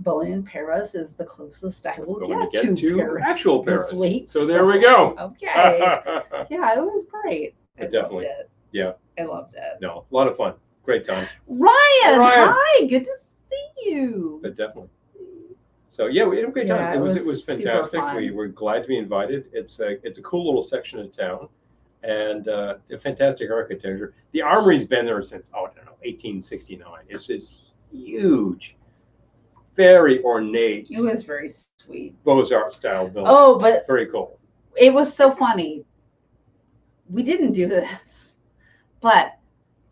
Speaker 1: Balloon Paris is the closest I will get to Paris,
Speaker 2: actual Paris.
Speaker 1: This week.
Speaker 2: So there we go.
Speaker 1: Okay. Yeah, it was great.
Speaker 2: Definitely.
Speaker 1: Loved it.
Speaker 2: Yeah.
Speaker 1: I loved it.
Speaker 2: No, a lot of fun. Great time.
Speaker 1: Ryan, hi. Good to see you.
Speaker 2: But definitely. So yeah, we had a great time.
Speaker 1: Yeah,
Speaker 2: it was fantastic.
Speaker 1: Fun.
Speaker 2: We were glad to be invited. It's a cool little section of town, and a fantastic architecture. The Armory's been there since 1869. It's this huge, very ornate.
Speaker 1: It was very sweet.
Speaker 2: Beaux-Arts style building.
Speaker 1: Oh, but
Speaker 2: very cool.
Speaker 1: It was so funny. We didn't do this, but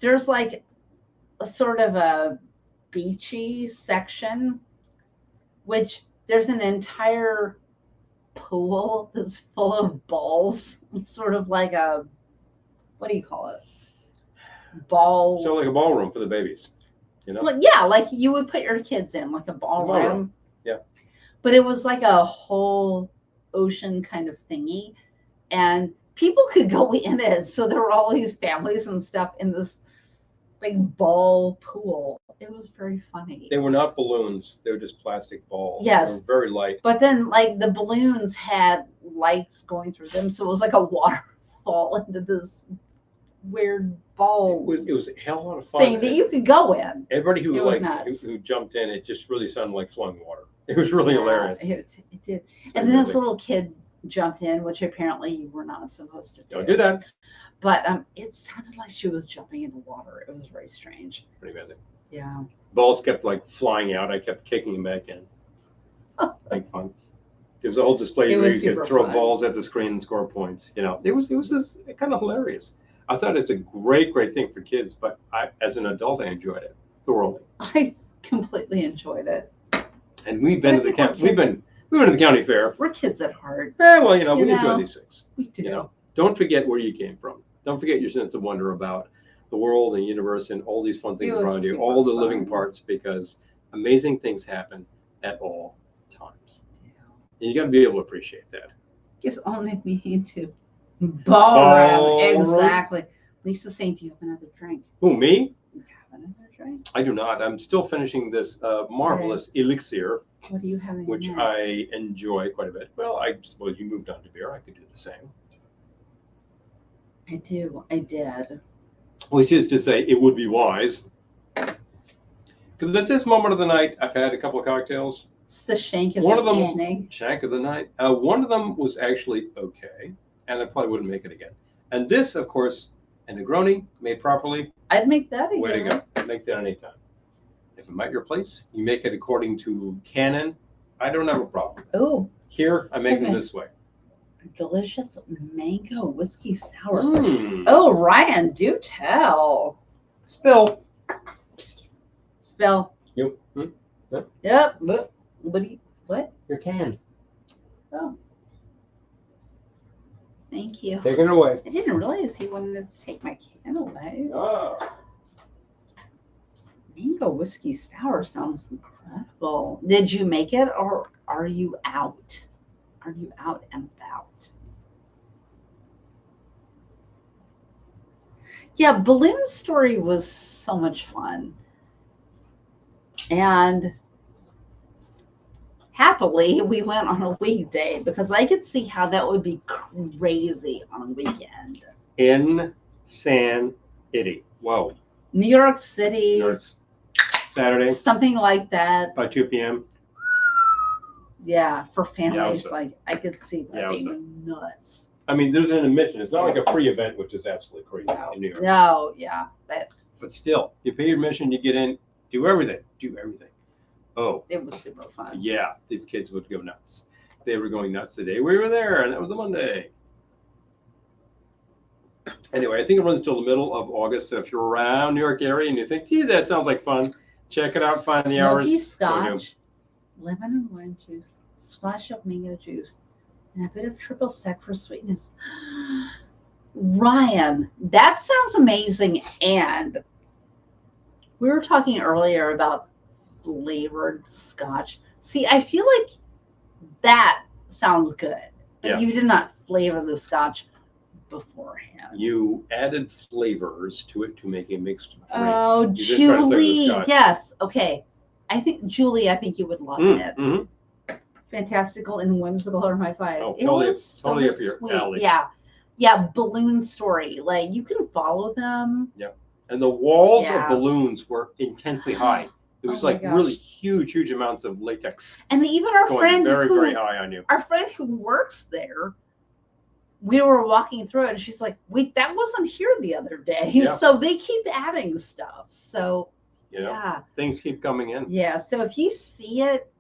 Speaker 1: there's like a sort of a beachy section, which there's an entire pool that's full of balls. It's sort of like a, what do you call it? Ball.
Speaker 2: So like a ballroom for the babies,
Speaker 1: Well, yeah, like you would put your kids in, like a ballroom.
Speaker 2: Yeah.
Speaker 1: But it was like a whole ocean kind of thingy, and people could go in it. So there were all these families and stuff in this like ball pool. It was very funny.
Speaker 2: They were not balloons. They were just plastic balls.
Speaker 1: Yes.
Speaker 2: They were very light.
Speaker 1: But then like the balloons had lights going through them. So it was like a waterfall into this weird ball.
Speaker 2: It was a hell of a lot of fun.
Speaker 1: Thing that you could go in.
Speaker 2: Everybody who jumped in, it just really sounded like flowing water. It was really hilarious.
Speaker 1: It did. And then this little kid jumped in, which apparently you were not supposed to do.
Speaker 2: Don't do that.
Speaker 1: But it sounded like she was jumping into water. It was very strange.
Speaker 2: Pretty amazing.
Speaker 1: Yeah.
Speaker 2: Balls kept like flying out. I kept kicking them back in. Like fun. There was a whole display where you could throw balls at the screen and score points. It was this kind of hilarious. I thought it's a great thing for kids, but as an adult, I enjoyed it thoroughly.
Speaker 1: I completely enjoyed it.
Speaker 2: And we've been to the camp. We've been We went to the county fair.
Speaker 1: We're kids at heart.
Speaker 2: Well, we enjoy these things.
Speaker 1: We do.
Speaker 2: Don't forget where you came from. Don't forget your sense of wonder about the world and the universe and all these fun things around you, all the living parts, because amazing things happen at all times. Yeah. And you got to be able to appreciate that.
Speaker 1: Just only me to ballroom. Exactly. Lisa saying, do you have another drink?
Speaker 2: Who, me?
Speaker 1: You have another drink?
Speaker 2: I do not. I'm still finishing this marvelous elixir.
Speaker 1: What are you having
Speaker 2: which
Speaker 1: next?
Speaker 2: I enjoy quite a bit. Well, I suppose you moved on to beer. I could do the same.
Speaker 1: I do. I did.
Speaker 2: Which is to say, it would be wise. Because at this moment of the night, I've had a couple of cocktails.
Speaker 1: It's the shank of the evening.
Speaker 2: Shank of the night. One of them was actually okay, and I probably wouldn't make it again. And this, of course, a Negroni made properly.
Speaker 1: I'd make that again.
Speaker 2: Way to go. Make that anytime. If I'm at your place, you make it according to canon. I don't have a problem.
Speaker 1: Oh.
Speaker 2: Here, I make them this way.
Speaker 1: Delicious mango whiskey sour.
Speaker 2: Mm.
Speaker 1: Oh, Ryan, do tell.
Speaker 2: Spill.
Speaker 1: Psst. Spill.
Speaker 2: Yep.
Speaker 1: Yep. What?
Speaker 2: Your can.
Speaker 1: Oh. Thank you.
Speaker 2: Take it away.
Speaker 1: I didn't realize he wanted to take my can away.
Speaker 2: Oh.
Speaker 1: Mango whiskey sour sounds incredible. Did you make it, or are you out? Are you out and about? Yeah, Balloon Story was so much fun. And happily, we went on a weekday because I could see how that would be crazy on a weekend.
Speaker 2: Insanity. Whoa.
Speaker 1: New York City.
Speaker 2: New York's Saturday.
Speaker 1: Something like that.
Speaker 2: By 2 p.m.
Speaker 1: Yeah, for families,
Speaker 2: Yeah,
Speaker 1: like I could see that being nuts.
Speaker 2: I mean, there's an admission. It's not like a free event, which is absolutely crazy in New York.
Speaker 1: No, yeah,
Speaker 2: but still, you pay your admission, you get in, do everything. Oh,
Speaker 1: it was super fun.
Speaker 2: Yeah, these kids would go nuts. They were going nuts the day we were there, and that was a Monday. Anyway, I think it runs till the middle of August. So if you're around New York area and you think, gee, that sounds like fun, check it out. Find the hours.
Speaker 1: Smoky Scotch, lemon and lime juice, splash of mango juice, and a bit of triple sec for sweetness. Ryan, that sounds amazing. And we were talking earlier about flavored scotch. See, I feel like that sounds good, but you did not flavor the scotch beforehand.
Speaker 2: You added flavors to it to make a mixed drink.
Speaker 1: Oh, Julie, yes. Okay. I think you would love it.
Speaker 2: Mm-hmm.
Speaker 1: Fantastical and whimsical are my five.
Speaker 2: Oh,
Speaker 1: it
Speaker 2: totally,
Speaker 1: was so
Speaker 2: totally up
Speaker 1: sweet.
Speaker 2: your alley.
Speaker 1: Yeah. Balloon Story. Like, you can follow them.
Speaker 2: Yeah. And the walls of balloons were intensely high. It was really huge amounts of latex.
Speaker 1: And even our friend
Speaker 2: very high on you.
Speaker 1: Our friend who works there, we were walking through it, and she's like, "Wait, that wasn't here the other day." Yeah. So they keep adding stuff. So
Speaker 2: things keep coming in.
Speaker 1: Yeah. So if you see it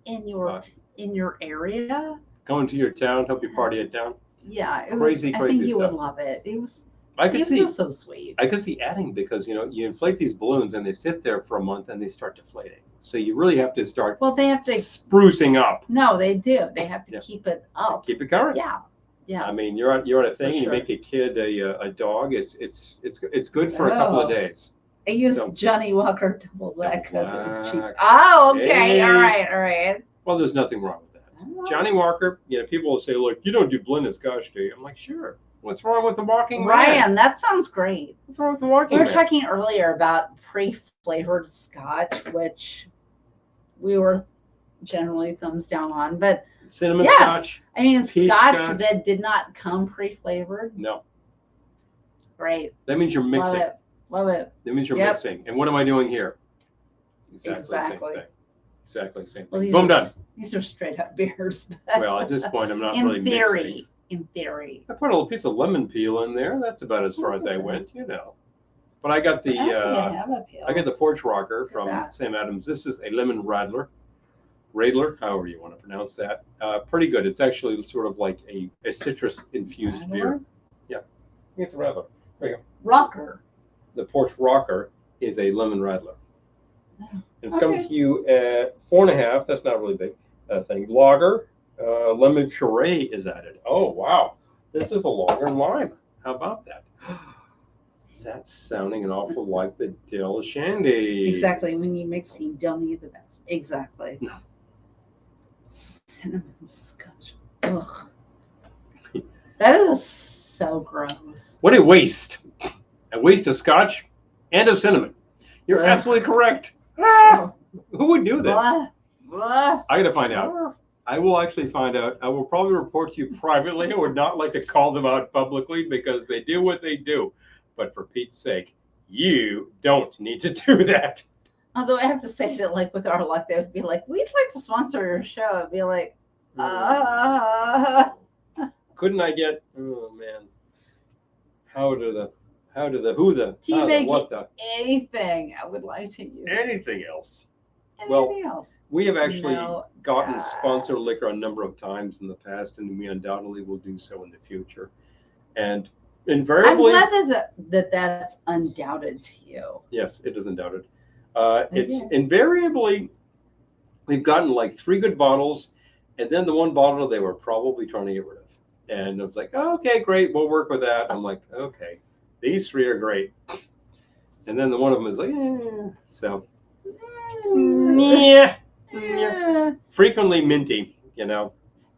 Speaker 1: in your area,
Speaker 2: going to your town, help you party it down.
Speaker 1: Yeah, it
Speaker 2: crazy
Speaker 1: was. I think you
Speaker 2: stuff.
Speaker 1: would love it. It was.
Speaker 2: Was
Speaker 1: so sweet.
Speaker 2: I could see adding because you inflate these balloons and they sit there for a month and they start deflating. So you really have to start.
Speaker 1: Well, they have to
Speaker 2: sprucing up.
Speaker 1: No, they do. They have to keep it up.
Speaker 2: Keep it current.
Speaker 1: Yeah.
Speaker 2: I mean, you're on a thing. And you make a kid a dog. It's good for a couple of days.
Speaker 1: I used Johnny Walker Double Black because it was cheap. Oh, okay. Hey. All right.
Speaker 2: Well, there's nothing wrong with that. Johnny Walker. People will say, "Look, you don't do blended scotch, do you?" I'm like, "Sure." What's wrong with the Walking Man?
Speaker 1: Ryan, that sounds great.
Speaker 2: What's wrong with the Walking
Speaker 1: Man?
Speaker 2: We
Speaker 1: were talking earlier about pre-flavored scotch, which we were generally thumbs down on, but
Speaker 2: cinnamon scotch.
Speaker 1: I mean, scotch that did not come pre-flavored.
Speaker 2: No.
Speaker 1: Great.
Speaker 2: That means you're mixing.
Speaker 1: Love it.
Speaker 2: That means you're mixing. And what am I doing here? Exactly. Same thing. Exactly same thing.
Speaker 1: Well,
Speaker 2: Boom, done.
Speaker 1: These are straight up beers.
Speaker 2: Well, at this point, I'm not really mixing.
Speaker 1: In theory.
Speaker 2: I put a little piece of lemon peel in there. That's about as far as I went, But I got the I got the porch rocker from Sam Adams. This is a lemon radler, however you want to pronounce that. Pretty good. It's actually sort of like a citrus infused beer. Yeah, it's a radler. There you go.
Speaker 1: Rocker.
Speaker 2: The porch rocker is a lemon radler. And it's coming to you at 4.5. That's not really big. thing. Lager, lemon puree is added. Oh, wow. This is a lager lime. How about that? That's sounding an awful like the dill shandy.
Speaker 1: Exactly. When you mix, you don't need the best. Exactly.
Speaker 2: No.
Speaker 1: Cinnamon scotch. Ugh. That is so gross.
Speaker 2: What a waste. A waste of scotch and of cinnamon. You're absolutely correct. Ah, who would do this?
Speaker 1: Blah, blah.
Speaker 2: I got to find out. I will actually find out. I will probably report to you privately. I would not like to call them out publicly because they do what they do. But for Pete's sake, you don't need to do that.
Speaker 1: Although I have to say that, like, with our luck, they would be like, we'd like to sponsor your show. I'd be like,
Speaker 2: Couldn't I get, oh man, who the,
Speaker 1: do you
Speaker 2: how
Speaker 1: make
Speaker 2: the, what the,
Speaker 1: anything I would like to use?
Speaker 2: anything else.
Speaker 1: Anything else?
Speaker 2: We have actually
Speaker 1: No.
Speaker 2: gotten sponsored liquor a number of times in the past, and we undoubtedly will do so in the future. And invariably,
Speaker 1: I'm glad that's undoubted to you.
Speaker 2: yes, it is undoubted. It's invariably, we've gotten like 3 good bottles, and then the one bottle they were probably trying to get rid of. And I was like, oh, okay, great, we'll work with that. I'm like, okay, these 3 are great. And then the one of them is like, so, yeah. Frequently minty, you know.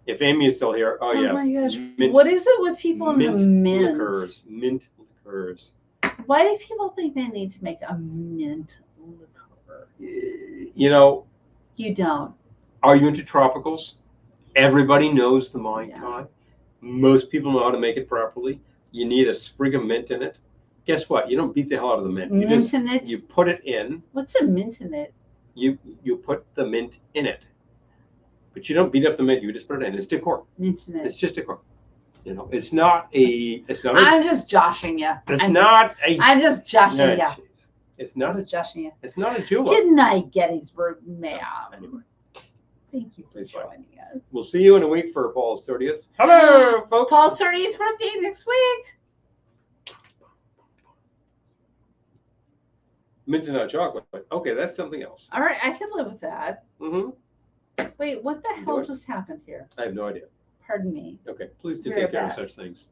Speaker 2: If Amy is still here, oh yeah.
Speaker 1: Oh my gosh.
Speaker 2: Mint,
Speaker 1: what is it with people in the mint?
Speaker 2: Mint liqueurs.
Speaker 1: Why do people think they need to make a mint liqueur?
Speaker 2: You know.
Speaker 1: You don't.
Speaker 2: Are you into tropicals? Everybody knows the Mai Tai. Most people know how to make it properly. You need a sprig of mint in it. Guess what? You don't beat the hell out of the mint. You put it in.
Speaker 1: What's a mint in it?
Speaker 2: You put the mint in it. But you don't beat up the mint. You just put it in. It's decor.
Speaker 1: Mint in it.
Speaker 2: It's just decor. You know, it's not a.
Speaker 1: I'm just joshing you.
Speaker 2: I'm
Speaker 1: just joshing you.
Speaker 2: It's not
Speaker 1: just joshing you.
Speaker 2: It's not a julep.
Speaker 1: Good night, Gettysburg, ma'am.
Speaker 2: Anyway.
Speaker 1: Thank you for joining us.
Speaker 2: We'll see you in a week for Paul's 30th. Hello, folks.
Speaker 1: Paul's 30th birthday next week.
Speaker 2: Mint and hot chocolate. Okay, that's something else.
Speaker 1: All right, I can live with that.
Speaker 2: Mm-hmm.
Speaker 1: Wait, what the hell just happened here?
Speaker 2: I have no idea.
Speaker 1: Pardon me.
Speaker 2: Okay, please do take care of such things.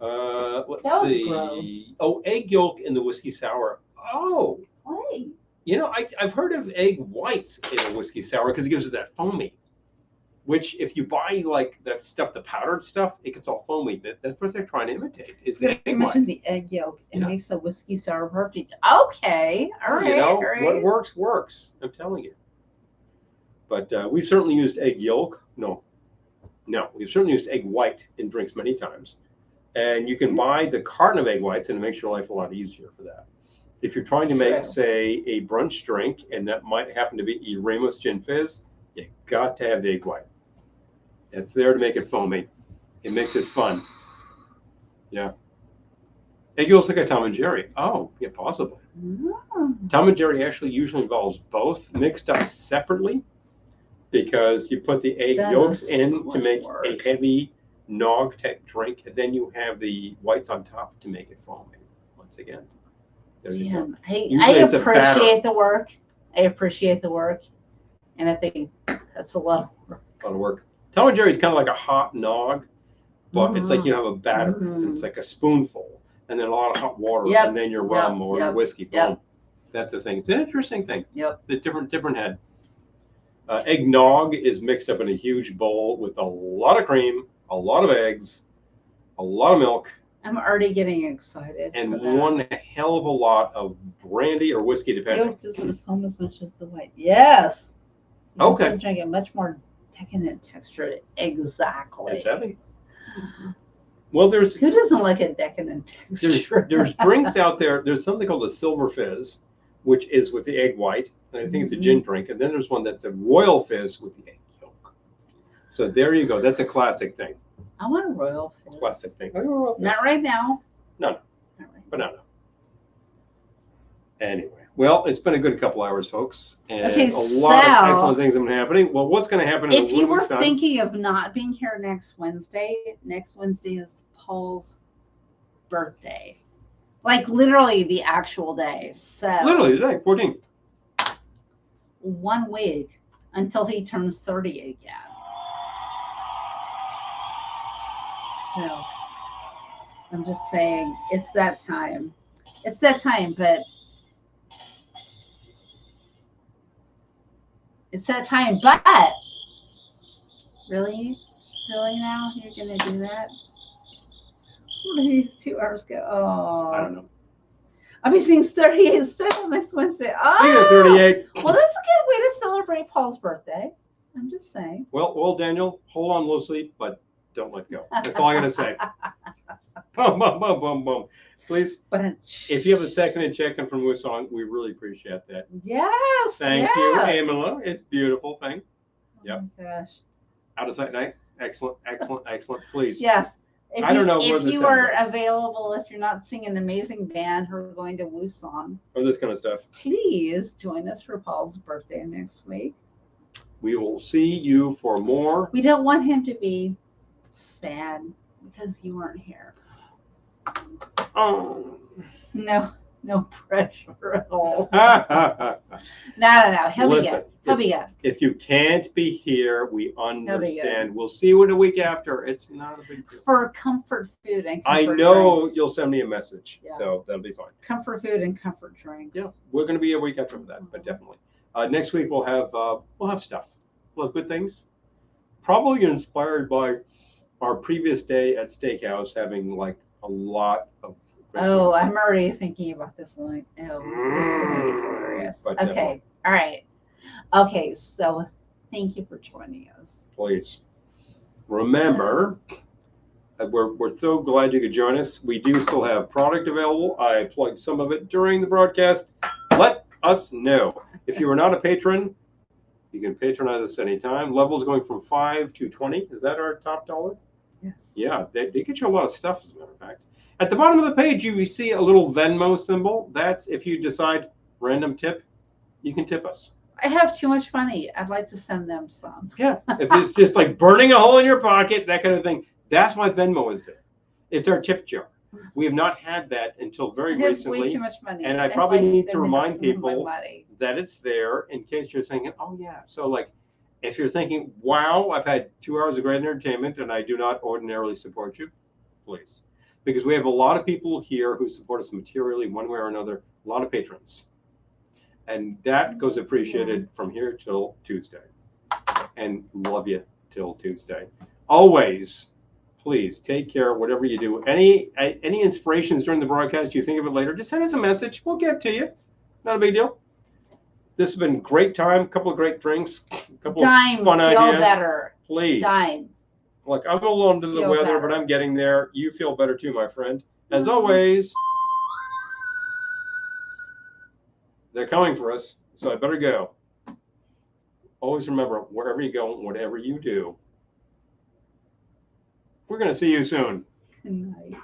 Speaker 2: Let's
Speaker 1: That was
Speaker 2: see.
Speaker 1: gross.
Speaker 2: Oh, egg yolk in the whiskey sour. Oh.
Speaker 1: Why?
Speaker 2: You know, I've heard of egg whites in a whiskey sour because it gives it that foamy. Which, if you buy like that stuff, the powdered stuff, it gets all foamy. That's what they're trying to imitate. Is the egg white.
Speaker 1: The egg yolk. It makes the whiskey sour perfect. Okay, all right.
Speaker 2: You know,
Speaker 1: all right.
Speaker 2: What works works. I'm telling you. But we've certainly used egg yolk. No, we've certainly used egg white in drinks many times. And you can buy the carton of egg whites, and it makes your life a lot easier for that. If you're trying to make, say, a brunch drink, and that might happen to be a Ramos Gin Fizz, you got to have the egg white. It's there to make it foamy. It makes it fun. Yeah. Egg yolk's like a Tom and Jerry. Oh, yeah, possibly. Tom and Jerry actually usually involves both mixed up separately because you put the egg yolks in to make a heavy nog type drink, and then you have the whites on top to make it foamy. Once again. There you go.
Speaker 1: I appreciate the work. I appreciate the work. And I think that's a lot of work.
Speaker 2: A lot of work. Tom and Jerry is kind of like a hot nog, but it's like you have a batter. And it's like a spoonful, and then a lot of hot water, and then your rum or your whiskey. Boom. That's the thing. It's an interesting thing. The different head. Eggnog is mixed up in a huge bowl with a lot of cream, a lot of eggs, a lot of milk.
Speaker 1: I'm already getting excited.
Speaker 2: And one hell of a lot of brandy or whiskey, depending.
Speaker 1: The yolk doesn't foam as much as the white. Yes.
Speaker 2: Okay.
Speaker 1: I'm trying to get much more decadent texture. Exactly.
Speaker 2: It's heavy. Well,
Speaker 1: who doesn't like a decadent texture?
Speaker 2: There's drinks out there. There's something called a silver fizz, which is with the egg white, and I think it's a gin drink. And then there's one that's a royal fizz with the egg yolk. So there you go. That's a classic thing.
Speaker 1: I want a royal fizz.
Speaker 2: Classic thing.
Speaker 1: Not right now.
Speaker 2: No.
Speaker 1: Not right now.
Speaker 2: But no. Anyway. Well, it's been a good couple hours, folks, and a lot of excellent things have been happening. Well, what's going to happen in
Speaker 1: if you were thinking of not being here next Wednesday is Paul's birthday. Like literally the actual day. So
Speaker 2: literally the day, 14th.
Speaker 1: 1 week until he turns 30 again. So I'm just saying, it's that time. It's that time, but it's that time, but really now you're gonna do that? Where did these 2 hours go? Oh,
Speaker 2: I don't know.
Speaker 1: I'll be seeing 38 special next Wednesday.
Speaker 2: Speaking of 38.
Speaker 1: Well, that's a good way to celebrate Paul's birthday. I'm just saying.
Speaker 2: Well, Daniel, hold on loosely, but don't let go. That's all I gotta say. Boom, boom, boom, boom, boom. Please, if you have a second and check in from Wusong, we really appreciate that.
Speaker 1: Yes.
Speaker 2: Thank you, Amela. It's a beautiful thing.
Speaker 1: Yep. Oh my gosh.
Speaker 2: Out of sight night. Excellent, excellent, excellent. Please.
Speaker 1: Yes.
Speaker 2: I don't know
Speaker 1: if you are available, if you're not seeing an amazing band who are going to Wusong,
Speaker 2: or this kind of stuff,
Speaker 1: please join us for Paul's birthday next week. We
Speaker 2: will see you for more.
Speaker 1: We don't want him to be sad because you weren't here.
Speaker 2: Oh.
Speaker 1: No pressure at all. No. He'll be good.
Speaker 2: If you can't be here, we understand. We'll see you in a week after. It's not a big deal.
Speaker 1: For comfort food and comfort
Speaker 2: I know
Speaker 1: drinks.
Speaker 2: You'll send me a message, so that'll be fine.
Speaker 1: Comfort food and comfort drinks.
Speaker 2: Yeah, we're going to be a week after that, but definitely. Next week we'll have stuff. We'll have good things. Probably inspired by our previous day at Steakhouse, having like a lot of.
Speaker 1: Oh, I'm already thinking about this. Like, it's gonna be hilarious. Okay, all right. Okay, so thank you for joining us.
Speaker 2: Please remember, we're so glad you could join us. We do still have product available. I plugged some of it during the broadcast. Let us know if you are not a patron. You can patronize us anytime. Levels going from 5 to 20. Is that our top dollar?
Speaker 1: Yes.
Speaker 2: Yeah, they get you a lot of stuff, as a matter of fact. At the bottom of the page, you see a little Venmo symbol. That's if you decide random tip, you can tip us.
Speaker 1: I have too much money. I'd like to send them some.
Speaker 2: Yeah, if it's just like burning a hole in your pocket, that kind of thing. That's why Venmo is there. It's our tip jar. We have not had that until very recently.
Speaker 1: Way too much money.
Speaker 2: And I probably need to remind people that it's there in case you're thinking, oh yeah. So like, if you're thinking, wow, I've had 2 hours of great entertainment and I do not ordinarily support you, please. Because we have a lot of people here who support us materially one way or another, a lot of patrons. And that goes appreciated from here till Tuesday. And love you till Tuesday. Always, please take care, whatever you do. Any inspirations during the broadcast, you think of it later, just send us a message. We'll get to you. Not a big deal. This has been a great time, a couple of great drinks, a couple of fun ideas.
Speaker 1: Feel better.
Speaker 2: Please.
Speaker 1: Dime.
Speaker 2: Look, I'm a little under the weather, but I'm getting there. You feel better too, my friend. As always, they're coming for us, so I better go. Always remember, wherever you go, whatever you do, we're going to see you soon.
Speaker 1: Good night.